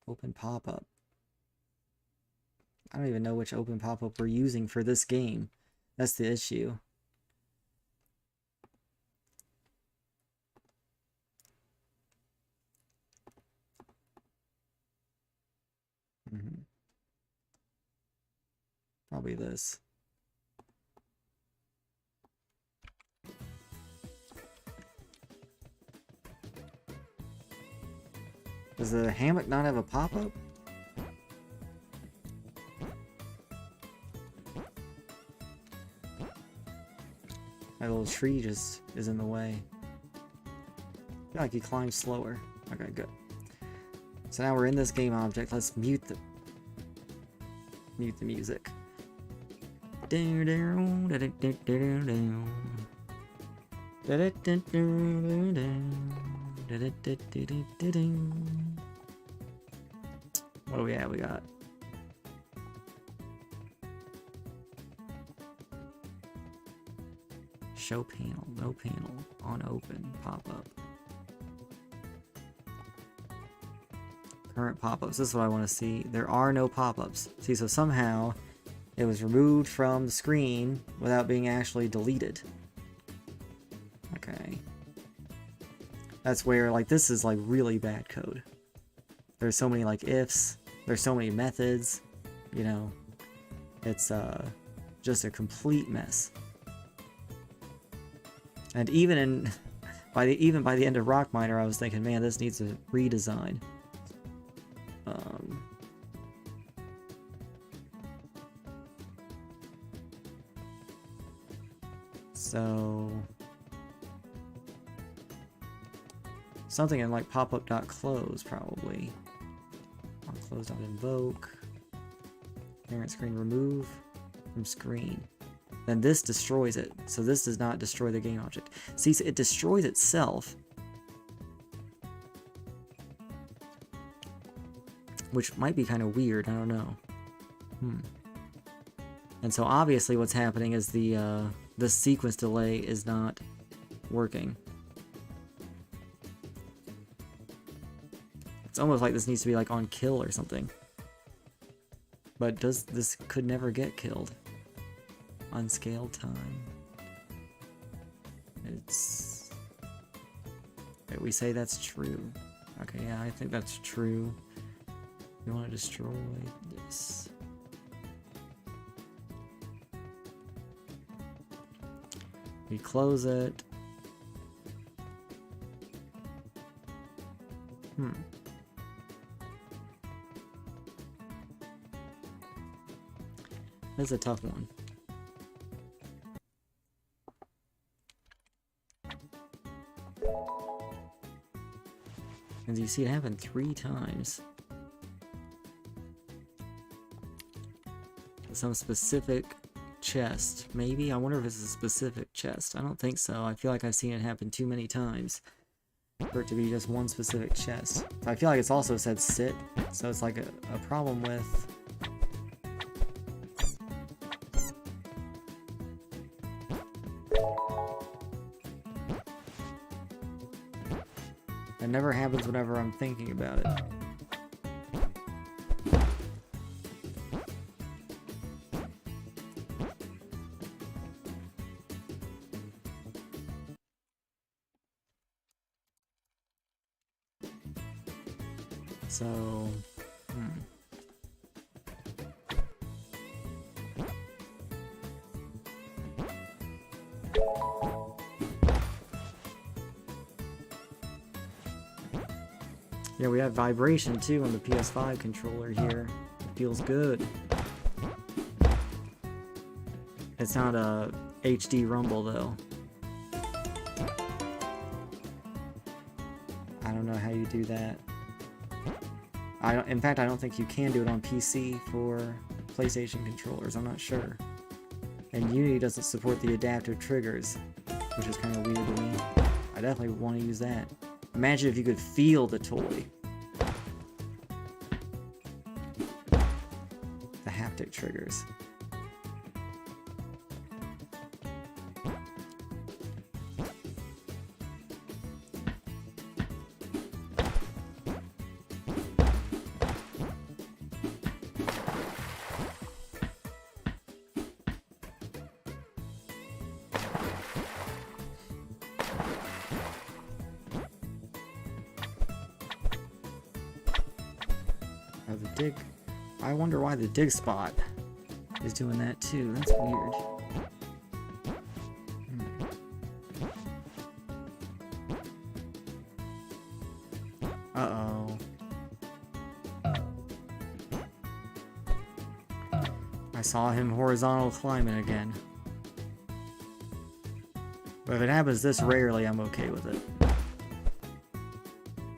Open pop-up. I don't even know which open pop-up we're using for this game. That's the issue. Probably this. Does the hammock not have a pop-up? My little tree just is in the way. I feel like he climbs slower. Okay, good. So now we're in this game object. Let's mute the music. What do we have? We got show panel, no panel, on open, pop-up. Current pop-ups. This is what I want to see. There are no pop-ups. See, so somehow it was removed from the screen without being actually deleted. Okay. That's where, like, this is, like, really bad code. There's so many, like, ifs. There's so many methods. You know. It's, just a complete mess. And even in... Even by the end of RockMiner, I was thinking, man, this needs a redesign. So something in like popup.close probably. Close.invoke. Parent screen remove from screen. Then this destroys it. So this does not destroy the game object. See, so it destroys itself. Which might be kind of weird, I don't know. And so obviously what's happening is the sequence delay is not working. It's almost like this needs to be like on kill or something. But this could never get killed. Unscaled time. It's... Wait, we say that's true. Okay, yeah, I think that's true. You want to destroy this. We close it. That's a tough one. As you see, it happened 3 times. Some specific chest, maybe? I wonder if it's a specific chest. I don't think so. I feel like I've seen it happen too many times for it to be just one specific chest. I feel like it's also said sit, so it's like a problem with... It never happens whenever I'm thinking about it. So, yeah, we have vibration too on the PS5 controller here. It feels good. It's not a HD rumble though. I don't know how you do that. In fact, I don't think you can do it on PC for PlayStation controllers. I'm not sure. And Unity doesn't support the adaptive triggers, which is kind of weird to me. I definitely want to use that. Imagine if you could feel the toy. The haptic triggers. The dig. I wonder why the dig spot is doing that too. That's weird. Uh-oh. I saw him horizontal climbing again. But if it happens this rarely, I'm okay with it.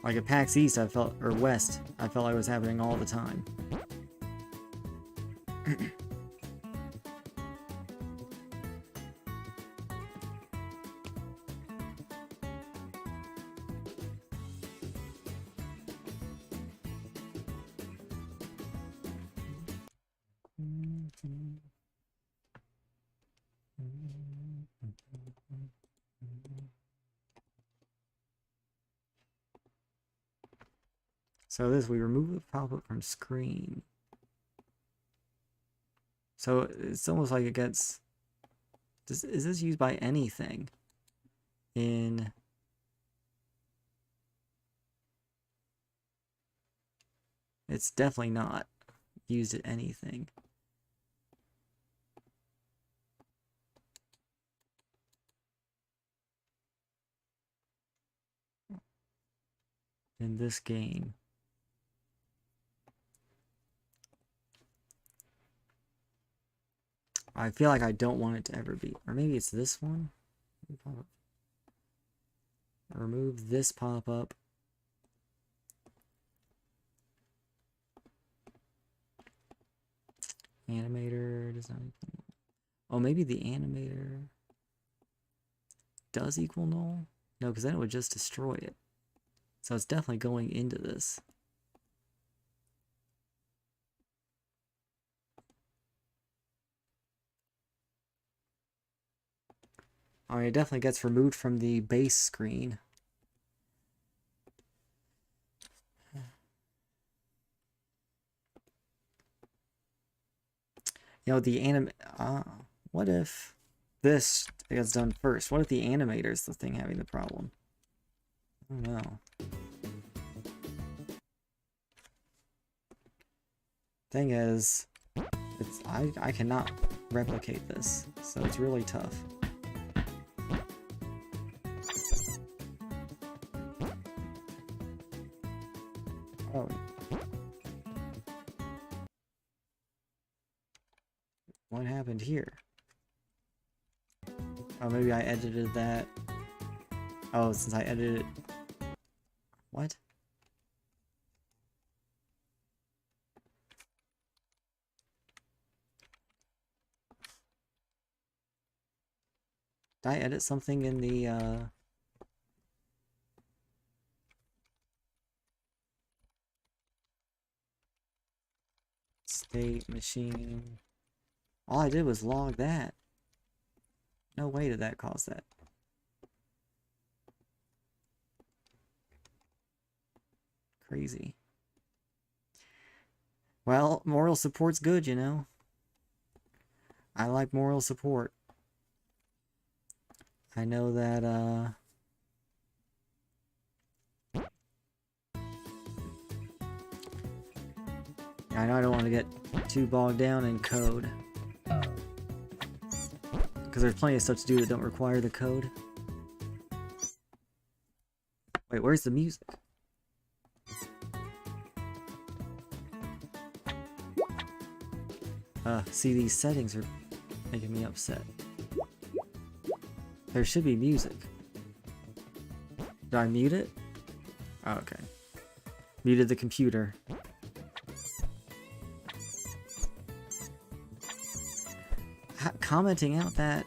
Like at PAX East, I felt, or West, I felt like it was happening all the time. So this, we remove the pop-up from screen. So it's almost like it gets... is this used by anything? In... It's definitely not used at anything. In this game. I feel like I don't want it to ever be. Or maybe it's this one? Remove this pop-up. Animator does not equal... Oh, maybe the animator does equal null? No, because then it would just destroy it. So it's definitely going into this. I mean, it definitely gets removed from the base screen. You know, the what if this gets done first? What if the animator's the thing having the problem? I don't know. Thing is, I cannot replicate this, so it's really tough. Oh. What happened here? Oh, maybe I edited that. Oh, since I edited it. What? Did I edit something in the, state machine? All I did was log that. No way did that cause that. Crazy. Well, moral support's good, you know. I like moral support. I know that, I know I don't want to get too bogged down in code. Because there's plenty of stuff to do that don't require the code. Wait, where's the music? See, these settings are making me upset. There should be music. Did I mute it? Oh, okay. Muted the computer. Commenting out that...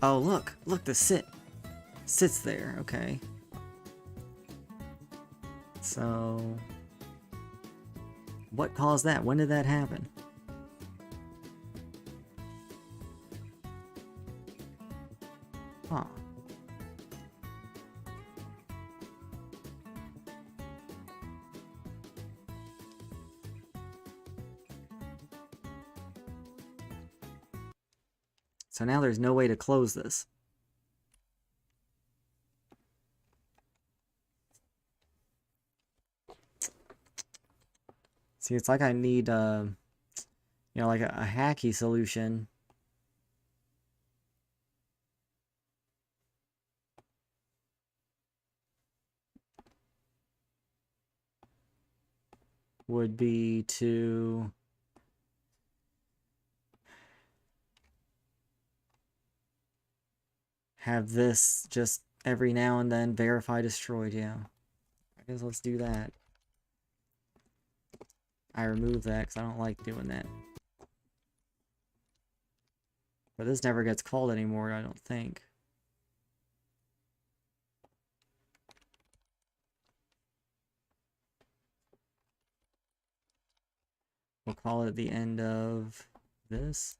Oh, look! Look, the sits there, okay. So... what caused that? When did that happen? Huh. So now there's no way to close this. See, it's like I need, you know, like a hacky solution. Would be to... have this just every now and then verify destroyed, yeah. I guess let's do that. I remove that because I don't like doing that. But this never gets called anymore, I don't think. We'll call it the end of this.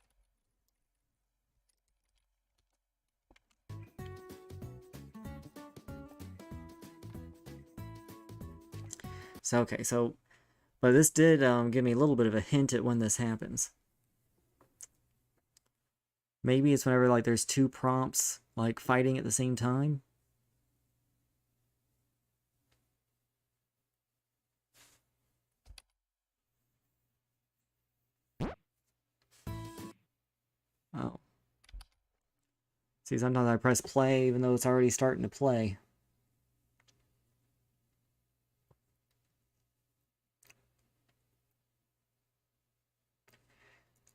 So, okay, so, but this did give me a little bit of a hint at when this happens. Maybe it's whenever, like, there's two prompts, like, fighting at the same time. Oh. See, sometimes I press play even though it's already starting to play.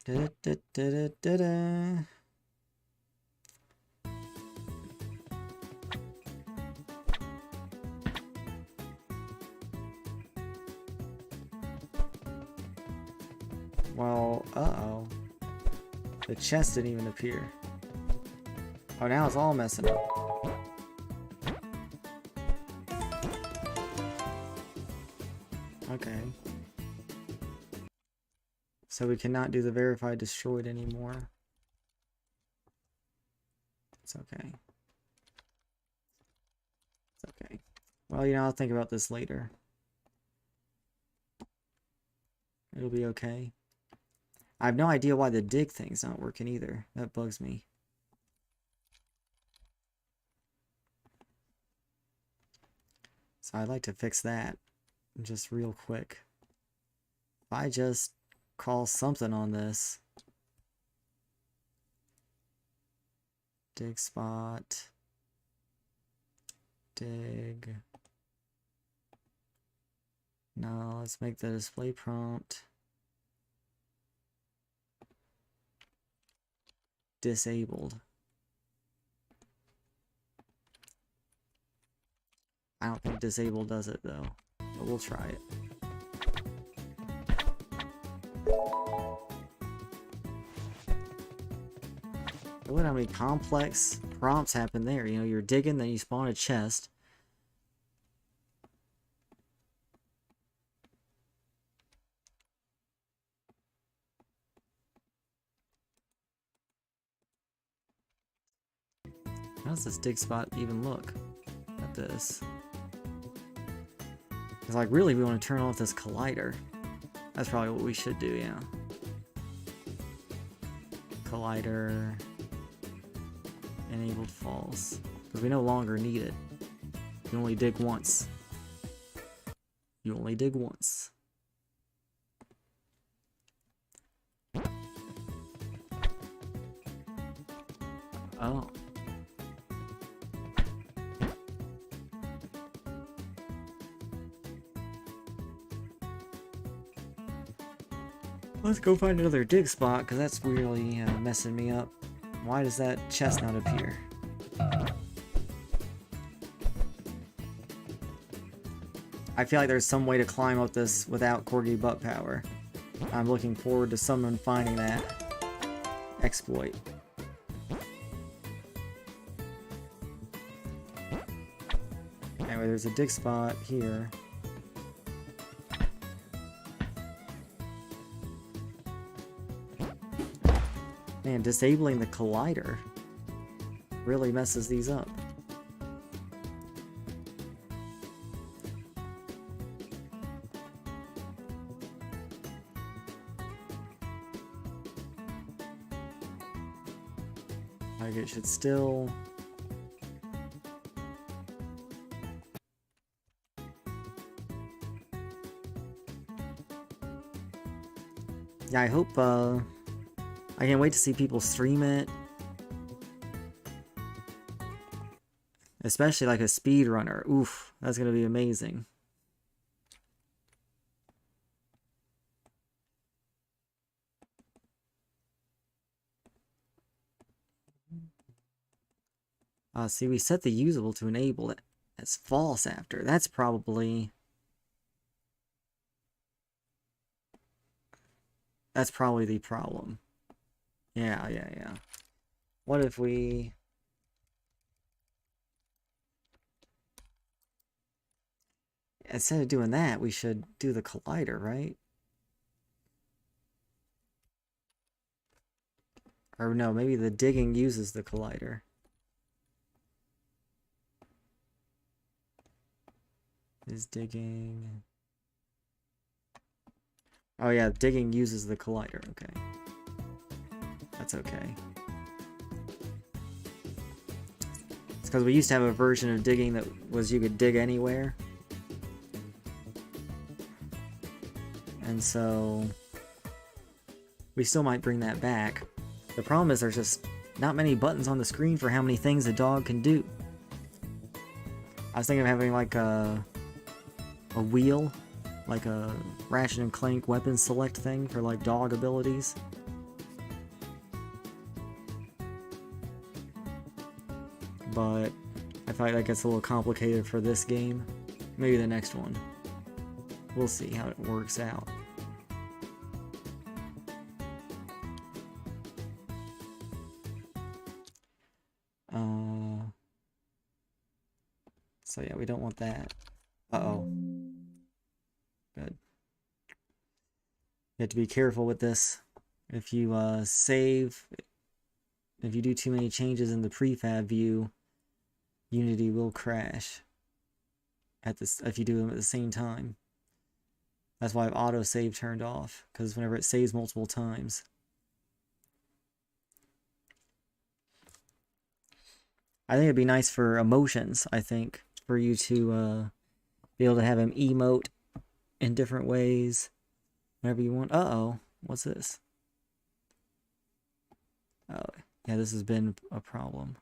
Da, da, da, da, da, da. Well, uh-oh. The chest didn't even appear. Oh, now it's all messing up. Okay. So we cannot do the verified destroyed anymore. It's okay. It's okay. Well, you know, I'll think about this later. It'll be okay. I have no idea why the dig thing's not working either. That bugs me. So I'd like to fix that just real quick. If I just call something on this. Dig spot. Dig. No, let's make the display prompt disabled. I don't think disable does it though, but we'll try it. Look how many complex prompts happen there. You know, you're digging, then you spawn a chest. How does this dig spot even look at this? It's like, really, we want to turn off this collider. That's probably what we should do, yeah. Collider enabled false. Because we no longer need it. You only dig once. You only dig once. Oh. Let's go find another dig spot, because that's really messing me up. Why does that chest not appear? I feel like there's some way to climb up this without Corgi butt power. I'm looking forward to someone finding that exploit. Anyway, there's a dig spot here. Man, disabling the collider really messes these up. Like, it should still... Yeah, I hope, I can't wait to see people stream it. Especially like a speedrunner. Oof, that's gonna be amazing. See, we set the usable to enable it as false after. That's probably the problem. Yeah. What if we... Instead of doing that, we should do the collider, right? Or no, maybe the digging uses the collider. Is digging... Oh yeah, digging uses the collider, okay. That's okay. It's because we used to have a version of digging that was you could dig anywhere. And so... we still might bring that back. The problem is there's just not many buttons on the screen for how many things a dog can do. I was thinking of having like a wheel, like a Ratchet and Clank weapon select thing for like dog abilities. But I feel like that gets a little complicated for this game. Maybe the next one. We'll see how it works out. So yeah, we don't want that. Uh-oh. Good. You have to be careful with this. If you save, if you do too many changes in the prefab view, Unity will crash at this if you do them at the same time. That's why I have autosave turned off, because whenever it saves multiple times. I think it'd be nice for emotions, I think, for you to be able to have him emote in different ways whenever you want. Uh-oh, what's this? Oh, yeah, this has been a problem.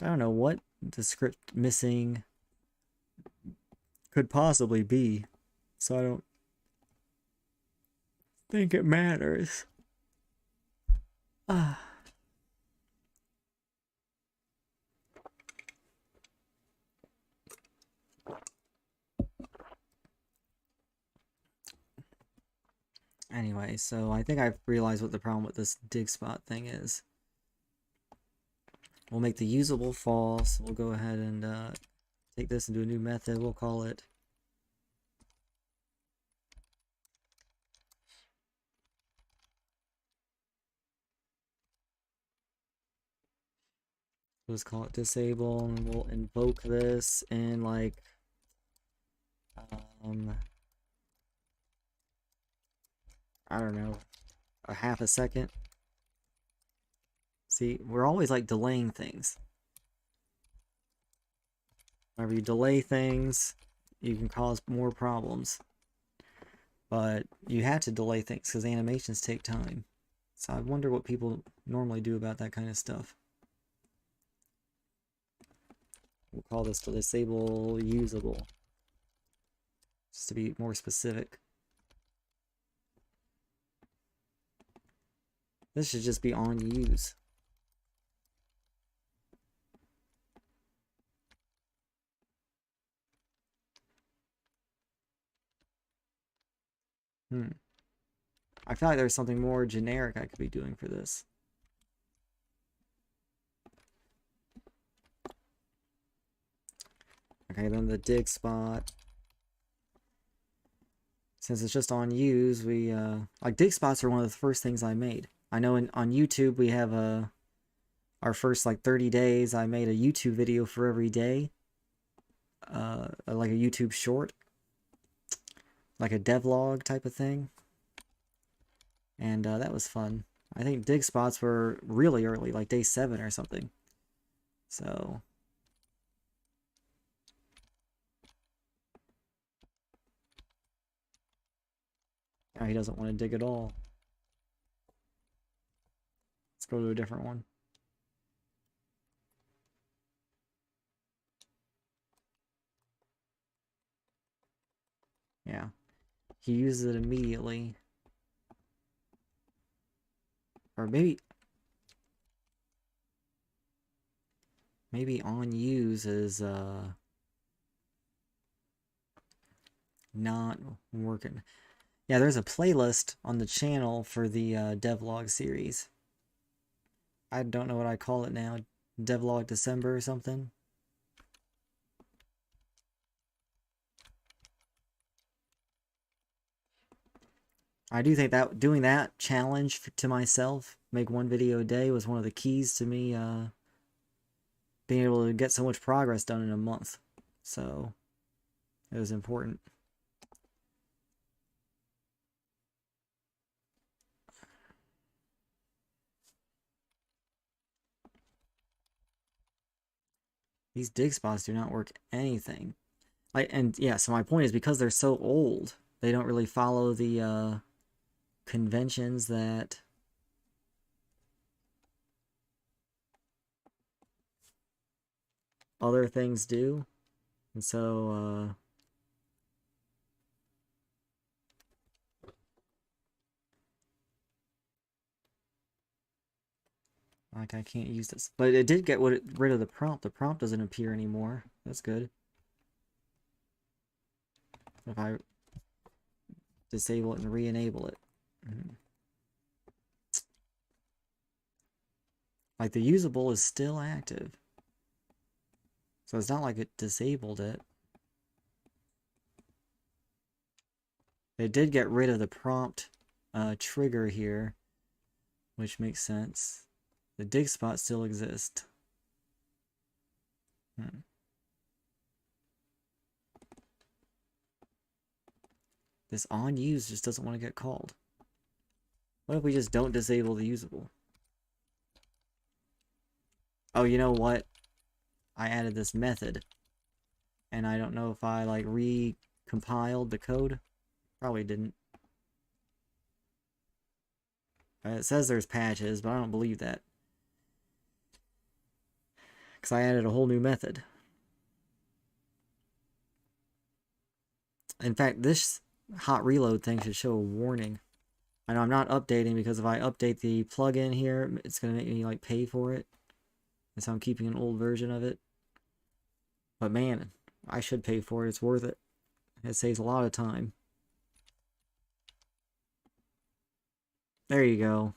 I don't know what the script missing could possibly be, so I don't think it matters. Ah. Anyway, so I think I've realized what the problem with this dig spot thing is. We'll make the usable false. We'll go ahead and take this and do a new method. We'll call it disable, and we'll invoke this in like I don't know, a half a second. See, we're always like delaying things. Whenever you delay things, you can cause more problems. But you have to delay things because animations take time. So I wonder what people normally do about that kind of stuff. We'll call this to disable usable, just to be more specific. This should just be on use. I feel like there's something more generic I could be doing for this. Okay, then the dig spot. Since it's just on use, we like dig spots are one of the first things I made. I know on YouTube we have our first like 30 days. I made a YouTube video for every day, like a YouTube short, like a devlog type of thing, and that was fun. I think dig spots were really early, like day 7 or something. So now he doesn't want to dig at all. Let's go to a different one. Yeah, he uses it immediately. Or maybe on use is not working. Yeah, there's a playlist on the channel for the devlog series. I don't know what I call it now. Devlog December or something. I do think that doing that challenge to myself, make one video a day, was one of the keys to me being able to get so much progress done in a month. So it was important. These dig spots do not work anything. And yeah, so my point is because they're so old, they don't really follow the conventions that other things do. And so like I can't use this. But it did get rid of the prompt. The prompt doesn't appear anymore. That's good. If I disable it and re-enable it. Like the usable is still active. So it's not like it disabled it. It did get rid of the prompt trigger here, which makes sense. The dig spot still exists. This on use just doesn't want to get called. What if we just don't disable the usable? Oh, you know what? I added this method. And I don't know if I, like, recompiled the code. Probably didn't. It says there's patches, but I don't believe that. Because I added a whole new method. In fact, this hot reload thing should show a warning. I know I'm not updating because if I update the plugin here, it's going to make me like pay for it. And so I'm keeping an old version of it. But man, I should pay for it. It's worth it. It saves a lot of time. There you go.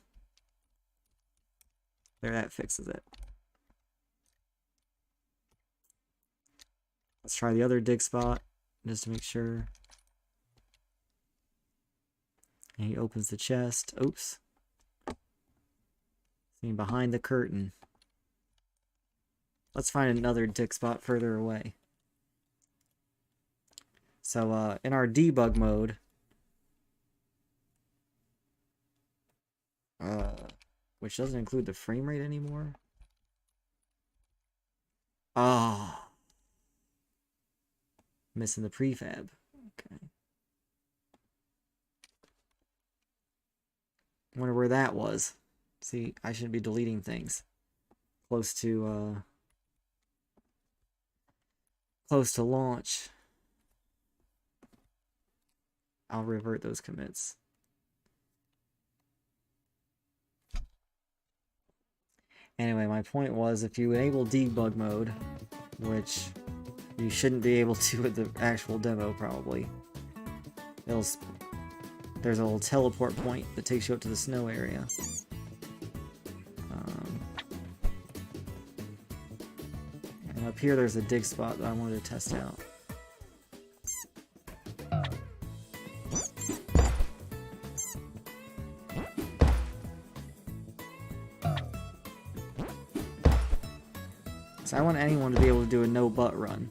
There, that fixes it. Let's try the other dig spot just to make sure. And he opens the chest. Oops. See, behind the curtain. Let's find another dig spot further away. So, in our debug mode, which doesn't include the frame rate anymore. Oh. Missing the prefab. Okay. Wonder where that was. See, I shouldn't be deleting things. Close to launch. I'll revert those commits. Anyway, my point was if you enable debug mode, which you shouldn't be able to with the actual demo probably, there's a little teleport point that takes you up to the snow area. And up here there's a dig spot that I wanted to test out. So I want anyone to be able to do a no butt run.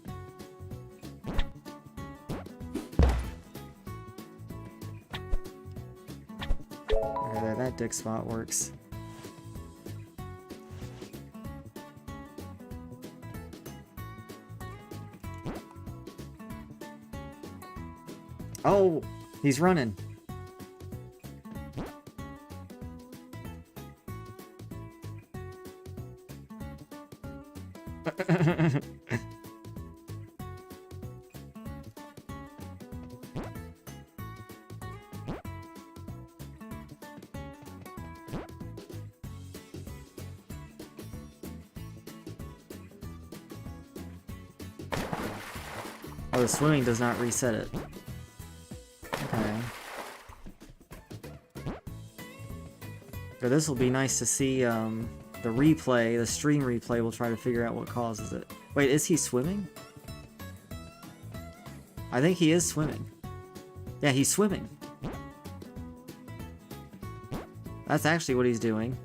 There, that dig spot works. Oh, he's running. Oh, the swimming does not reset it. Okay. So this will be nice to see, the replay, the stream replay will try to figure out what causes it. Wait, is he swimming? I think he is swimming. Yeah, he's swimming. That's actually what he's doing.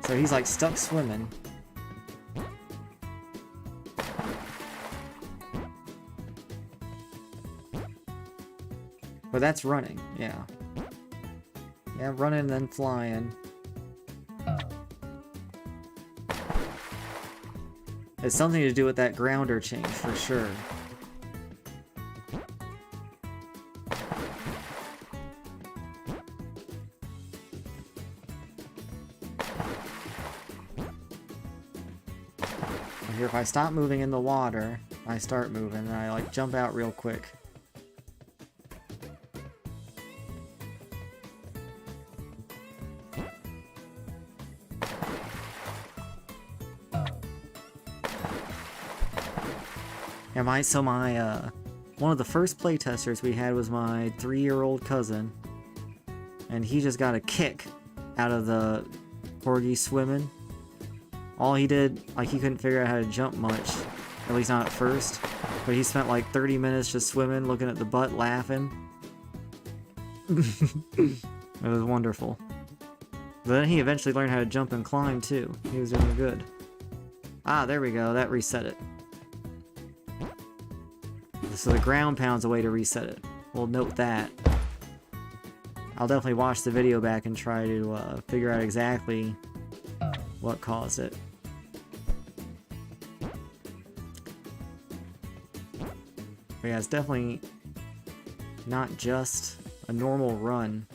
So he's like stuck swimming. But that's running, yeah. Yeah, running and then flying. It's something to do with that grounder change, for sure. Here, if I stop moving in the water, I start moving, and I like jump out real quick. Yeah, one of the first playtesters we had was my 3-year-old cousin, and he just got a kick out of the Corgi swimming. All he did, like, he couldn't figure out how to jump much, at least not at first, but he spent like 30 minutes just swimming, looking at the butt, laughing. It was wonderful. But then he eventually learned how to jump and climb too. He was doing good. Ah, there we go, that reset it. so the ground pound's a way to reset it. We'll note that. I'll definitely watch the video back and try to figure out exactly what caused it. But yeah, it's definitely not just a normal run.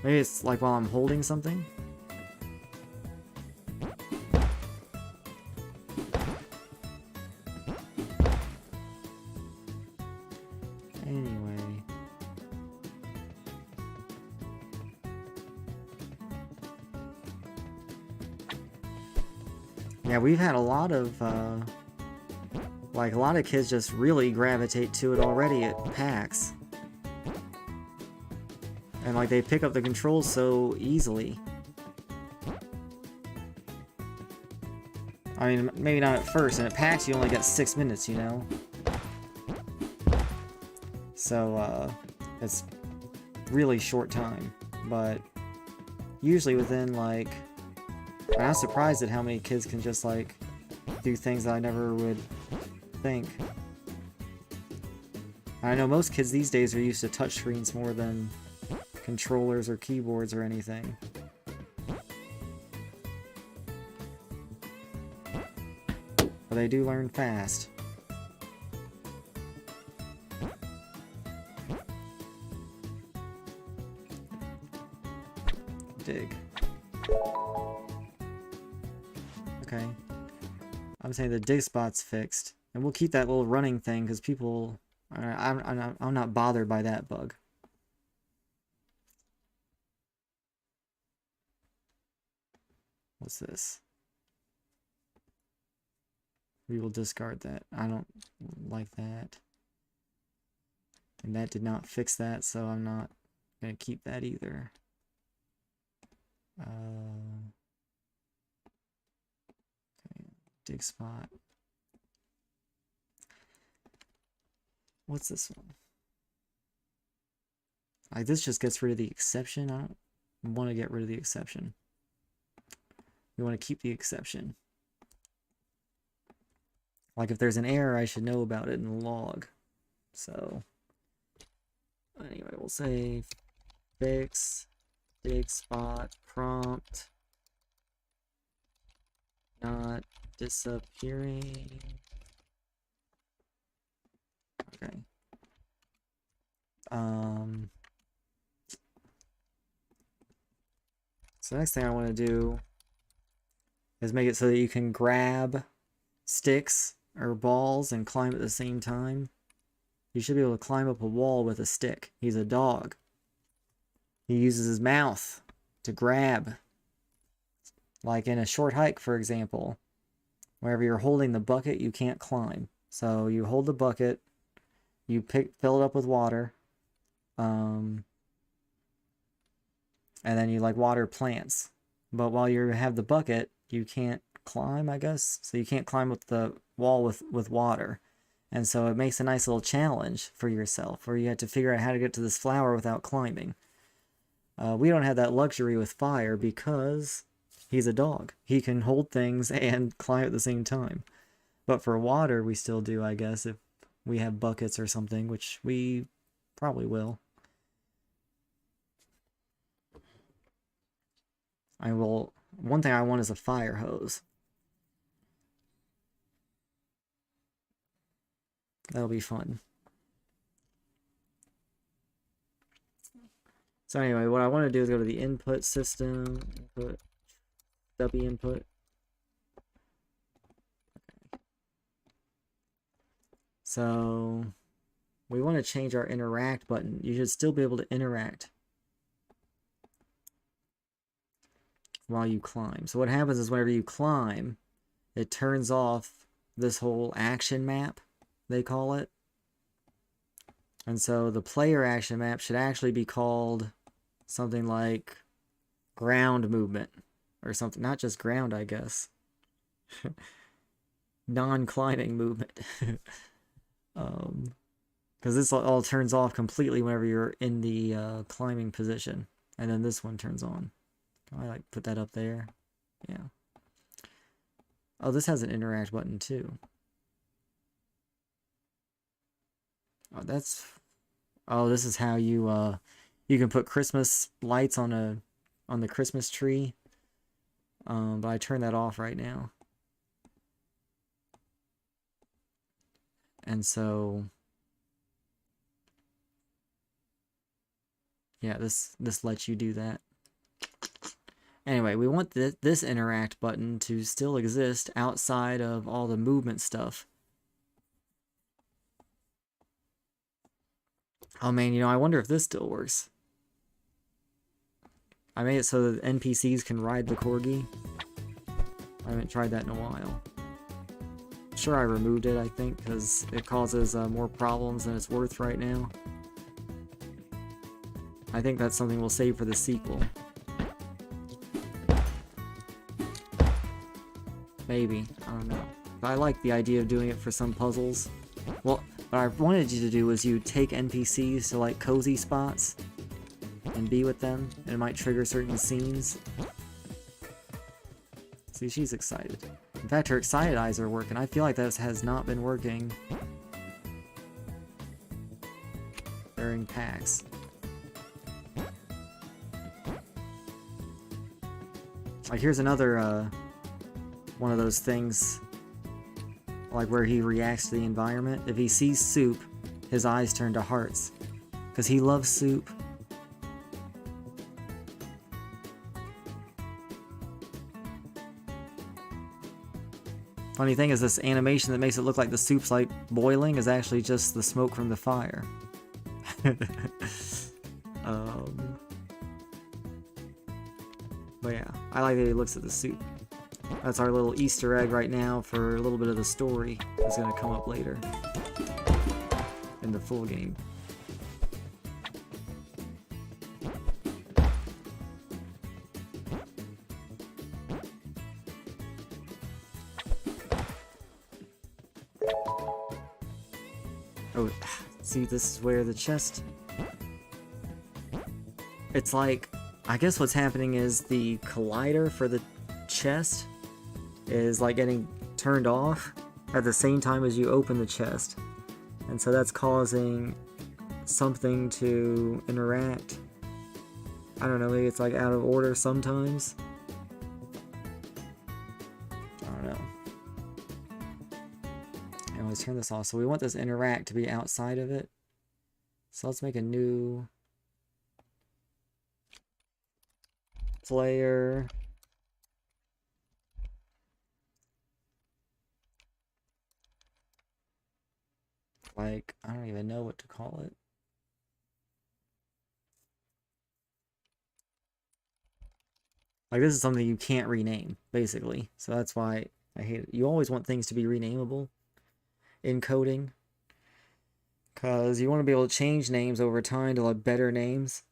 Maybe it's like while I'm holding something. Anyway. Yeah, we've had a lot of, like, a lot of kids just really gravitate to it already at PAX. And, like, they pick up the controls so easily. I mean, maybe not at first, and at PAX you only get 6 minutes, you know? So, it's really short time. But usually within, like... I'm not surprised at how many kids can just, like, do things that I never would think. I know most kids these days are used to touchscreens more than controllers or keyboards or anything. But they do learn fast. Dig. Okay. I'm saying the dig spot's fixed. And we'll keep that little running thing because people... I'm not bothered by that bug. What's this? We will discard that. I don't like that. And that did not fix that, so I'm not going to keep that either. Okay. Dig spot. What's this one? Like, this just gets rid of the exception. I don't want to get rid of the exception. We want to keep the exception. Like, if there's an error, I should know about it in the log. So, anyway, we'll say fix dig spot prompt not disappearing. Okay. So the next thing I want to do is make it so that you can grab sticks or balls and climb at the same time. You should be able to climb up a wall with a stick. He's a dog. He uses his mouth to grab. Like in a short hike, for example. Wherever you're holding the bucket, you can't climb. So you hold the bucket, you fill it up with water, and then you like water plants. But while you have the bucket, you can't climb, I guess. So you can't climb up the wall with water. And so it makes a nice little challenge for yourself, where you have to figure out how to get to this flower without climbing. We don't have that luxury with fire because he's a dog. He can hold things and climb at the same time. But for water, we still do, I guess, if we have buckets or something, which we probably will. One thing I want is a fire hose. That'll be fun. So anyway, what I want to do is go to the input system, input, W input. Okay. So we want to change our interact button. You should still be able to interact while you climb. So what happens is whenever you climb, it turns off this whole action map, they call it. And so the player action map should actually be called something like ground movement or something. Not just ground, I guess. Non-climbing movement. Because this all turns off completely whenever you're in the climbing position. And then this one turns on. Can I like put that up there? Yeah. Oh, this has an interact button too. Oh, that's... Oh, this is how you can put Christmas lights on the Christmas tree. But I turned that off right now. And so... Yeah, this lets you do that. Anyway, we want this interact button to still exist outside of all the movement stuff. Oh man, I wonder if this still works. I made it so that NPCs can ride the Corgi. I haven't tried that in a while. Sure, I removed it, I think, because it causes more problems than it's worth right now. I think that's something we'll save for the sequel. Maybe. I don't know. But I like the idea of doing it for some puzzles. Well, what I wanted you to do was you take NPCs to like cozy spots and be with them, and it might trigger certain scenes. See, she's excited. In fact, her excited eyes are working. I feel like this has not been working during PAX. Like, here's another one of those things, like where he reacts to the environment. If he sees soup, his eyes turn to hearts, because he loves soup. Funny thing is, this animation that makes it look like the soup's like boiling is actually just the smoke from the fire. But yeah, I like that he looks at the soup. That's our little Easter egg right now for a little bit of the story that's going to come up later in the full game. Oh, see, this is where the chest... It's like, I guess what's happening is the collider for the chest is like getting turned off at the same time as you open the chest, and so that's causing something to interact. I don't know, maybe it's like out of order sometimes. I don't know. And let's turn this off. So we want this interact to be outside of it. So let's make a new player. Like, I don't even know what to call it. Like, this is something you can't rename, basically. So that's why I hate it. You always want things to be renameable in coding, because you want to be able to change names over time to like better names.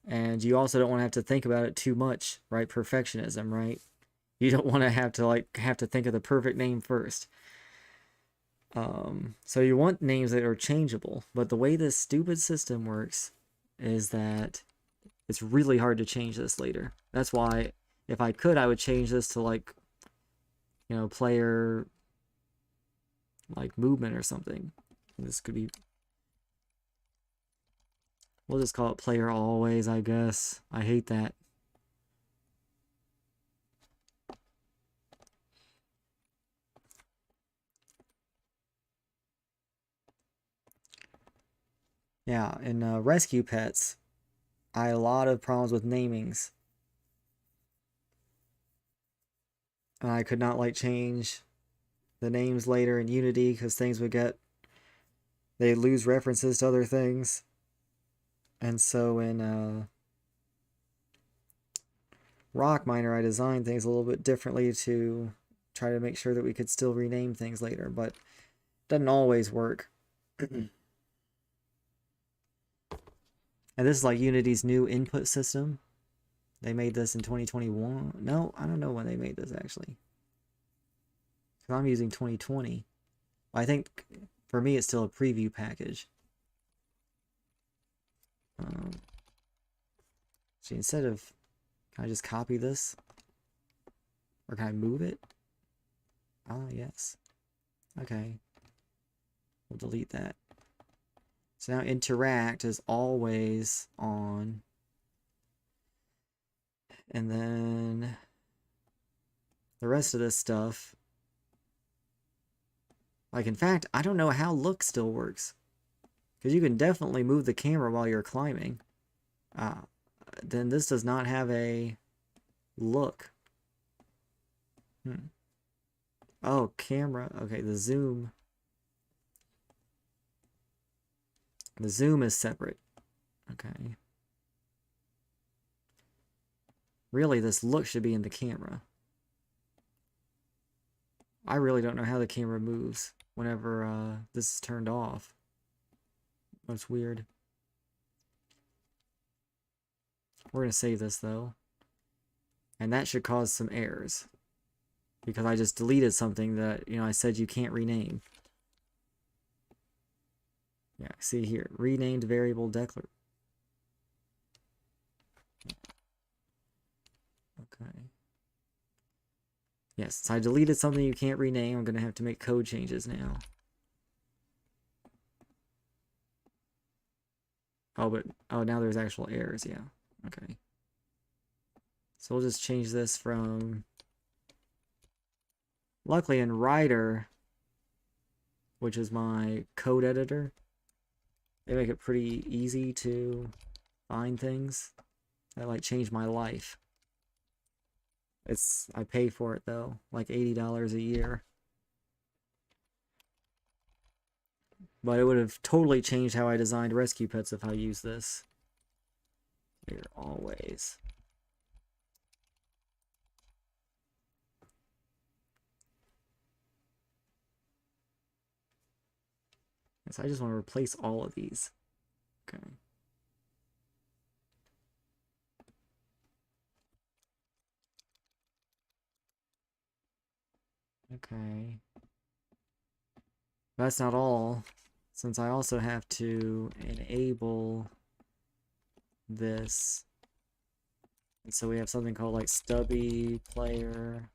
And you also don't want to have to think about it too much, right? Perfectionism, right? You don't want to have to think of the perfect name first. So you want names that are changeable, but the way this stupid system works is that it's really hard to change this later. That's why, if I could, I would change this to like, player, like movement or something. This could be, we'll just call it player always, I guess. I hate that. Yeah, in Rescue Pets, I had a lot of problems with namings. And I could not like change the names later in Unity because things would they'd lose references to other things. And so in Rock Miner, I designed things a little bit differently to try to make sure that we could still rename things later, but it doesn't always work. And this is like Unity's new input system. They made this in 2021. No, I don't know when they made this actually. Because I'm using 2020. I think for me it's still a preview package. See, instead of, can I just copy this? Or can I move it? Ah, yes. Okay. We'll delete that. So now interact is always on. And then the rest of this stuff, like in fact, I don't know how look still works. Because you can definitely move the camera while you're climbing. Then this does not have a look. Oh, camera. Okay, the zoom. The zoom is separate. Okay. Really, this look should be in the camera. I really don't know how the camera moves whenever this is turned off. That's weird. We're going to save this, though. And that should cause some errors. Because I just deleted something that, I said you can't rename. Yeah, see here. Renamed variable declar. Okay. Yes, so I deleted something you can't rename. I'm going to have to make code changes now. Oh, now there's actual errors, yeah. Okay. So we'll just change this from... Luckily in Writer, which is my code editor, they make it pretty easy to find things. That like changed my life. I pay for it though, like $80 a year. But it would have totally changed how I designed rescue pets if I used this. Here, always. Yes, I just want to replace all of these. Okay. Okay. That's not all, since I also have to enable this. And so we have something called like stubby player.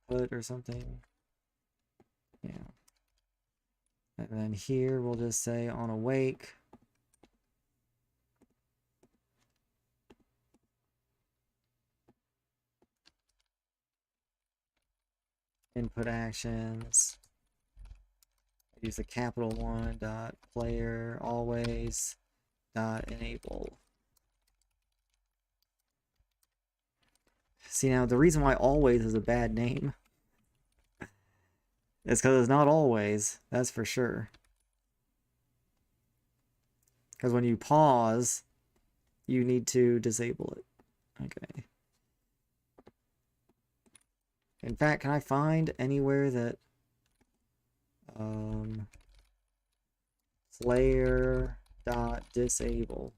Input or something. Yeah. And then here we'll just say on awake. Input actions. Use the capital one dot player always dot enable. See, now the reason why always is a bad name is because it's not always, that's for sure. Because when you pause, you need to disable it. Okay. In fact, can I find anywhere that player dot disable?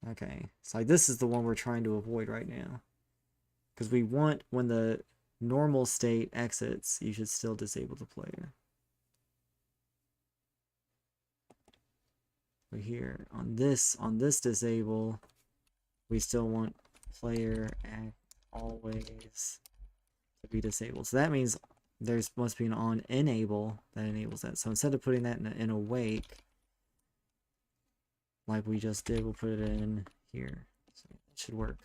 Okay, so this is the one we're trying to avoid right now. Because we want, when the normal state exits, you should still disable the player. But here, on this disable, we still want player always to be disabled. So that means there's must be an on enable that enables that. So instead of putting that in awake, like we just did, we'll put it in here. So it should work.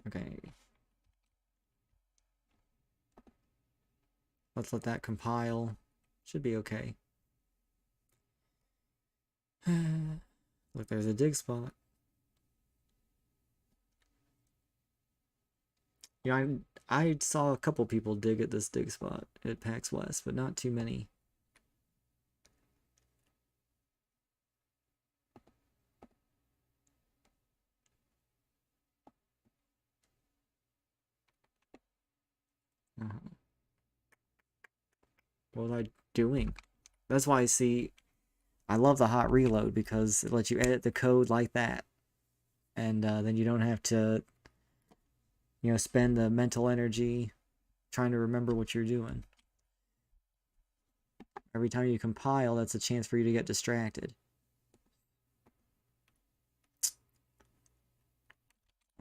Okay. Let's let that compile. Should be okay. Look, there's a dig spot. Yeah, I saw a couple people dig at this dig spot at PAX West, but not too many. What was I doing? That's why I love the hot reload, because it lets you edit the code like that. And then you don't have to, spend the mental energy trying to remember what you're doing. Every time you compile, that's a chance for you to get distracted.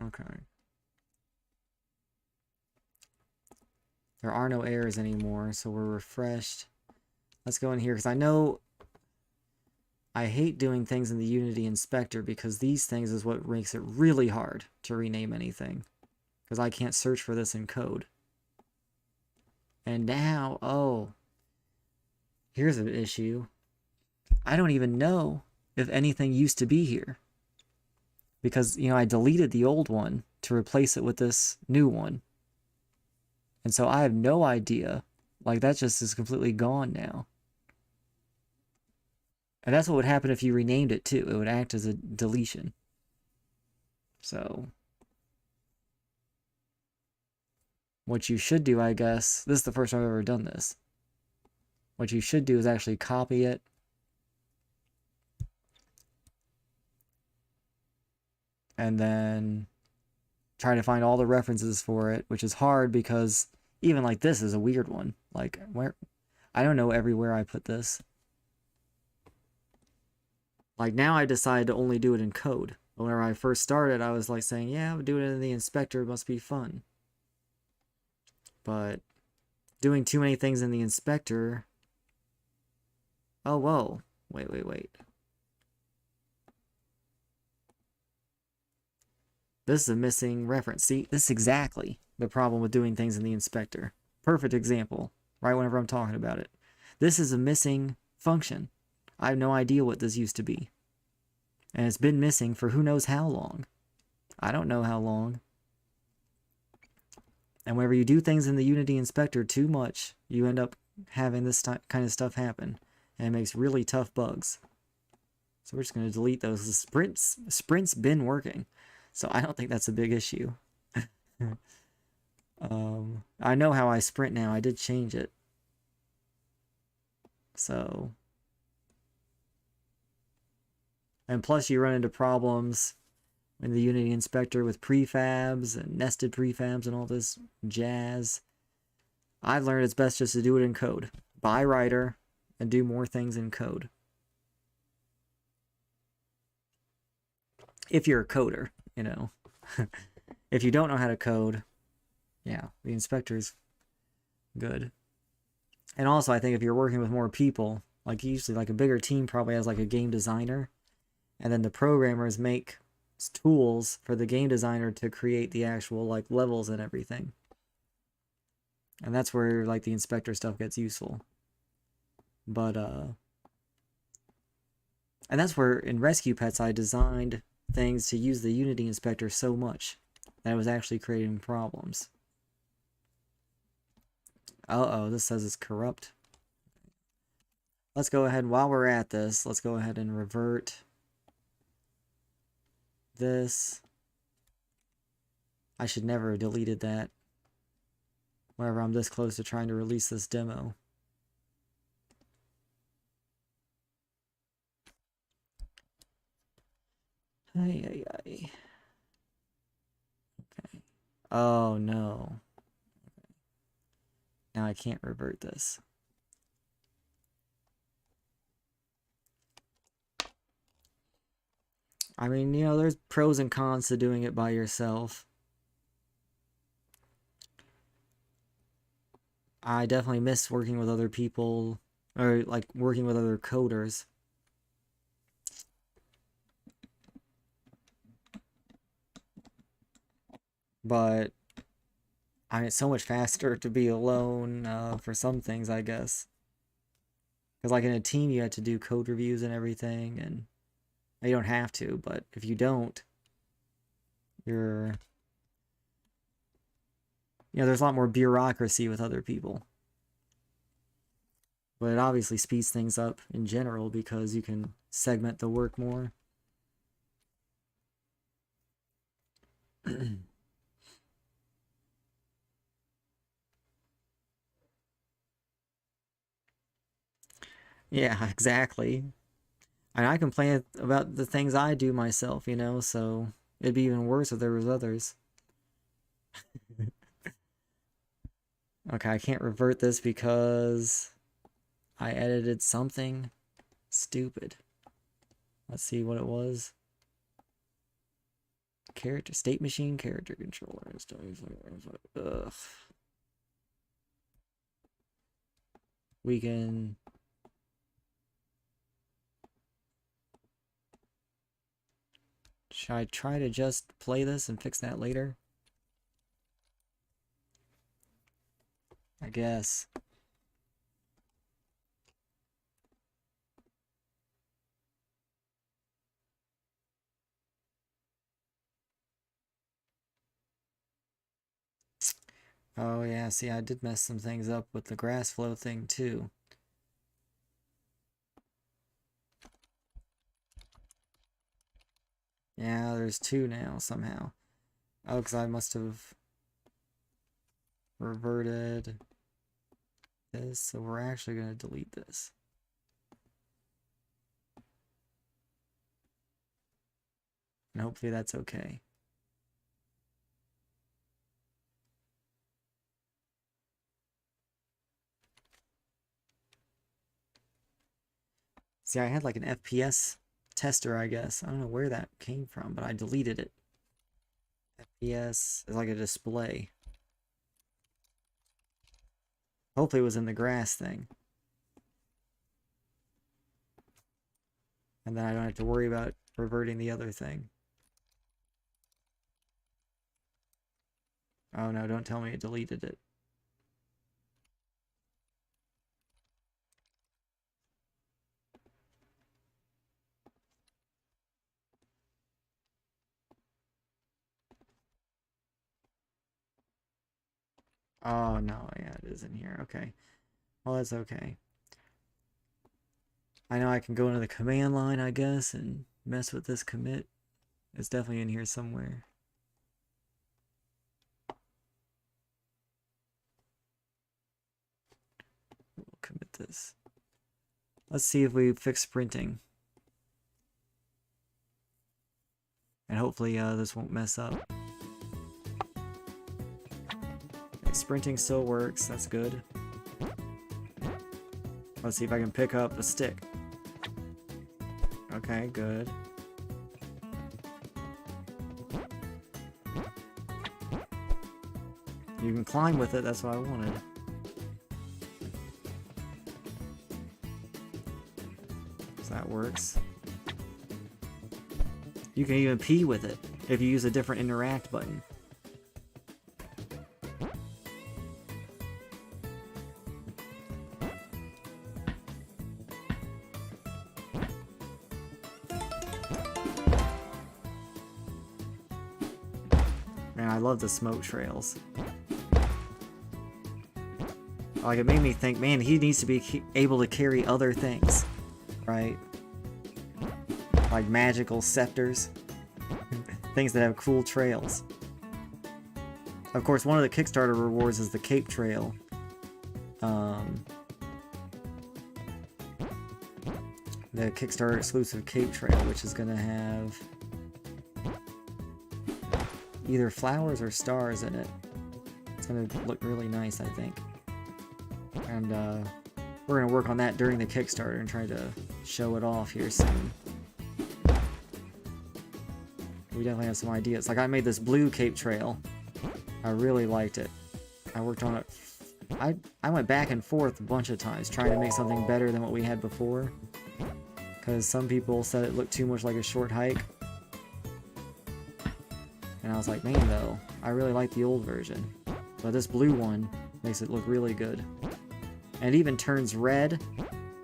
Okay. There are no errors anymore, so we're refreshed. Let's go in here, because I know I hate doing things in the Unity Inspector, because these things is what makes it really hard to rename anything. Because I can't search for this in code. And now, oh, here's an issue. I don't even know if anything used to be here. Because, you know, I deleted the old one to replace it with this new one. And so I have no idea. Like, that just is completely gone now. And that's what would happen if you renamed it, too. It would act as a deletion. So, what you should do, I guess, this is the first time I've ever done this. What you should do is actually copy it. And then try to find all the references for it, which is hard because even like this is a weird one. Like, where, I don't know everywhere I put this. Like, now I decided to only do it in code. Whenever I first started, I was like saying, yeah, I'm doing it in the inspector, it must be fun. But doing too many things in the inspector... Oh, whoa. Wait. This is a missing reference. See, this is exactly the problem with doing things in the inspector. Perfect example, right whenever I'm talking about it. This is a missing function. I have no idea what this used to be. And it's been missing for who knows how long. I don't know how long. And whenever you do things in the Unity Inspector too much, you end up having this kind of stuff happen. And it makes really tough bugs. So we're just going to delete those. The sprint's been working. So I don't think that's a big issue. I know how I sprint now. I did change it. So... And plus you run into problems in the Unity Inspector with prefabs and nested prefabs and all this jazz. I've learned it's best just to do it in code. Buy writer and do more things in code. If you're a coder, you know. If you don't know how to code, yeah, the inspector's good. And also I think if you're working with more people, like usually like a bigger team probably has like a game designer. And then the programmers make tools for the game designer to create the actual like levels and everything. And that's where like the inspector stuff gets useful. But and that's where in Rescue Pets I designed things to use the Unity Inspector so much that it was actually creating problems. Uh-oh, this says it's corrupt. Let's go ahead, while we're at this, let's go ahead and revert this. I should never have deleted that whenever I'm this close to trying to release this demo. Ay. Okay. Oh no. Now I can't revert this. I mean, you know, there's pros and cons to doing it by yourself. I definitely miss working with other people, or like working with other coders. But I mean, it's so much faster to be alone for some things, I guess. Because like in a team, you had to do code reviews and everything, and you don't have to, but if you don't, you're... You know, there's a lot more bureaucracy with other people. But it obviously speeds things up in general because you can segment the work more. Yeah, exactly. And I complain about the things I do myself, you know, so it'd be even worse if there was others. Okay, I can't revert this because I edited something stupid. Let's see what it was. Character, state machine character controller. Ugh. We can... Should I try to just play this and fix that later? I guess. Oh yeah, see, I did mess some things up with the grass flow thing too. Yeah, there's two now somehow. Oh, because I must have reverted this, so we're actually going to delete this. And hopefully that's okay. See, I had like an FPS tester, I guess. I don't know where that came from, but I deleted it. FPS is like a display. Hopefully it was in the grass thing. And then I don't have to worry about reverting the other thing. Oh no, don't tell me it deleted it. Oh no, yeah, it is in here. Okay. Well, that's okay. I know I can go into the command line, I guess, and mess with this commit. It's definitely in here somewhere. We'll commit this. Let's see if we fix sprinting. And hopefully this won't mess up. Okay, sprinting still works, that's good. Let's see if I can pick up the stick. Okay, good. You can climb with it, that's what I wanted. So that works. You can even pee with it if you use a different interact button. Man, I love the smoke trails. Like, it made me think, man, he needs to be able to carry other things, right? Like magical scepters. Things that have cool trails. Of course, one of the Kickstarter rewards is the Cape Trail. The Kickstarter exclusive Cape Trail, which is going to have either flowers or stars in it. It's going to look really nice, I think. And we're going to work on that during the Kickstarter and try to show it off here soon. We definitely have some ideas. Like, I made this blue Cape Trail. I really liked it. I worked on it. I went back and forth a bunch of times trying to make something better than what we had before. Because some people said it looked too much like a short hike. And I was like, man, though, I really like the old version. But this blue one makes it look really good. And it even turns red.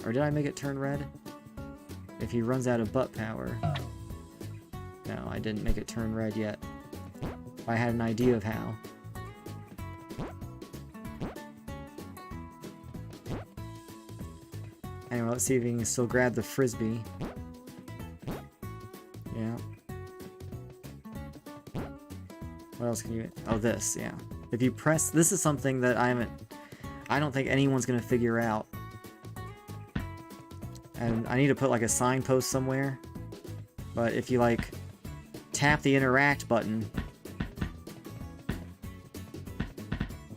Or did I make it turn red? If he runs out of butt power. No, I didn't make it turn red yet. I had an idea of how. Anyway, let's see if we can still grab the frisbee. Yeah. What else can you... Oh, this, yeah. If you press... This is something that I don't think anyone's gonna figure out. And I need to put like a signpost somewhere. But if you like... tap the interact button,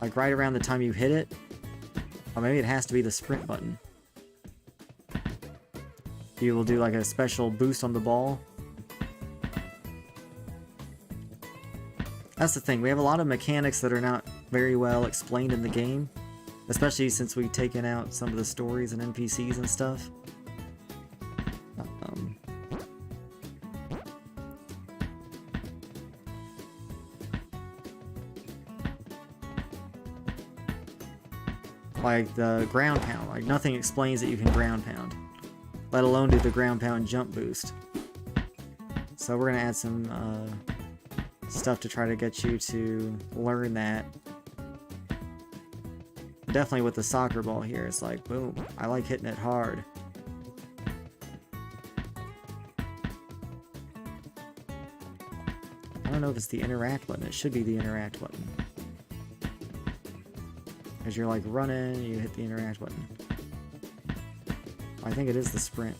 like right around the time you hit it, or maybe it has to be the sprint button. You will do like a special boost on the ball. That's the thing, we have a lot of mechanics that are not very well explained in the game, especially since we've taken out some of the stories and NPCs and stuff. Like the ground pound, like nothing explains that you can ground pound, let alone do the ground pound jump boost. So we're gonna add some stuff to try to get you to learn that. Definitely with the soccer ball here, it's like, boom, I like hitting it hard. I don't know if it's the interact button, it should be the interact button. As you're like running, you hit the interact button. I think it is the sprint.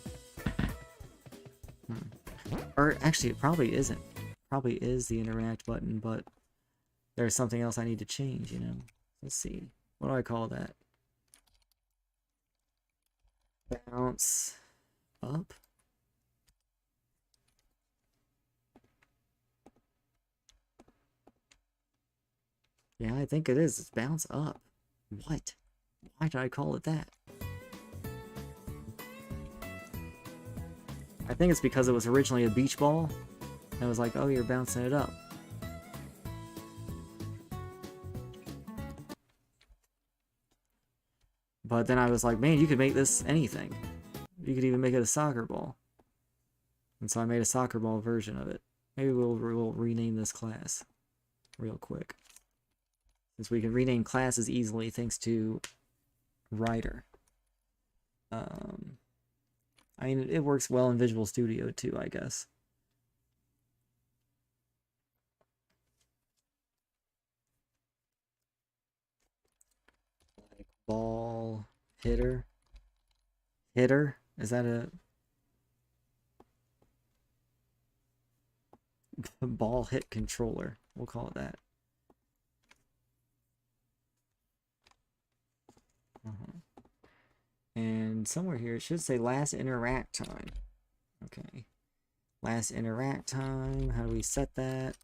Or actually, it probably isn't. Probably is the interact button, but there's something else I need to change, you know? Let's see. What do I call that? Bounce up? Yeah, I think it is. It's bounce up. What? Why did I call it that? I think it's because it was originally a beach ball. And it was like, oh, you're bouncing it up. But then I was like, man, you could make this anything. You could even make it a soccer ball. And so I made a soccer ball version of it. Maybe we'll rename this class real quick. Since we can rename classes easily thanks to Writer. I mean, it works well in Visual Studio too, I guess. Like ball hitter. Hitter? Is that a ball hit controller? We'll call it that. And somewhere here it should say last interact time. Okay. Last interact time. How do we set that?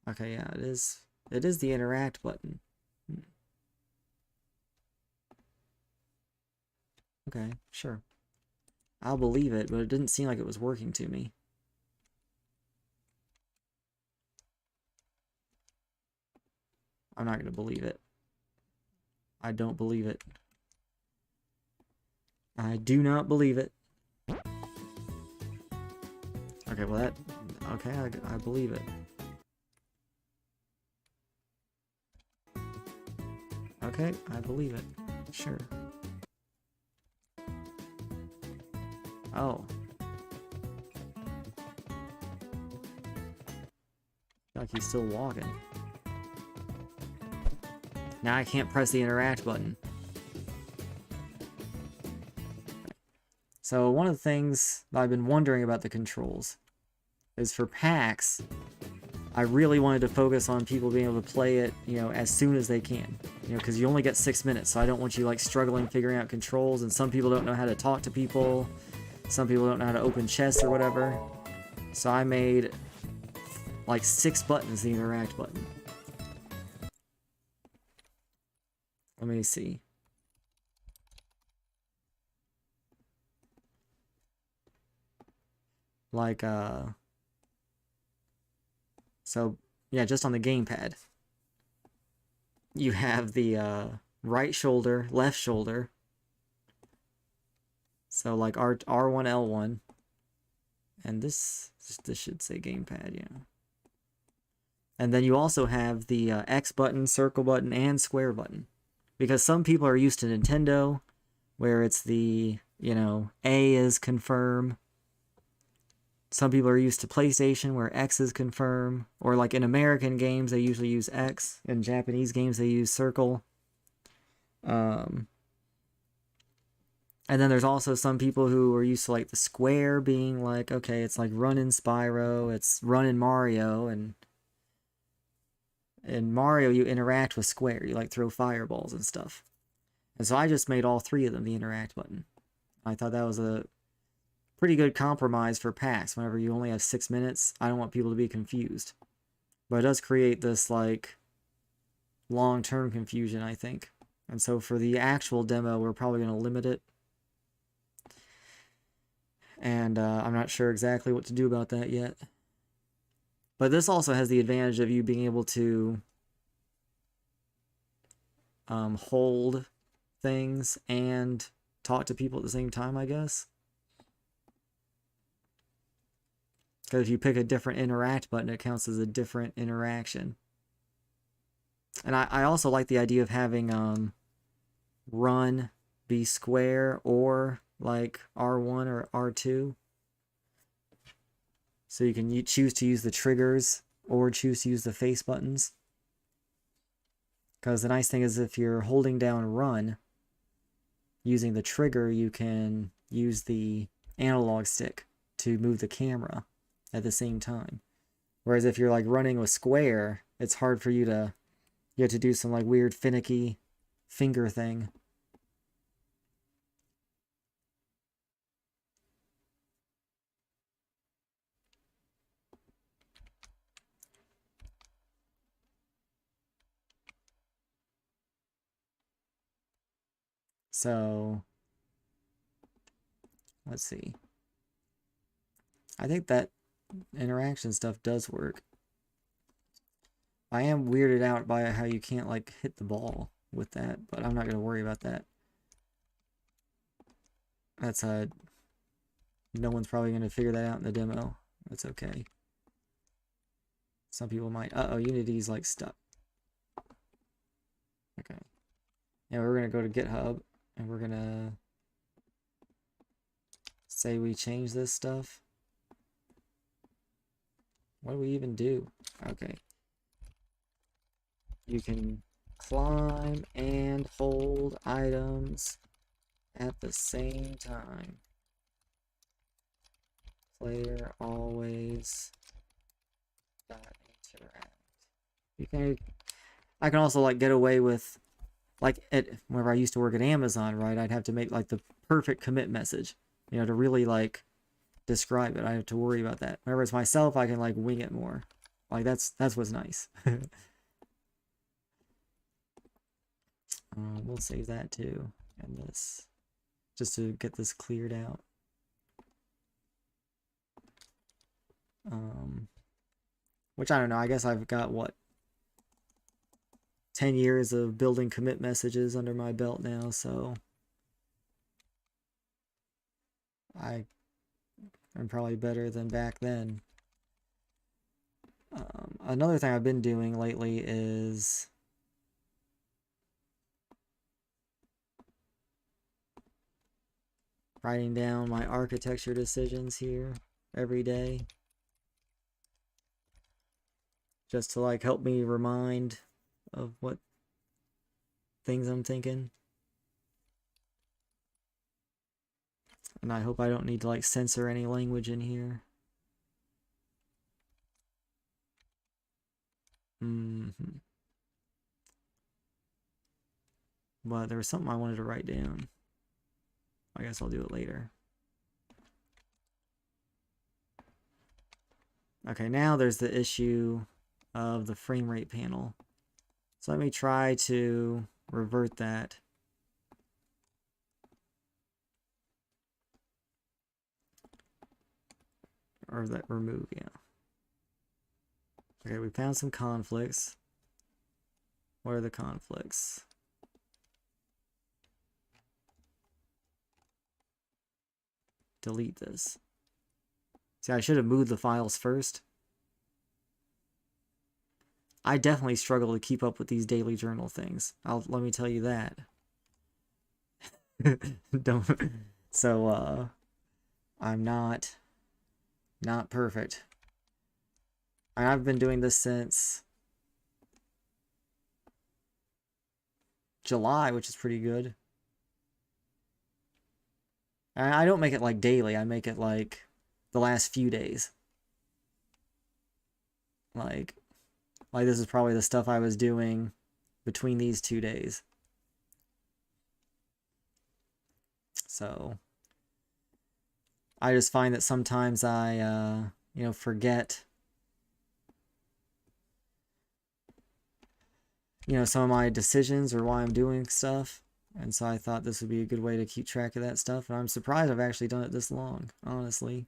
Okay, yeah, it is. It is the interact button. Okay, sure. I'll believe it, but it didn't seem like it was working to me. I'm not gonna believe it. I don't believe it. I do not believe it. Okay, well that... Okay, I believe it. Okay, I believe it. Sure. Oh. Like he's still walking. Now I can't press the interact button. So one of the things that I've been wondering about the controls is for PAX, I really wanted to focus on people being able to play it, you know, as soon as they can. You know, because you only get 6 minutes, so I don't want you like struggling figuring out controls, and some people don't know how to talk to people, some people don't know how to open chests or whatever. So I made like 6 buttons the interact button. Let me see. Like, so, yeah, just on the gamepad. You have the, right shoulder, left shoulder. So, like, R1, L1. And this should say gamepad, yeah. And then you also have the, X button, circle button, and square button. Because some people are used to Nintendo, where it's the, you know, A is confirm. Some people are used to PlayStation, where X is confirm. Or like in American games, they usually use X. In Japanese games, they use circle. And then there's also some people who are used to like the square being like, okay, it's like run in Spyro, it's run in Mario, and in Mario you interact with square, you like throw fireballs and stuff. And so I just made all 3 of them the interact button. I thought that was a pretty good compromise for PAX. Whenever you only have 6 minutes, I don't want people to be confused. But it does create this, like, long-term confusion, I think. And so for the actual demo, we're probably going to limit it. And I'm not sure exactly what to do about that yet. But this also has the advantage of you being able to hold things and talk to people at the same time, I guess. Because if you pick a different interact button, it counts as a different interaction. And I also like the idea of having run be square or like R1 or R2. So you can choose to use the triggers or choose to use the face buttons. Because the nice thing is if you're holding down run, using the trigger, you can use the analog stick to move the camera at the same time. Whereas if you're like running with square, it's hard for you to, you have to do some like weird finicky finger thing. So, let's see. I think that interaction stuff does work. I am weirded out by how you can't like hit the ball with that, but I'm not going to worry about that. That's no one's probably going to figure that out in the demo. That's okay. Some people might. Uh-oh, Unity's like stuck. Okay. Yeah, we're going to go to GitHub and we're going to say we change this stuff. What do we even do? Okay. You can climb and hold items at the same time. Player always interact. You can. I can also like get away with, like, whenever I used to work at Amazon, right? I'd have to make like the perfect commit message, you know, to really like describe it. I have to worry about that. Whenever it's myself, I can like wing it more. Like that's what's nice. We'll save that too, and this, just to get this cleared out. Which I don't know, I guess I've got, what, 10 years of building commit messages under my belt now, so I'm probably better than back then. Another thing I've been doing lately is writing down my architecture decisions here every day, just to like help me remind of what things I'm thinking. And I hope I don't need to like censor any language in here. But there was something I wanted to write down. I guess I'll do it later. Okay, now there's the issue of the frame rate panel. So let me try to revert that. Or that remove, yeah. Okay, we found some conflicts. What are the conflicts? Delete this. See, I should have moved the files first. I definitely struggle to keep up with these daily journal things. Let me tell you that. Don't. So, I'm not perfect. I've been doing this since July, which is pretty good. I don't make it like daily. I make it like the last few days. Like this is probably the stuff I was doing between these 2 days. So I just find that sometimes I, you know, forget you know, some of my decisions or why I'm doing stuff. And so I thought this would be a good way to keep track of that stuff. And I'm surprised I've actually done it this long, honestly.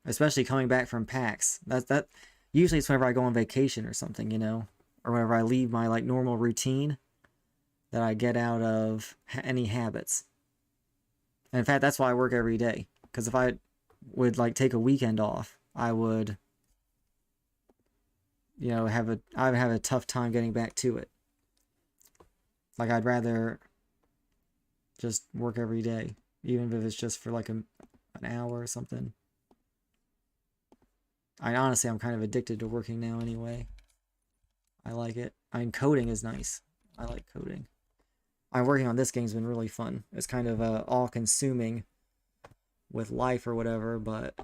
Especially coming back from PAX. That usually it's whenever I go on vacation or something, you know, or whenever I leave my like normal routine that I get out of any habits. And in fact, that's why I work every day. Because if I would like take a weekend off, I would, you know, I would have a tough time getting back to it. Like I'd rather just work every day, even if it's just for like an hour or something. I'm kind of addicted to working now anyway. I like it. I mean, coding is nice. I like coding. I'm working on this game's been really fun. It's kind of all-consuming with life or whatever, but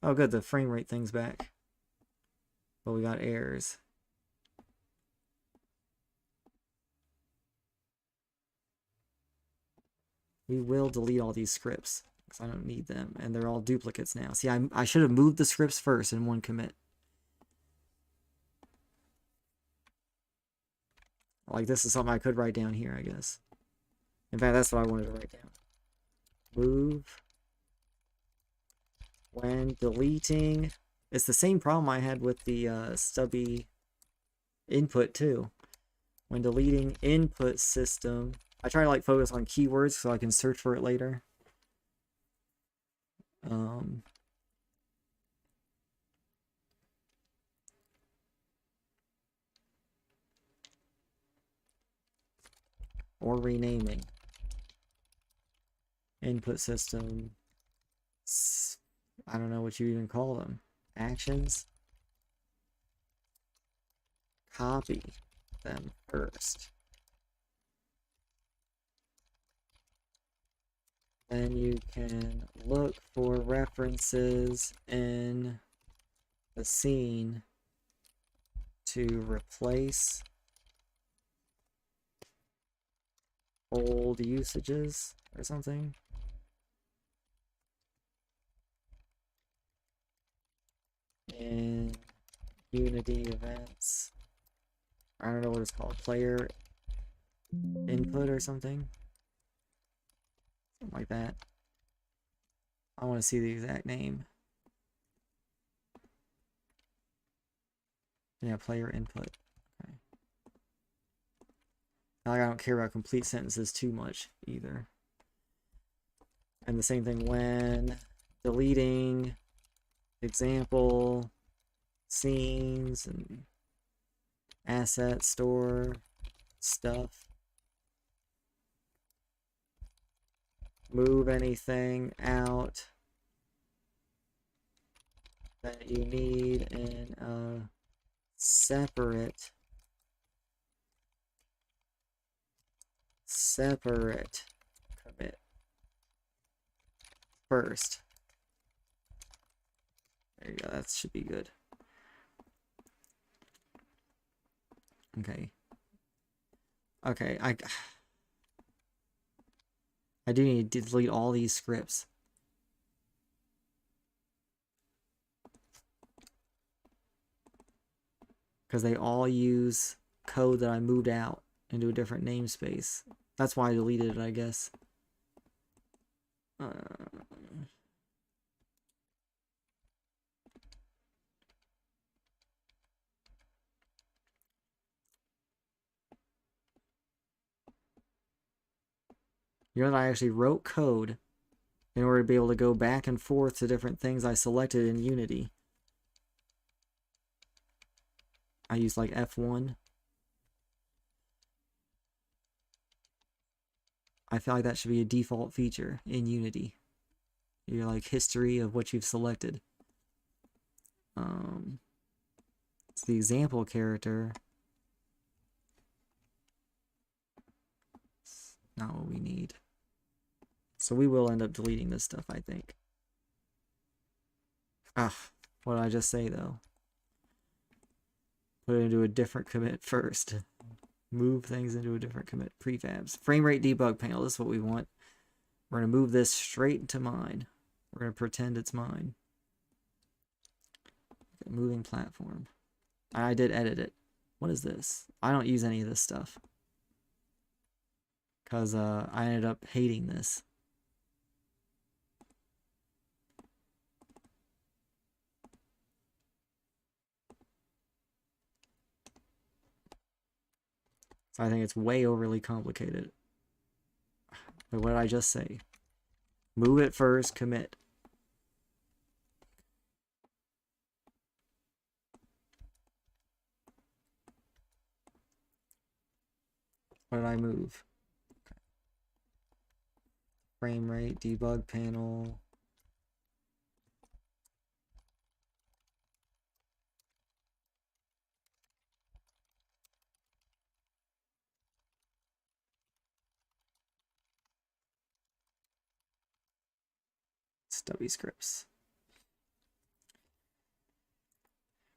oh good, the frame rate thing's back. But we got errors. We will delete all these scripts because I don't need them, and they're all duplicates now. See, I should have moved the scripts first in one commit. Like this is something I could write down here, I guess. In fact, that's what I wanted to write down. Move when deleting. It's the same problem I had with the stubby input too. When deleting input system, I try to like focus on keywords so I can search for it later. Or renaming. Input system. I don't know what you even call them. Actions. Copy them first. Then you can look for references in the scene to replace old usages or something. In Unity events. I don't know what it's called. Player input or something. Something like that. I want to see the exact name. Yeah, player input. Okay. Now, I don't care about complete sentences too much either. And the same thing when deleting example scenes and asset store stuff. Move anything out that you need in a separate commit first. There you go, that should be good. Okay, I do need to delete all these scripts. Because they all use code that I moved out into a different namespace. That's why I deleted it, I guess. You know that I actually wrote code in order to be able to go back and forth to different things I selected in Unity. I used like F1. I feel like that should be a default feature in Unity. Your like history of what you've selected. It's the example character. It's not what we need. So we will end up deleting this stuff, I think. What did I just say though? Put it into a different commit first. Move things into a different commit. Prefabs. Frame rate debug panel. This is what we want. We're going to move this straight into mine. We're going to pretend it's mine. Okay, moving platform. I did edit it. What is this? I don't use any of this stuff. Because I ended up hating this. So I think it's way overly complicated. But what did I just say? Move it first, commit. What did I move? Okay. Frame rate, debug panel. Stubby scripts.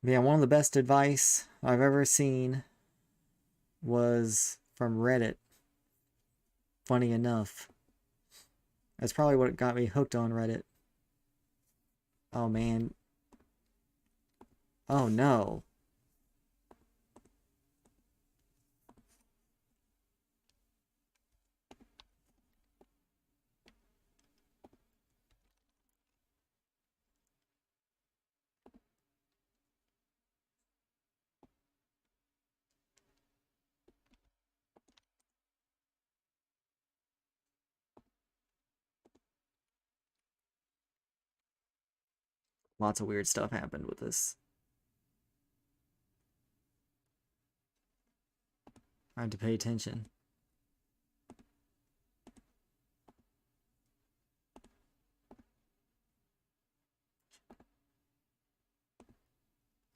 Yeah, one of the best advice I've ever seen was from Reddit. Funny enough. That's probably what got me hooked on Reddit. Oh man. Oh no. Lots of weird stuff happened with this. I had to pay attention.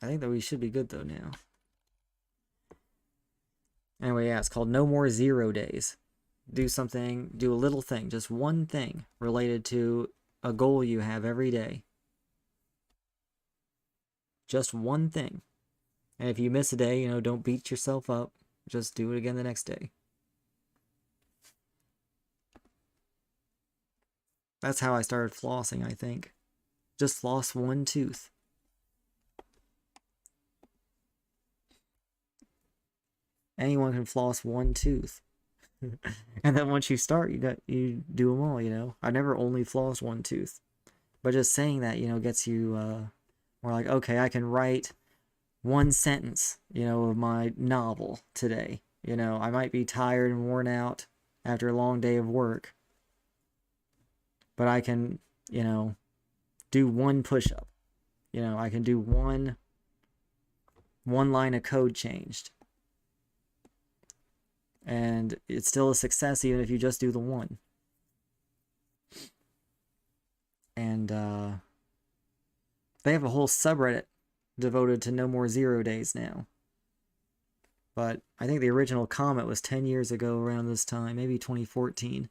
I think that we should be good though now. Anyway, yeah, it's called No More 0 Days. Do something, do a little thing, just one thing related to a goal you have every day. Just one thing. And if you miss a day, you know, don't beat yourself up. Just do it again the next day. That's how I started flossing, I think. Just floss one tooth. Anyone can floss one tooth. And then once you start, you do them all, you know. I never only flossed one tooth. But just saying that, you know, gets you more like, okay, I can write one sentence, you know, of my novel today. You know, I might be tired and worn out after a long day of work. But I can, you know, do one push-up. You know, I can do one line of code changed. And it's still a success even if you just do the one. And they have a whole subreddit devoted to No More 0 Days now. But I think the original comment was 10 years ago around this time, maybe 2014.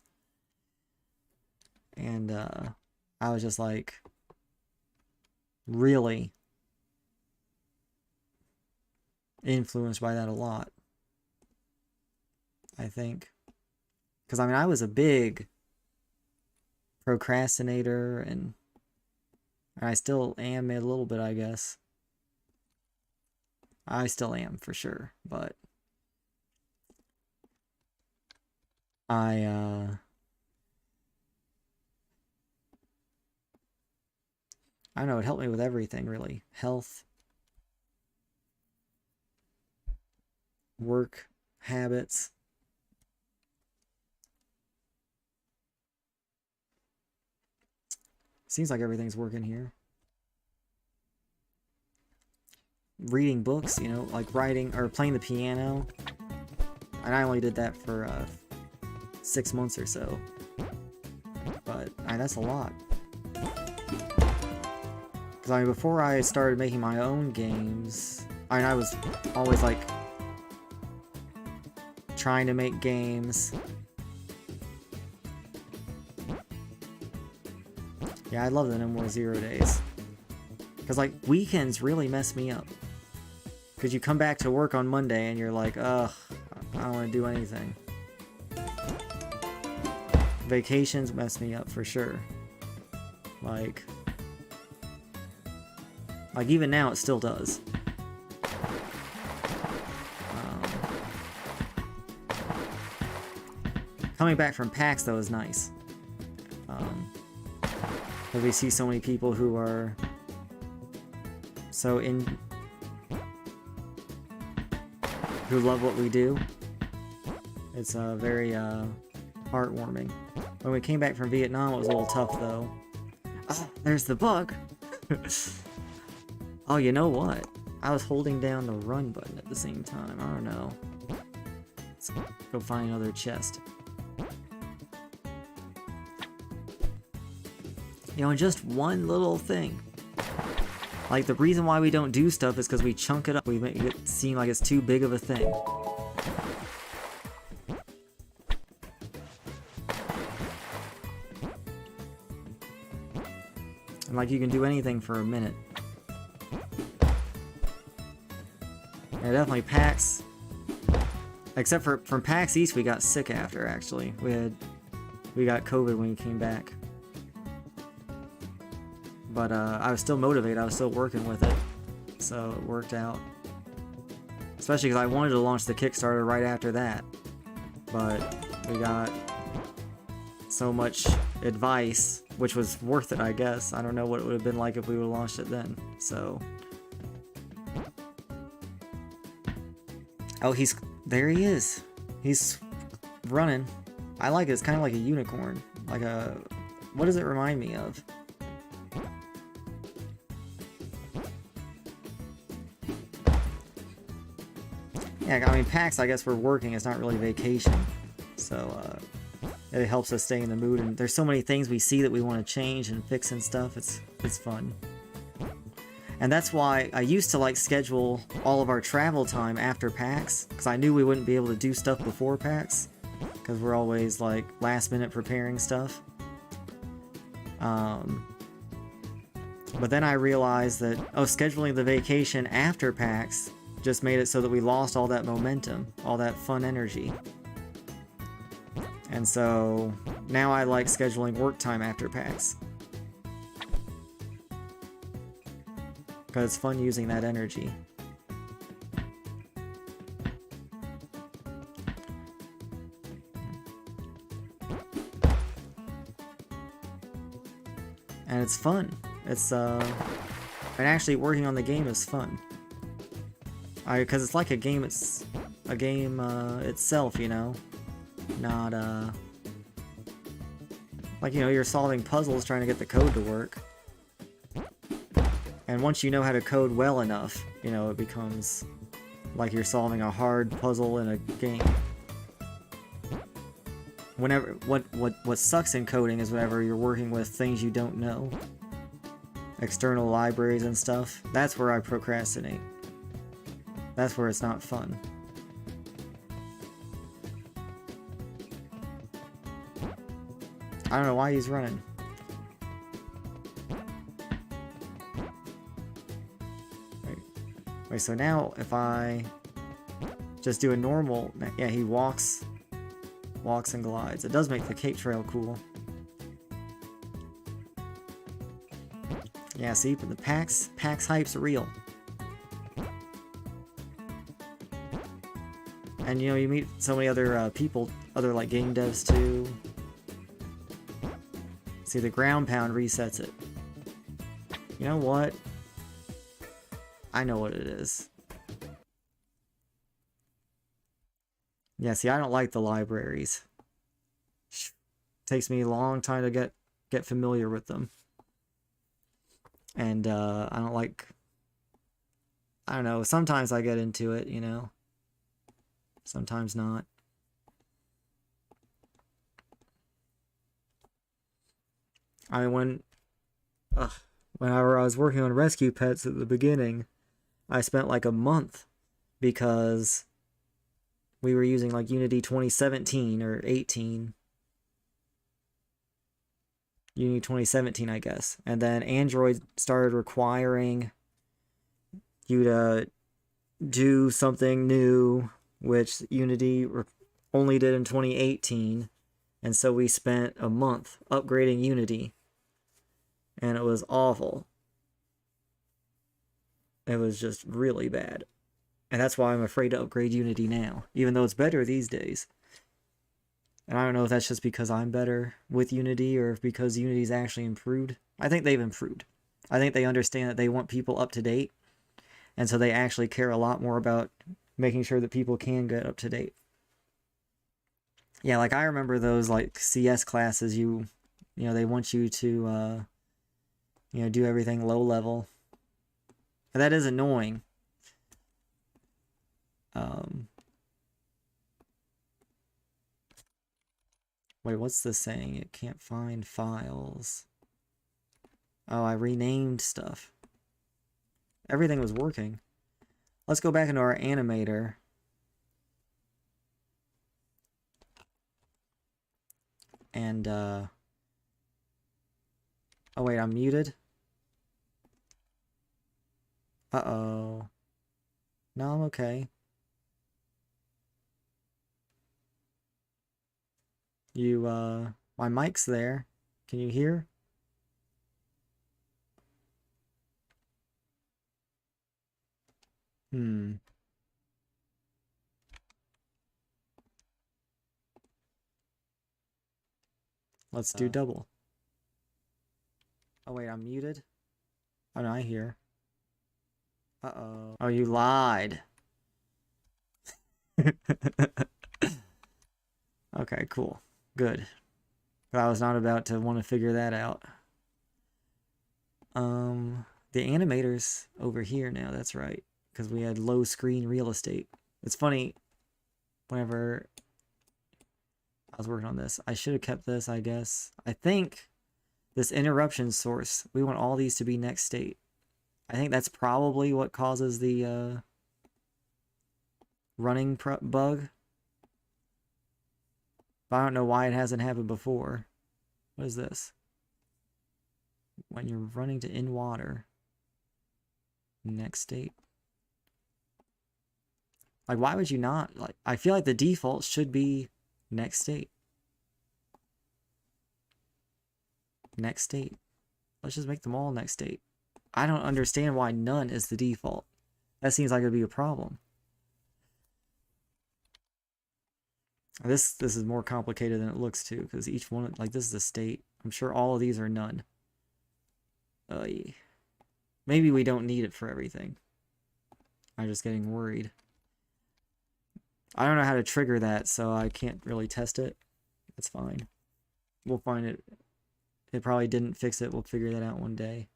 And I was just like, really influenced by that a lot, I think. Because, I mean, I was a big procrastinator, and I still am a little bit, I guess. I still am, for sure, but I don't know, it helped me with everything, really. Health, work, habits. Seems like everything's working here. Reading books, you know, like writing or playing the piano. And I only did that for 6 months or so. But that's a lot. Because I mean, before I started making my own games, I mean, I was always like trying to make games. Yeah, I love the No More 0 Days. Because, like, weekends really mess me up. Because you come back to work on Monday and you're like, ugh, I don't want to do anything. Vacations mess me up for sure. Like even now it still does. Coming back from PAX, though, is nice. Because we see so many people who are so who love what we do. It's very heartwarming. When we came back from Vietnam, it was a little tough, though. Oh, there's the bug! Oh, you know what? I was holding down the run button at the same time. I don't know. Let's go find another chest. You know, just one little thing. Like, the reason why we don't do stuff is because we chunk it up. We make it seem like it's too big of a thing. And like, you can do anything for a minute. Yeah, definitely PAX. Except for from PAX East, we got sick after, actually. We got COVID when we came back. But I was still motivated, I was still working with it. So it worked out. Especially because I wanted to launch the Kickstarter right after that. But we got so much advice, which was worth it, I guess. I don't know what it would have been like if we would have launched it then. So. Oh, there he is. He's running. I like it. It's kind of like a unicorn. Like a, what does it remind me of? Yeah, I mean, PAX, I guess we're working. It's not really vacation. So, it helps us stay in the mood. And there's so many things we see that we want to change and fix and stuff. It's fun. And that's why I used to like schedule all of our travel time after PAX, because I knew we wouldn't be able to do stuff before PAX, because we're always like last minute preparing stuff. But then I realized that, scheduling the vacation after PAX just made it so that we lost all that momentum, all that fun energy. And so now I like scheduling work time after PAX. Because it's fun using that energy. And it's fun. It's and actually working on the game is fun. Because it's like a game. It's a game itself, you know, not like, you know, you're solving puzzles trying to get the code to work. And once you know how to code well enough, you know, it becomes like you're solving a hard puzzle in a game. Whenever what sucks in coding is whenever you're working with things you don't know. External libraries and stuff. That's where I procrastinate. That's where it's not fun. I don't know why he's running. Wait, so now if I just do a normal, yeah, he walks and glides. It does make the cape trail cool. Yeah, see, but the PAX hype's real. And you know, you meet so many other people, other like game devs too. See, the ground pound resets it. You know what? I know what it is. Yeah, see, I don't like the libraries. Takes me a long time to get familiar with them. And I don't like... I don't know, sometimes I get into it, you know? Sometimes not. I mean, whenever I was working on rescue pets at the beginning, I spent like a month because we were using like Unity 2017 or 18. Unity 2017, I guess. And then Android started requiring you to do something new, which Unity only did in 2018. And so we spent a month upgrading Unity. And it was awful. It was just really bad. And that's why I'm afraid to upgrade Unity now, even though it's better these days. And I don't know if that's just because I'm better with Unity or if because Unity's actually improved. I think they've improved. I think they understand that they want people up to date. And so they actually care a lot more about making sure that people can get up to date. Yeah, like I remember those like CS classes you know, they want you to you know, do everything low level. And that is annoying. Wait, what's this saying? It can't find files. Oh, I renamed stuff. Everything was working. Let's go back into our animator. And, oh wait, I'm muted? Uh-oh. No, I'm okay. My mic's there. Can you hear? Let's do double. Oh wait, I'm muted? Oh no, I hear. Uh-oh. Oh, you lied. Okay, cool. Good. But I was not about to want to figure that out. The animator's over here now, that's right. Because we had low screen real estate. It's funny, whenever I was working on this, I should have kept this, I guess. I think this interruption source, we want all these to be next state. I think that's probably what causes the running bug. But I don't know why it hasn't happened before. What is this? When you're running to in water. Next state. Like, why would you not? Like, I feel like the default should be next state. Next state. Let's just make them all next state. I don't understand why none is the default. That seems like it would be a problem. This is more complicated than it looks too, because each one, like this is a state. I'm sure all of these are none. Yeah. Maybe we don't need it for everything. I'm just getting worried. I don't know how to trigger that, so I can't really test it. It's fine. We'll find it. It probably didn't fix it. We'll figure that out one day.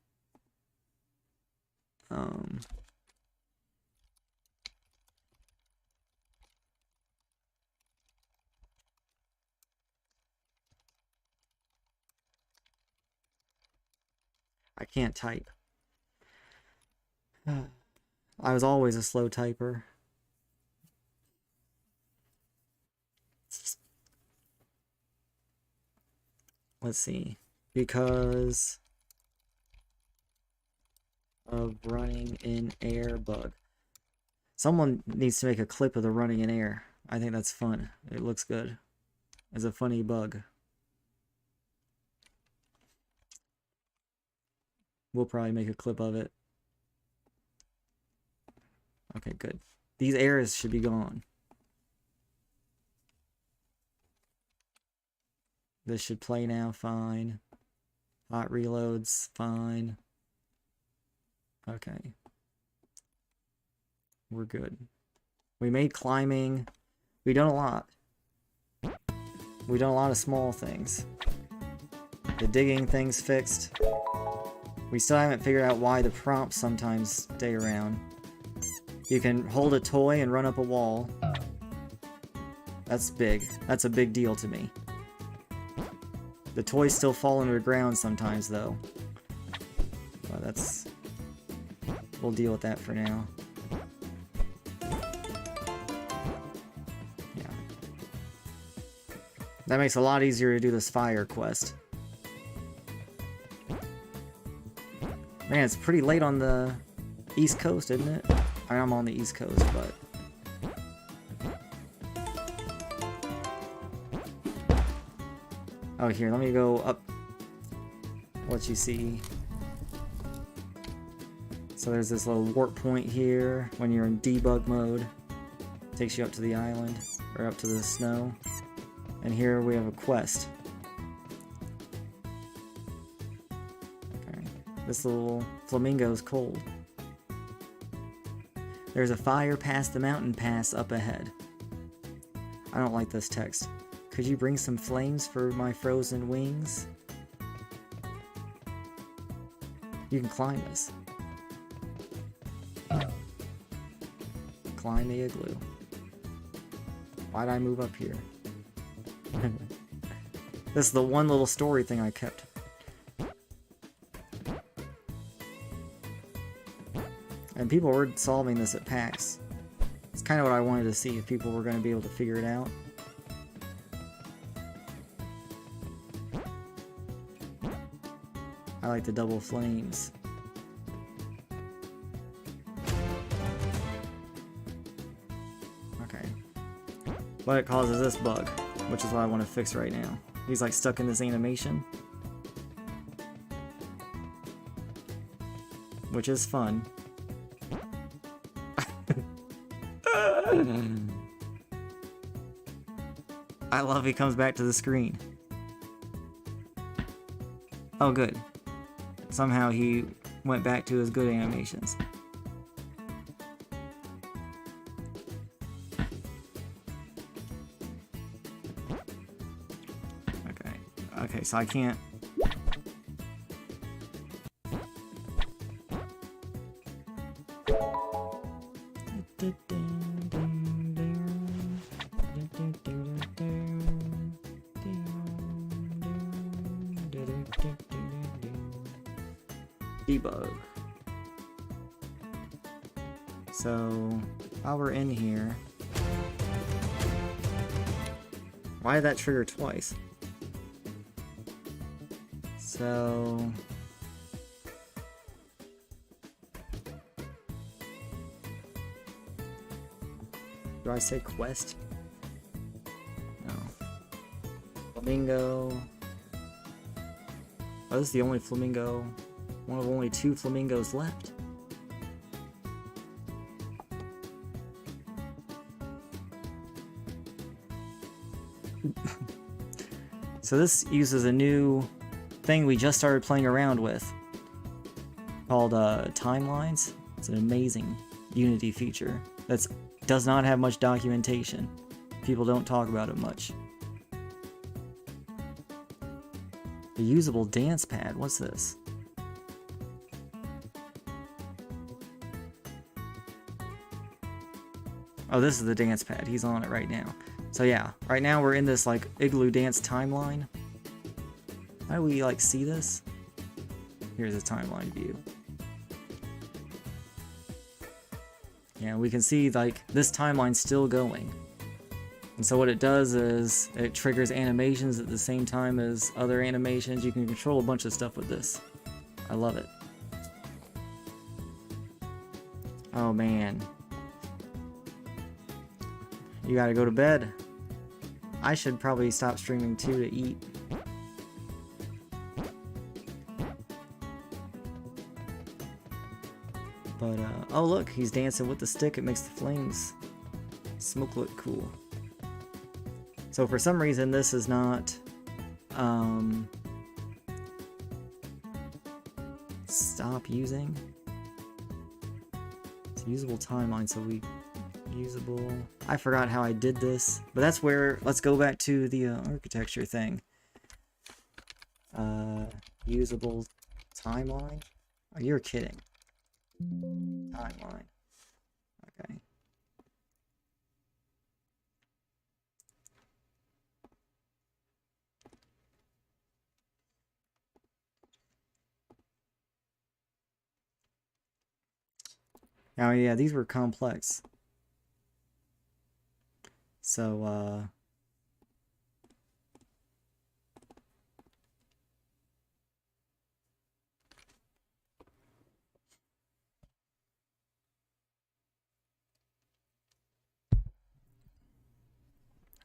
I can't type. I was always a slow typer. Let's see. Because of running in air bug. Someone needs to make a clip of the running in air. I think that's fun. It looks good. It's a funny bug. We'll probably make a clip of it. Okay, good. These errors should be gone. This should play now, fine. Hot reloads, fine. Okay. We're good. We made climbing. We've done a lot. We've done a lot of small things. The digging thing's fixed. We still haven't figured out why the prompts sometimes stay around. You can hold a toy and run up a wall. That's big. That's a big deal to me. The toys still fall into the ground sometimes, though. But that's... We'll deal with that for now. Yeah. That makes it a lot easier to do this fire quest. Man, it's pretty late on the East Coast, isn't it? I'm on the East Coast, but... Oh, here, let me go up what you see. So there's this little warp point here when you're in debug mode. Takes you up to the island, or up to the snow. And here we have a quest. Okay. This little flamingo's cold. There's a fire past the mountain pass up ahead. I don't like this text. Could you bring some flames for my frozen wings? You can climb this. Climb the igloo. Why'd I move up here? This is the one little story thing I kept. And people were solving this at PAX. It's kind of what I wanted to see, if people were going to be able to figure it out. I like the double flames. Okay. But it causes this bug, which is what I want to fix right now. He's like stuck in this animation. Which is fun. I love he comes back to the screen. Oh good. Somehow he went back to his good animations. Okay. Okay, so I can't... Debug. So, while we're in here... Why did that trigger twice? So... Do I say quest? No. Flamingo. Oh, this is the only flamingo. One of only 2 flamingos left. So this uses a new thing we just started playing around with called timelines. It's an amazing Unity feature that does not have much documentation. People don't talk about it much. The usable dance pad, what's this? Oh, this is the dance pad. He's on it right now. So yeah, right now we're in this like igloo dance timeline. How do we like see this? Here's a timeline view. Yeah, we can see like this timeline's still going. And so what it does is it triggers animations at the same time as other animations. You can control a bunch of stuff with this. I love it. Oh man. You gotta go to bed. I should probably stop streaming too to eat. But, oh look, he's dancing with the stick. It makes the flames smoke look cool. So for some reason this is not, stop using. It's usable timeline, so we... Usable. I forgot how I did this, but that's where, let's go back to the architecture thing. Usable timeline? Oh, you're kidding. Timeline. Okay. Oh yeah, these were complex. So,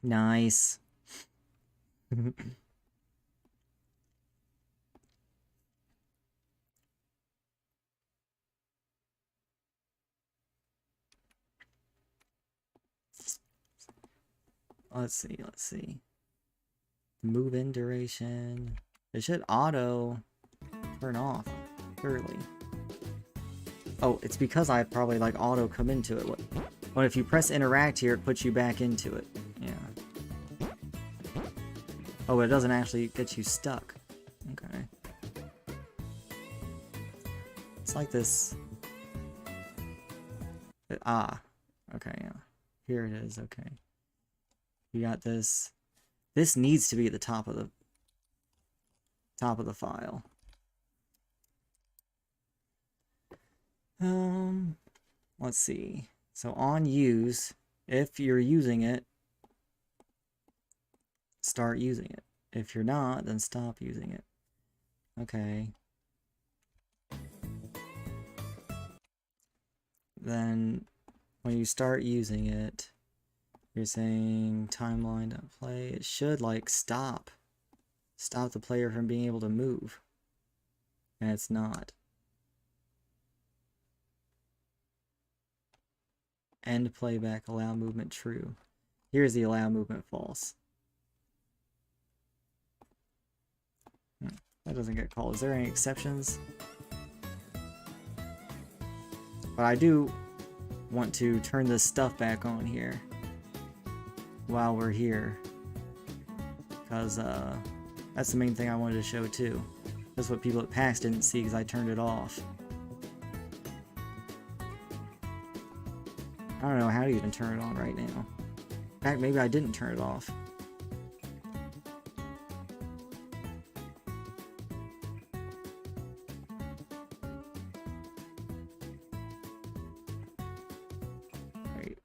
nice. Let's see, let's see. Move-in duration. It should auto turn off early. Oh, it's because I probably like auto come into it. What if you press interact here, it puts you back into it. Yeah. Oh, but it doesn't actually get you stuck. Okay. It's like this. Okay, yeah. Here it is, okay. You got this. This needs to be at the top of the file. Let's see. So on use, if you're using it, start using it. If you're not, then stop using it. Okay. Then when you start using it, you're saying timeline.play. It should like stop the player from being able to move. And it's not. End playback, allow movement true. Here's the allow movement false. That doesn't get called. Is there any exceptions? But I do want to turn this stuff back on here while we're here. Because that's the main thing I wanted to show too. That's what people at PAX didn't see because I turned it off. I don't know how to even turn it on right now. In fact, maybe I didn't turn it off. Right.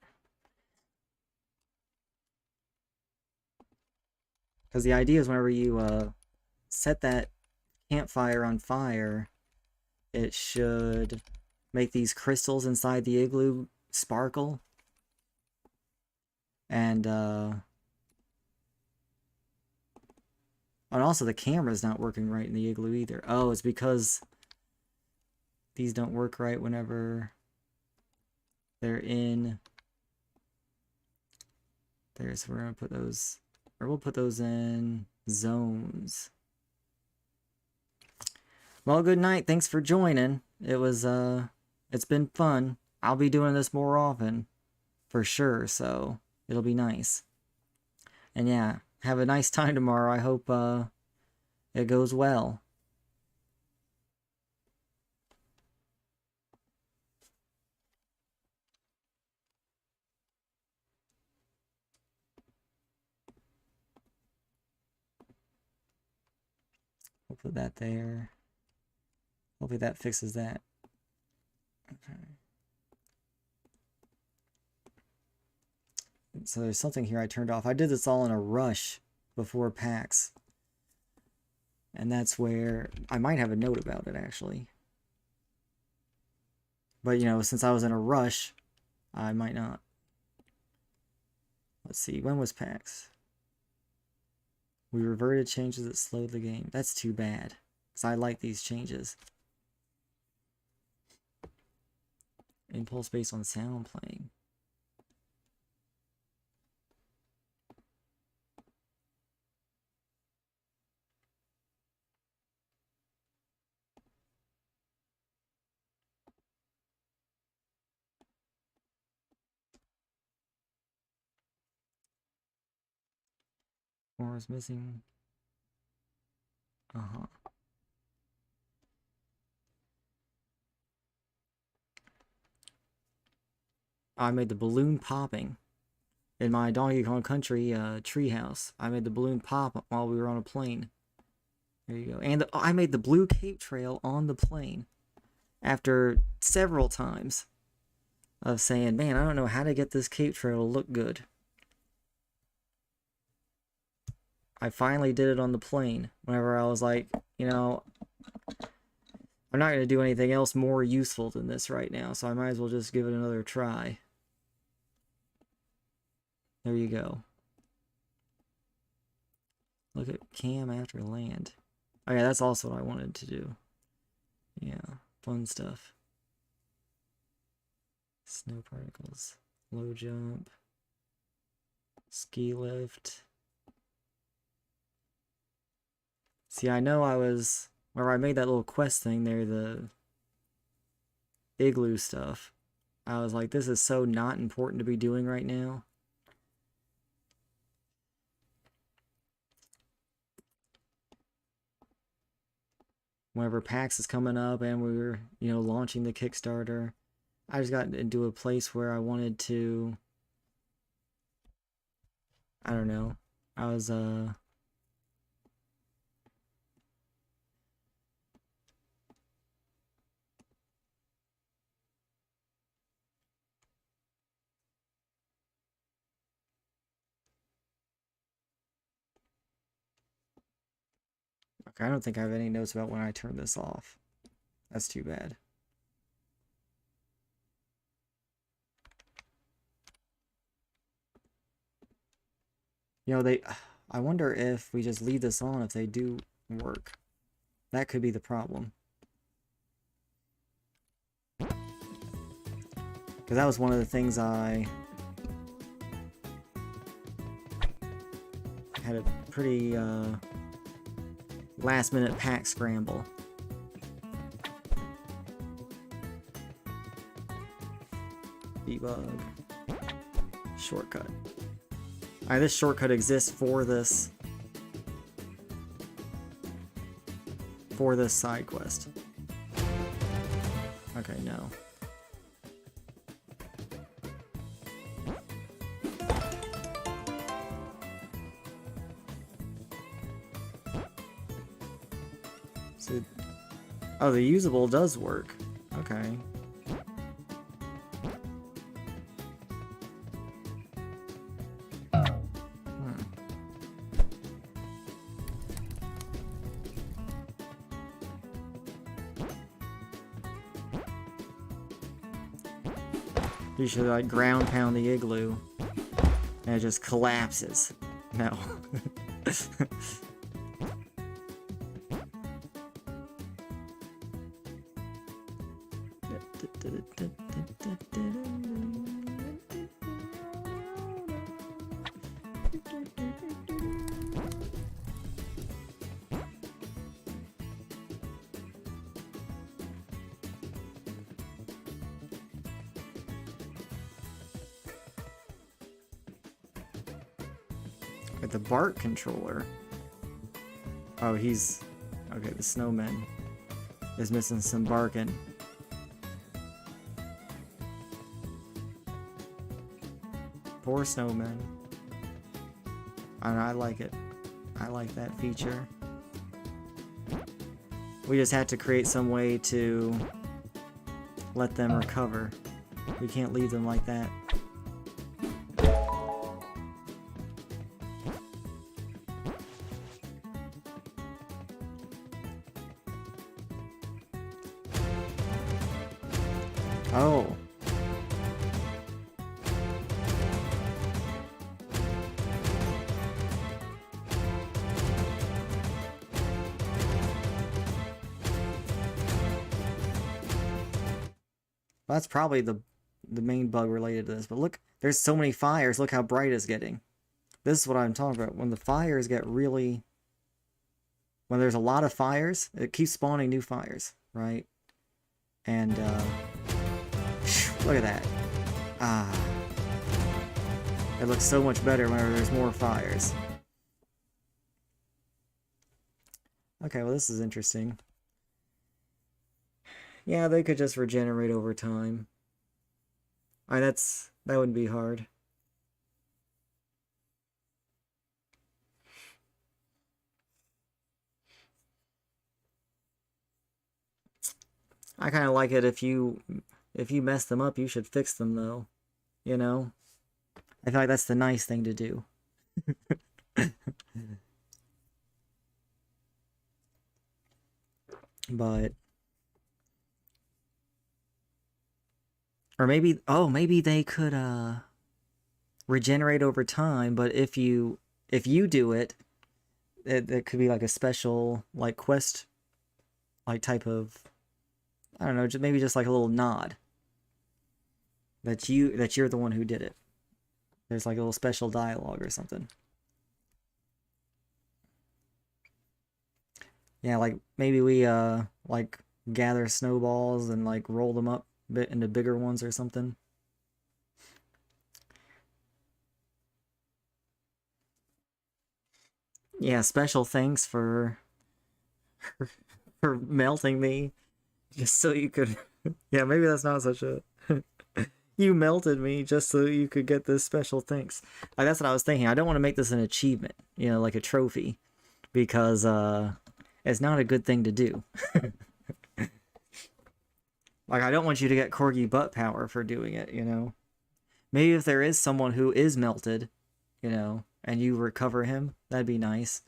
Because the idea is whenever you set that campfire on fire, it should make these crystals inside the igloo sparkle. And also the camera's not working right in the igloo either. Oh, it's because these don't work right whenever they're in there. So we're gonna put those, or we'll put those in zones. Well, good night. Thanks for joining. It was it's been fun. I'll be doing this more often for sure, so it'll be nice. And yeah, have a nice time tomorrow. I hope it goes well. We'll put that there. Hopefully that fixes that. Okay. So there's something here I turned off. I did this all in a rush before PAX. And that's where I might have a note about it actually. But you know, since I was in a rush, I might not. Let's see, when was PAX? We reverted changes that slowed the game. That's too bad, because I like these changes. Impulse based on sound playing. Or is missing. Uh-huh. I made the balloon popping in my Donkey Kong Country treehouse. I made the balloon pop while we were on a plane. There you go. And I made the blue cape trail on the plane after several times of saying, man, I don't know how to get this cape trail to look good. I finally did it on the plane whenever I was like, you know, I'm not going to do anything else more useful than this right now, so I might as well just give it another try. There you go. Look at cam after land. Oh yeah, that's also what I wanted to do. Yeah, fun stuff. Snow particles, low jump, ski lift. See, I know where I made that little quest thing there, the igloo stuff. I was like, this is so not important to be doing right now. Whenever PAX is coming up and we were, launching the Kickstarter, I just got into a place where I wanted to, I don't know, I was, okay, I don't think I have any notes about when I turned this off. That's too bad. I wonder if we just leave this on if they do work. That could be the problem. Because that was one of the things I had a pretty last minute pack scramble. Debug. Shortcut. Alright, this shortcut exists for this side quest. Okay, no. So, oh, the usable does work. Okay. You should like ground pound the igloo and it just collapses. No. The bark controller. Oh, he's... Okay, the snowman is missing some barking. Poor snowman. I like it. I like that feature. We just had to create some way to let them recover. We can't leave them like that. Oh. Well, that's probably the main bug related to this. But look, there's so many fires. Look how bright it's getting. This is what I'm talking about. When the fires get really... When there's a lot of fires, it keeps spawning new fires, right? And, look at that. Ah. It looks so much better whenever there's more fires. Okay, well this is interesting. Yeah, they could just regenerate over time. Alright, that wouldn't be hard. I kind of like it if you mess them up, you should fix them though. You know? I feel like that's the nice thing to do. But... Or maybe... Oh, maybe they could, regenerate over time, but if you do it, it could be like a special, like, quest, like, type of... I don't know, maybe just like a little nod. That you're the one who did it. There's like a little special dialogue or something. Yeah, like maybe we like gather snowballs and like roll them up bit into bigger ones or something. Yeah, special thanks for melting me just so you could. Yeah, maybe that's not such a. You melted me just so you could get this special thanks. Like that's what I was thinking. I don't want to make this an achievement, like a trophy, because it's not a good thing to do. Like I don't want you to get corgi butt power for doing it. Maybe if there is someone who is melted, and you recover him, that'd be nice.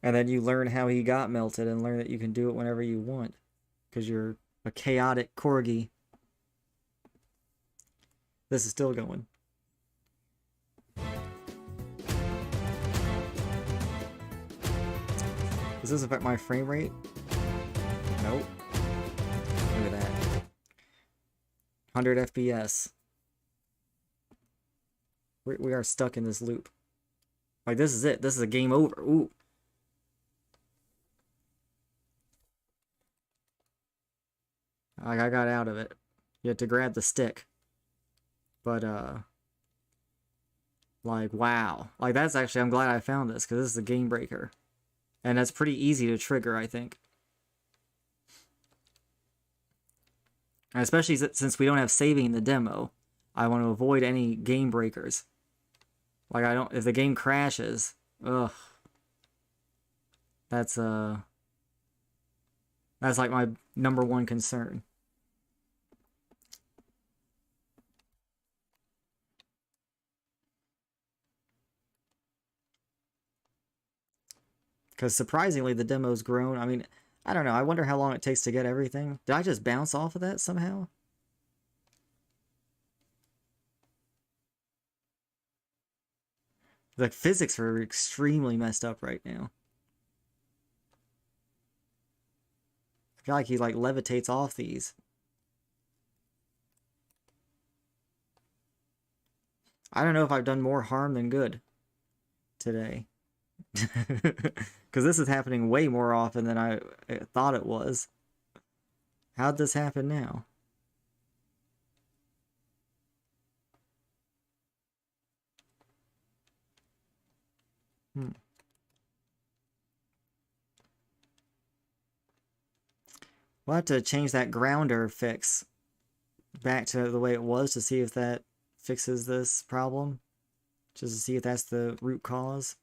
And then you learn how he got melted and learn that you can do it whenever you want. Because you're a chaotic corgi. This is still going. Does this affect my frame rate? Nope. Look at that. 100 FPS. We are stuck in this loop. Like, this is it. This is a game over. Ooh. Like, I got out of it. You had to grab the stick. But, like, wow. Like, that's actually, I'm glad I found this, because this is a game breaker. And that's pretty easy to trigger, I think. And especially since we don't have saving in the demo, I want to avoid any game breakers. Like, if the game crashes, ugh. That's like my #1 concern. Because surprisingly, the demo's grown. I mean, I don't know. I wonder how long it takes to get everything. Did I just bounce off of that somehow? The physics are extremely messed up right now. I feel like he like levitates off these. I don't know if I've done more harm than good today. Because this is happening way more often than I thought it was. How'd this happen now? We'll have to change that grounder fix back to the way it was to see if that fixes this problem. Just to see if that's the root cause.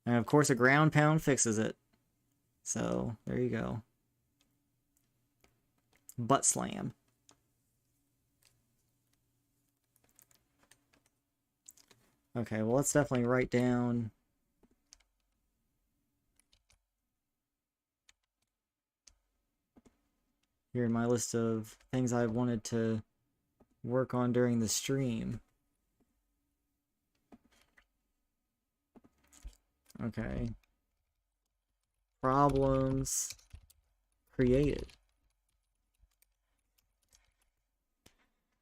And of course a ground pound fixes it. So, there you go. Butt slam. Okay, well let's definitely write down here in my list of things I wanted to work on during the stream. Okay. Problems created.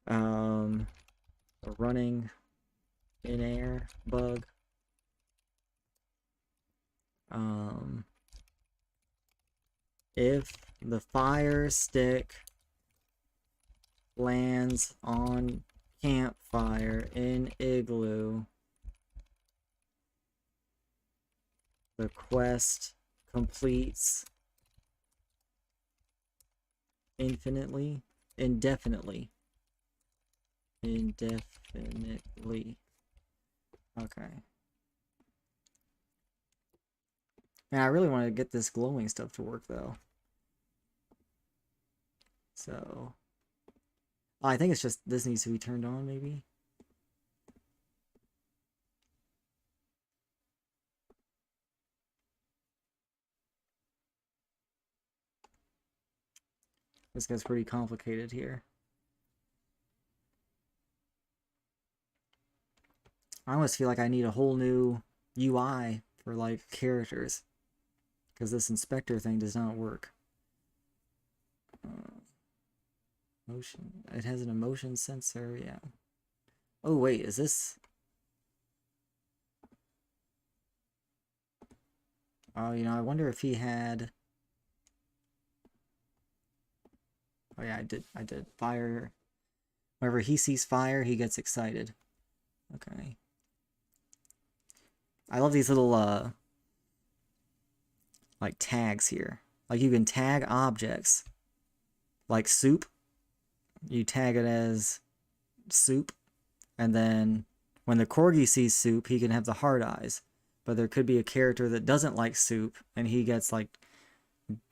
A running in air bug. If the fire stick lands on campfire in igloo, the quest completes indefinitely. Okay. Man, I really want to get this glowing stuff to work though. So I think it's just this needs to be turned on maybe. This gets pretty complicated here. I almost feel like I need a whole new UI for like characters, because this inspector thing does not work. Motion. It has an emotion sensor. Yeah. Oh wait, is this? Oh, you know, I wonder if he had... Oh yeah, I did. Fire. Whenever he sees fire, he gets excited. Okay. I love these little, like tags here. Like you can tag objects. Like soup. You tag it as soup. And then when the Corgi sees soup, he can have the heart eyes. But there could be a character that doesn't like soup, and he gets, like,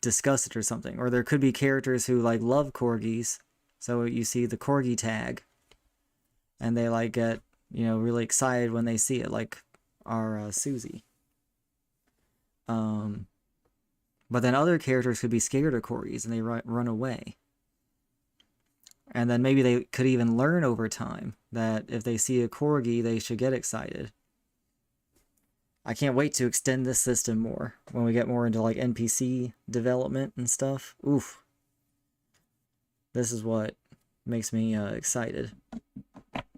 disgusted or something. Or there could be characters who, like, love Corgis. So you see the Corgi tag. And they, like, get, you know, really excited when they see it. Like our Susie. But then other characters could be scared of Corgis and they run away. And then maybe they could even learn over time that if they see a Corgi, they should get excited. I can't wait to extend this system more when we get more into like NPC development and stuff. Oof. This is what makes me excited.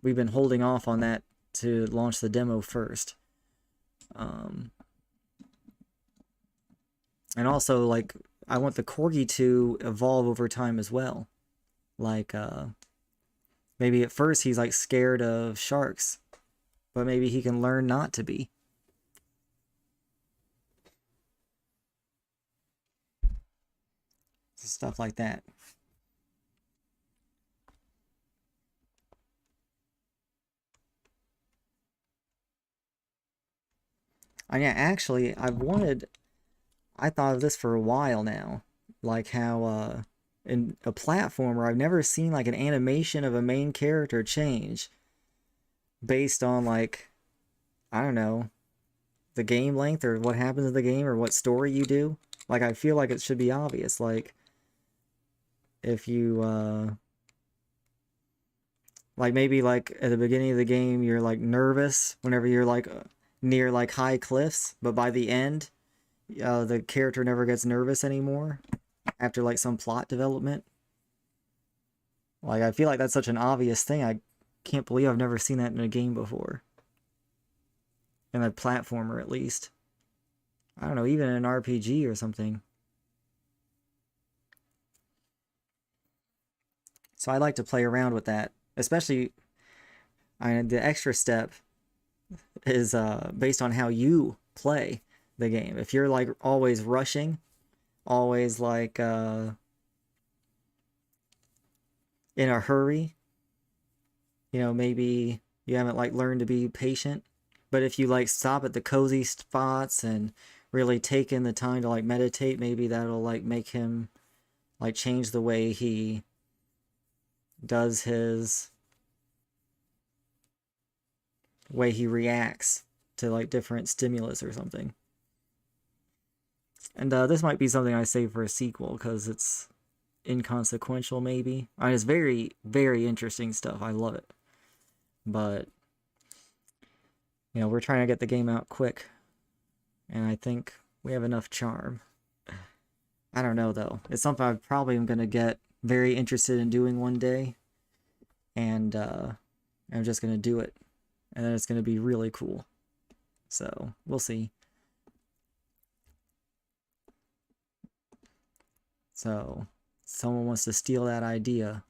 We've been holding off on that to launch the demo first. And also, like, I want the Corgi to evolve over time as well. Like, maybe at first he's, like, scared of sharks. But maybe he can learn not to be. Stuff like that. I mean, actually, I thought of this for a while now. Like how, in a platformer, I've never seen like an animation of a main character change based on like, I don't know, the game length or what happens in the game or what story you do. Like, I feel like it should be obvious. Like, if you, like maybe like at the beginning of the game, you're like nervous whenever you're like near like high cliffs, but by the end, the character never gets nervous anymore after like some plot development. Like, I feel like that's such an obvious thing. I can't believe I've never seen that in a game before. In a platformer, at least. I don't know, even in an RPG or something. So I like to play around with that. Especially, the extra step is based on how you play the game. If you're like always rushing, always like in a hurry, you know, maybe you haven't like learned to be patient. But if you like stop at the cozy spots and really take in the time to like meditate, maybe that'll like make him like change the way he does his way he reacts to like different stimulus or something. And this might be something I save for a sequel because it's inconsequential maybe. I mean, it's very, very interesting stuff. I love it. But, you know, we're trying to get the game out quick. And I think we have enough charm. I don't know, though. It's something I probably am going to get very interested in doing one day. And I'm just going to do it. And then it's going to be really cool. So, we'll see. So, someone wants to steal that idea.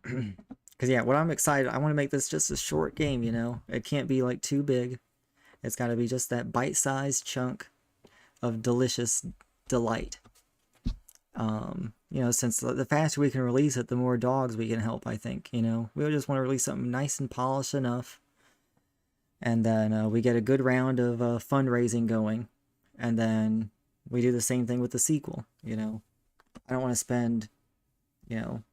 Because, yeah, what I'm excited, I want to make this just a short game, you know? It can't be, like, too big. It's got to be just that bite-sized chunk of delicious delight. You know, since the faster we can release it, the more dogs we can help, I think, you know? We just want to release something nice and polished enough. And then we get a good round of fundraising going. And then we do the same thing with the sequel, you know? I don't want to spend, you know,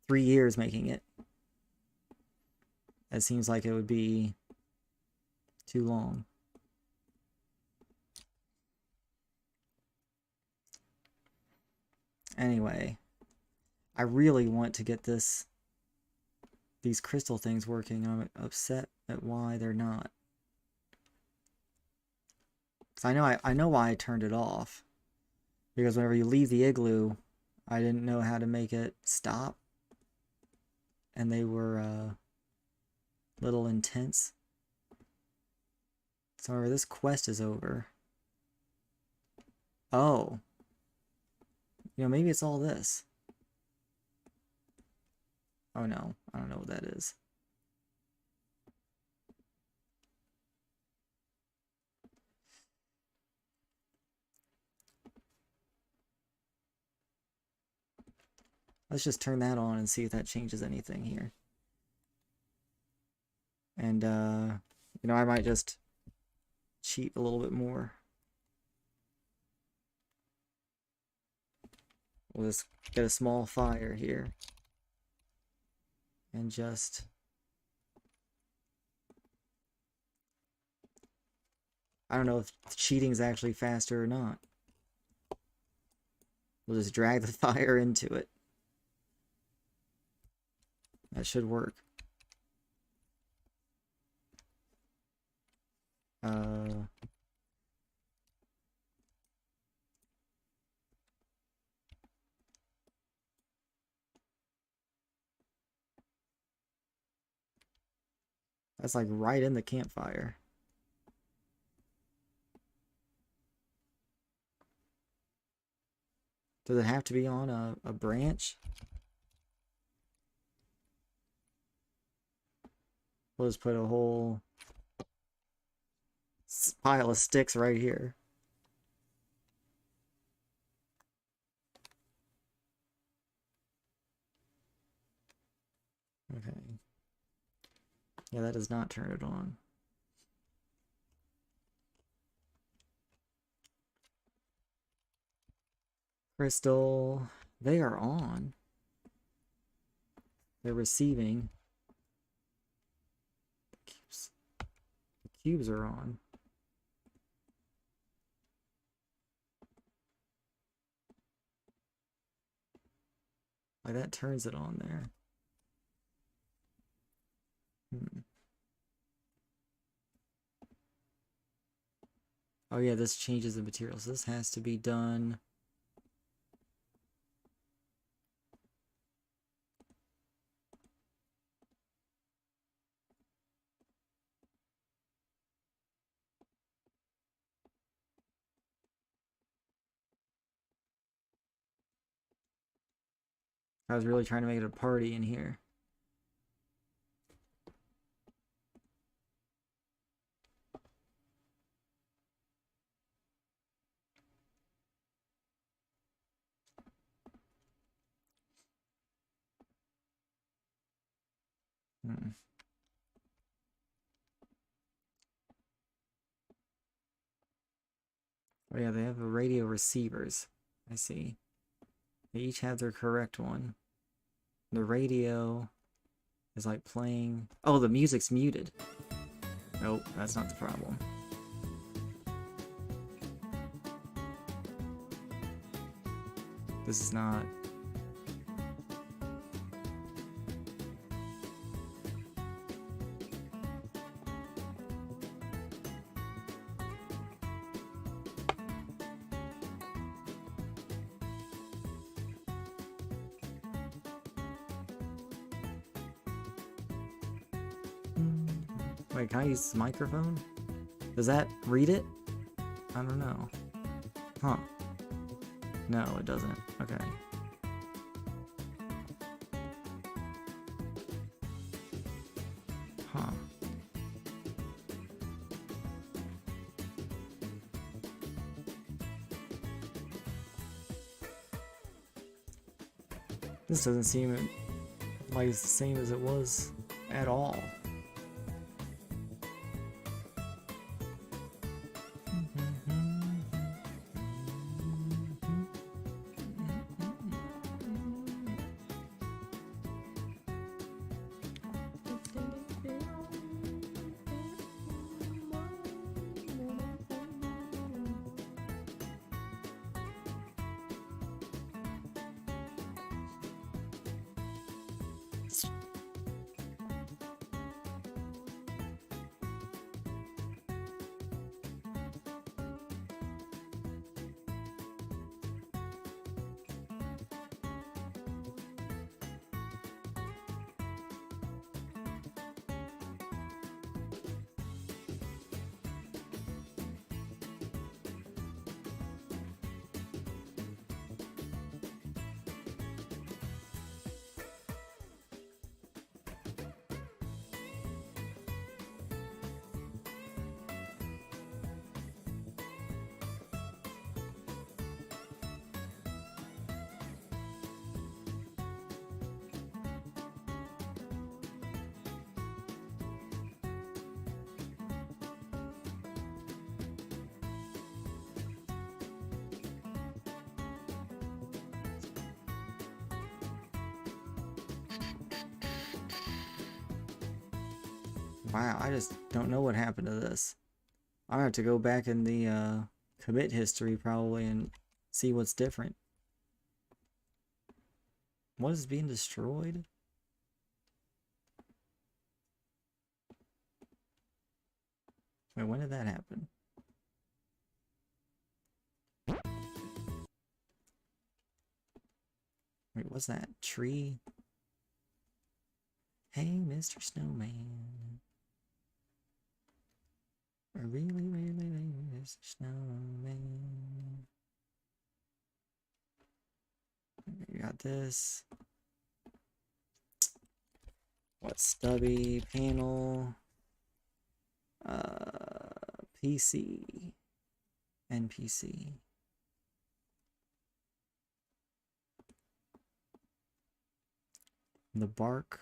3 years making it. It seems like it would be too long. Anyway, I really want to get these crystal things working. I'm upset at why they're not. 'Cause I know why I turned it off. Because whenever you leave the igloo, I didn't know how to make it stop. and they were a little intense. So this quest is over. Oh. You know, maybe it's all this. Oh no, I don't know what that is. Let's just turn that on and see if that changes anything here. And, you know, I might just cheat a little bit more. We'll just get a small fire here. And just... I don't know if cheating is actually faster or not. We'll just drag the fire into it. That should work. That's like right in the campfire. Does it have to be on a branch? We'll just put a whole pile of sticks right here. Okay. Yeah, that does not turn it on. Crystal, they are on. They're receiving. The cubes are on. Like that turns it on there. Oh yeah, this changes the materials. This has to be done. I was really trying to make it a party in here. Oh yeah, they have the radio receivers. I see. They each have their correct one. The radio is like playing... Oh, the music's muted. Nope, that's not the problem. This is not... Wait, can I use this microphone? Does that read it? I don't know. Huh. No, it doesn't. Okay. Huh. This doesn't seem like it's the same as it was at all. Wow, I just don't know what happened to this. I'm gonna have to go back in the commit history probably and see what's different. What is being destroyed? Wait, when did that happen? Wait, what's that? Tree? Hey, Mr. Snowman. I really, Mr. Snowman. We got this. What, stubby panel? PC. NPC. The bark.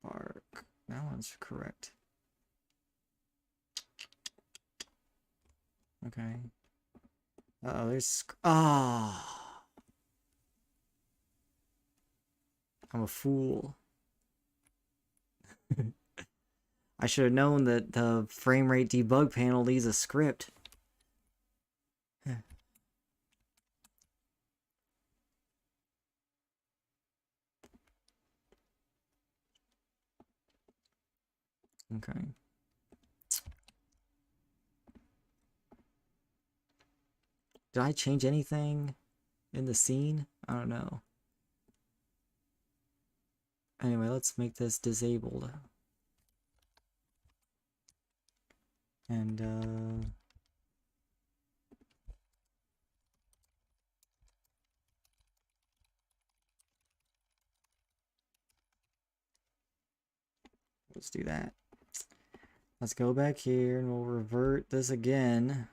Bark. That one's correct. Okay. Uh-oh, there's... Ah! I'm a fool. I should have known that the frame rate debug panel needs a script. Okay. Did I change anything in the scene? I don't know. Anyway, let's make this disabled. And, let's do that. Let's go back here and we'll revert this again.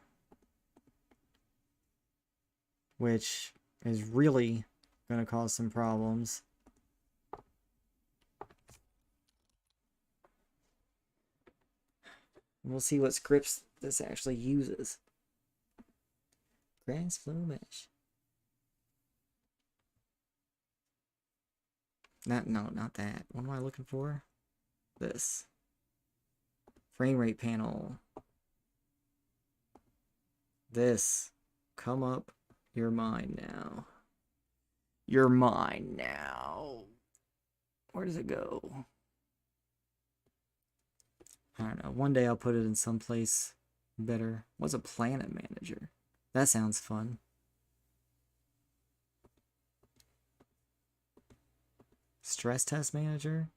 Which is really gonna cause some problems. We'll see what scripts this actually uses. Grass flow mesh. No, not that. What am I looking for? This. Frame rate panel. This. Come up. You're mine now. You're mine now. Where does it go? I don't know. One day I'll put it in someplace better. What's a planet manager? That sounds fun. Stress test manager?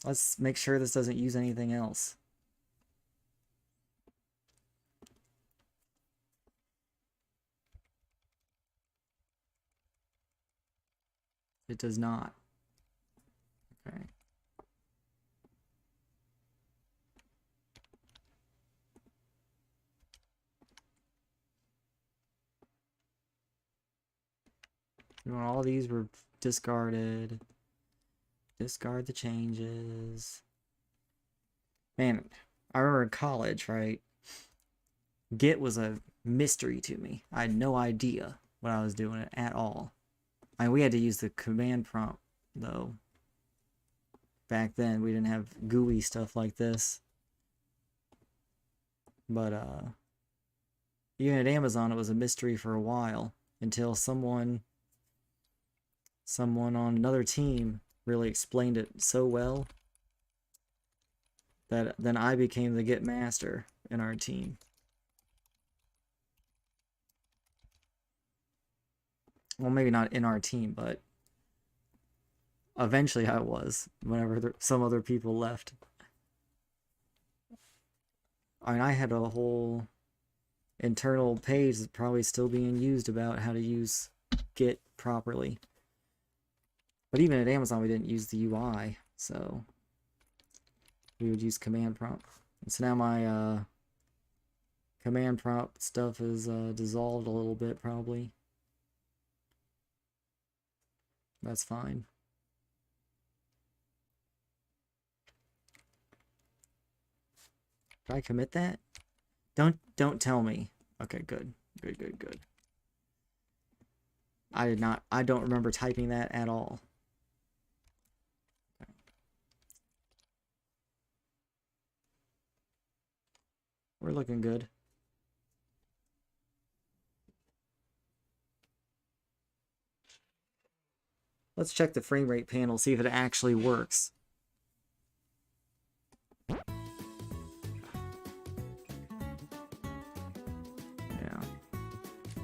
Let's make sure this doesn't use anything else. It does not. Okay. You want all these were discarded. Discard the changes. Man, I remember in college, right? Git was a mystery to me. I had no idea what I was doing at all. I mean, we had to use the command prompt, though. Back then, we didn't have GUI stuff like this. But, even at Amazon, it was a mystery for a while. Until someone on another team really explained it so well that then I became the Git master in our team. Well, maybe not in our team, but eventually I was, whenever some other people left. I mean, I had a whole internal page that's probably still being used about how to use Git properly. But even at Amazon, we didn't use the UI, so we would use command prompt. And so now my command prompt stuff is dissolved a little bit, probably. That's fine. Did I commit that? Don't tell me. Okay, good. Good. I don't remember typing that at all. We're looking good. Let's check the frame rate panel, see if it actually works. Yeah.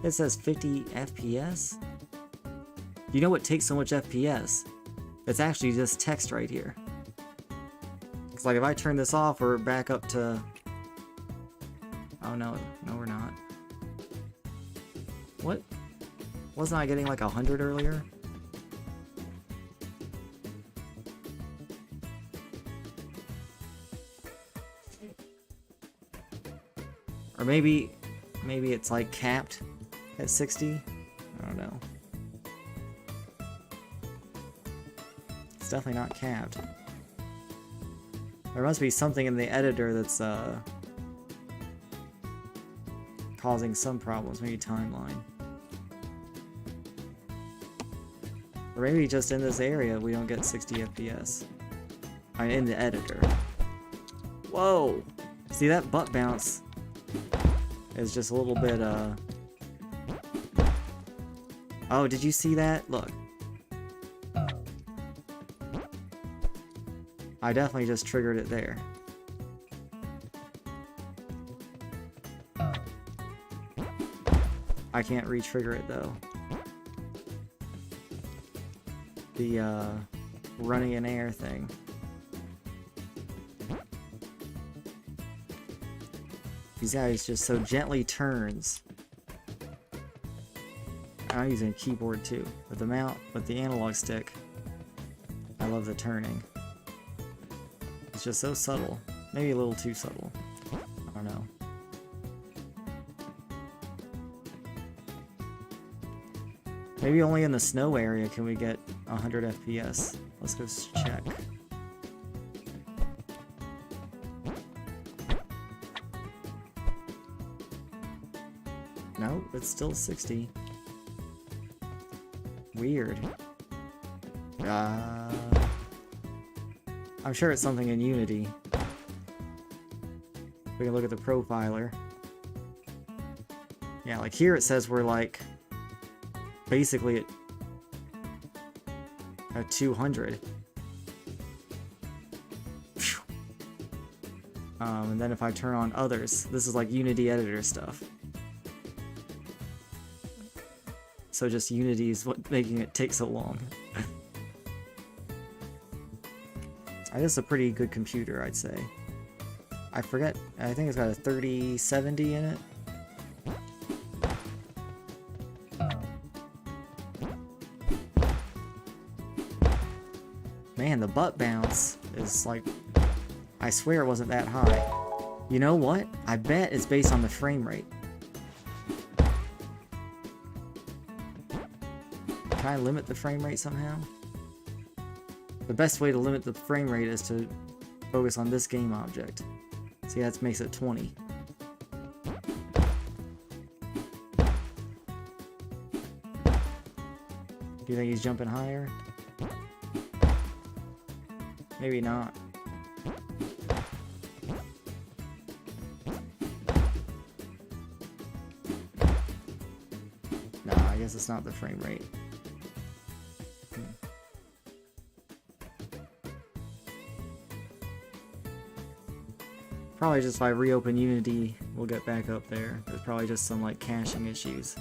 It says 50 FPS. You know what takes so much FPS? It's actually just text right here. It's like if I turn this off, we're back up to... Oh no, no we're not. What? Wasn't I getting like 100 earlier? Or maybe it's like capped at 60? I don't know. It's definitely not capped. There must be something in the editor that's causing some problems, maybe timeline. Or maybe just in this area we don't get 60 FPS. In the editor. Whoa! See, that butt bounce is just a little bit, Oh, did you see that? Look. I definitely just triggered it there. I can't re-trigger it though. The, running in air thing. These guys just so gently turns. I'm using a keyboard too. With the analog stick, I love the turning. It's just so subtle. Maybe a little too subtle. I don't know. Maybe only in the snow area can we get 100 FPS. Let's go check. Nope, it's still 60. Weird. I'm sure it's something in Unity. We can look at the profiler. Yeah, like here it says we're like basically at 200. Phew. And then if I turn on others, this is like Unity editor stuff. So just Unity is what making it take so long. I guess a pretty good computer, I'd say. I forget, I think it's got a 3070 in it. Man, the butt bounce is like... I swear it wasn't that high. You know what? I bet it's based on the frame rate. Can I limit the frame rate somehow? The best way to limit the frame rate is to focus on this game object. See, that makes it 20. Do you think he's jumping higher? Maybe not. No, I guess it's not the frame rate. Probably just if I reopen Unity, we'll get back up there. There's probably just some like caching issues.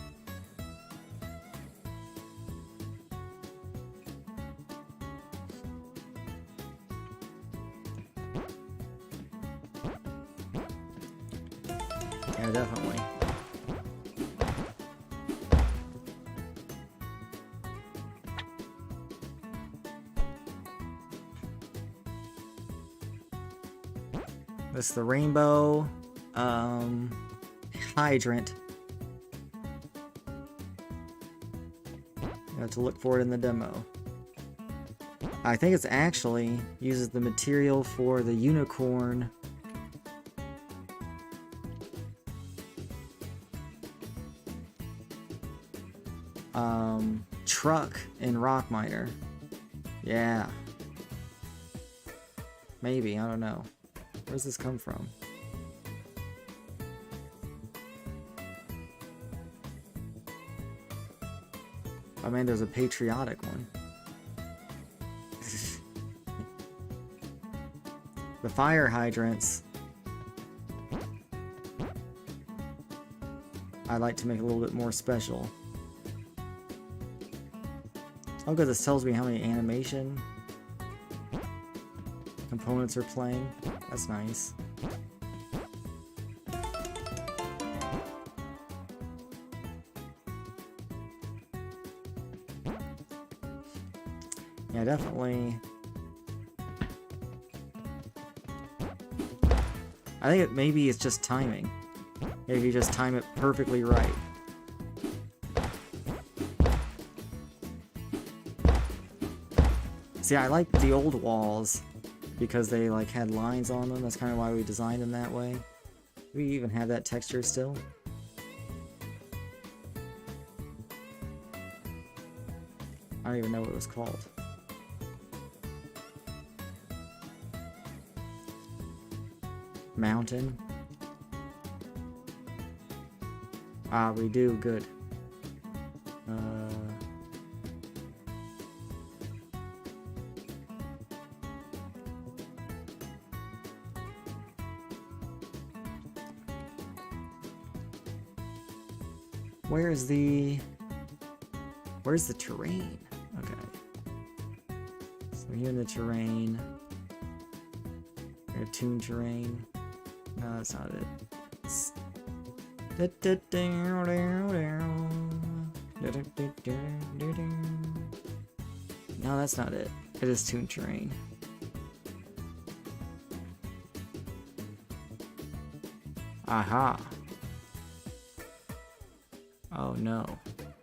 Yeah, definitely. This is the rainbow hydrant. You have to look for it in the demo. I think it's actually uses the material for the unicorn. truck in Rock Miner. Yeah. Maybe, I don't know. Where's this come from? Oh man, there's a patriotic one. The fire hydrants, I'd like to make a little bit more special. Oh good, this tells me how many animation components are playing. That's nice. Yeah, definitely. I think maybe it's just timing. Maybe you just time it perfectly right. See, I like the old walls because they like had lines on them. That's kind of why we designed them that way. We even have that texture still. I don't even know what it was called. Mountain. Ah, we do. Good. Where's the terrain? Okay. So here in the terrain. Tune terrain. No, that's not it. No, that's not it. It is tune terrain. Aha. Oh no.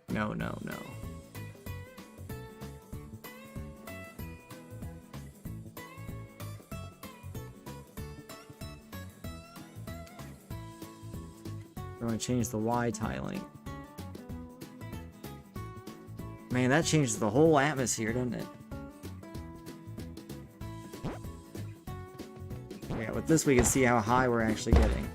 No, no, no. I'm going to change the Y tiling. Man, that changes the whole atmosphere, doesn't it? Yeah, with this we can see how high we're actually getting.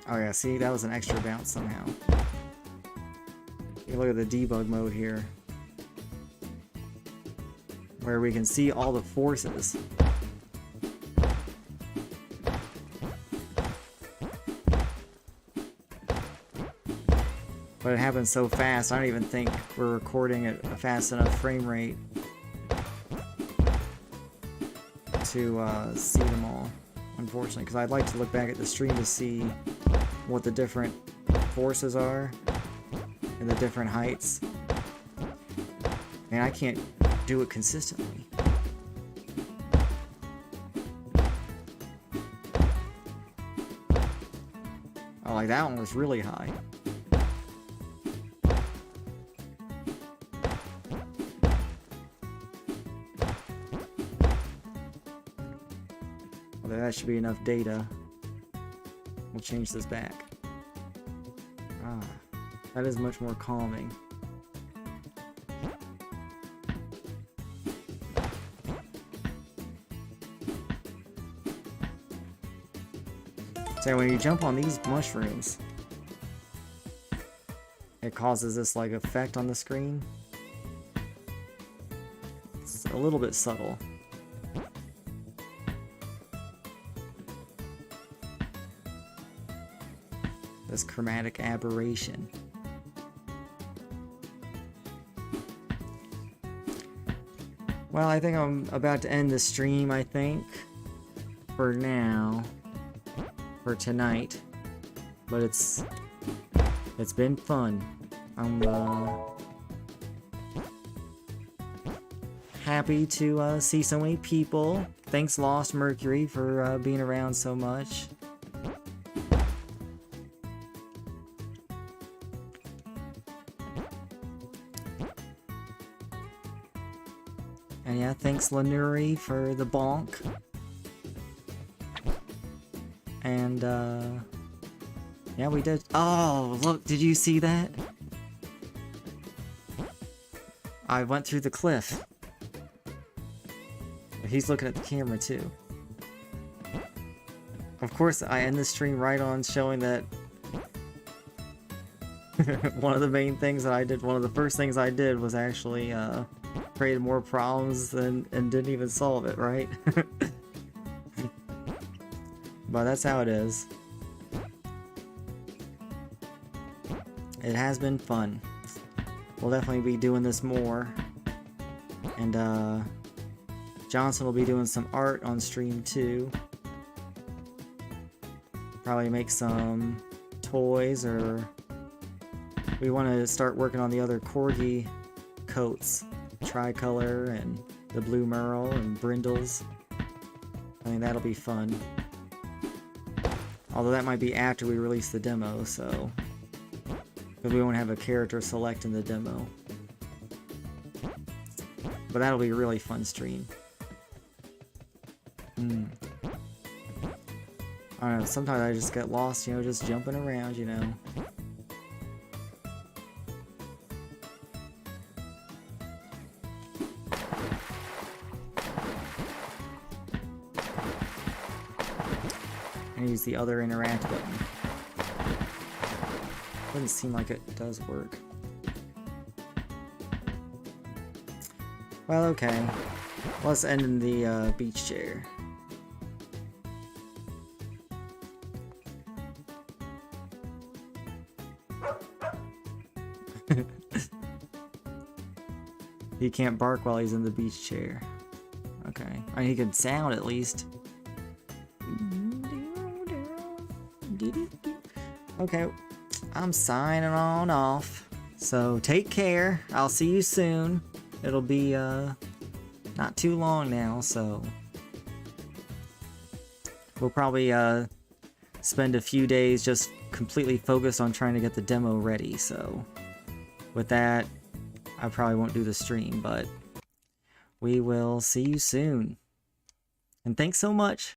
Oh yeah, see, that was an extra bounce somehow. You look at the debug mode here, where we can see all the forces. But it happens so fast, I don't even think we're recording at a fast enough frame rate to see them all, unfortunately, because I'd like to look back at the stream to see what the different forces are and the different heights. And I can't do it consistently. Oh, like that one was really high. Well, that should be enough data. We'll change this back. Ah, that is much more calming. So when you jump on these mushrooms, it causes this like effect on the screen. It's a little bit subtle. This chromatic aberration. Well, I think I'm about to end the stream, I think, for now, for tonight, but it's been fun. I'm happy to see so many people. Thanks, Lost Mercury, for being around so much. And yeah, thanks Lanuri for the bonk. And yeah, we did. Oh, look, did you see that? I went through the cliff. He's looking at the camera too. Of course, I end the stream right on showing that one of the main things that I did, one of the first things I did was actually created more problems and didn't even solve it, right? But that's how it is. It has been fun. We'll definitely be doing this more. And Johnson will be doing some art on stream too. Probably make some toys, or we want to start working on the other Corgi coats. Tricolor and the Blue Merle and Brindles. I think that'll be fun. Although that might be after we release the demo, so... because we won't have a character select in the demo. But that'll be a really fun stream. I don't know, sometimes I just get lost, you know, just jumping around, you know. Use the other interact button. Doesn't seem like it does work. Well, okay. Let's end in the beach chair. He can't bark while he's in the beach chair. Okay. I mean, he can sound at least. Okay, I'm signing on off. So take care. I'll see you soon. It'll be not too long now, so we'll probably spend a few days just completely focused on trying to get the demo ready. So with that, I probably won't do the stream, but we will see you soon. And thanks so much.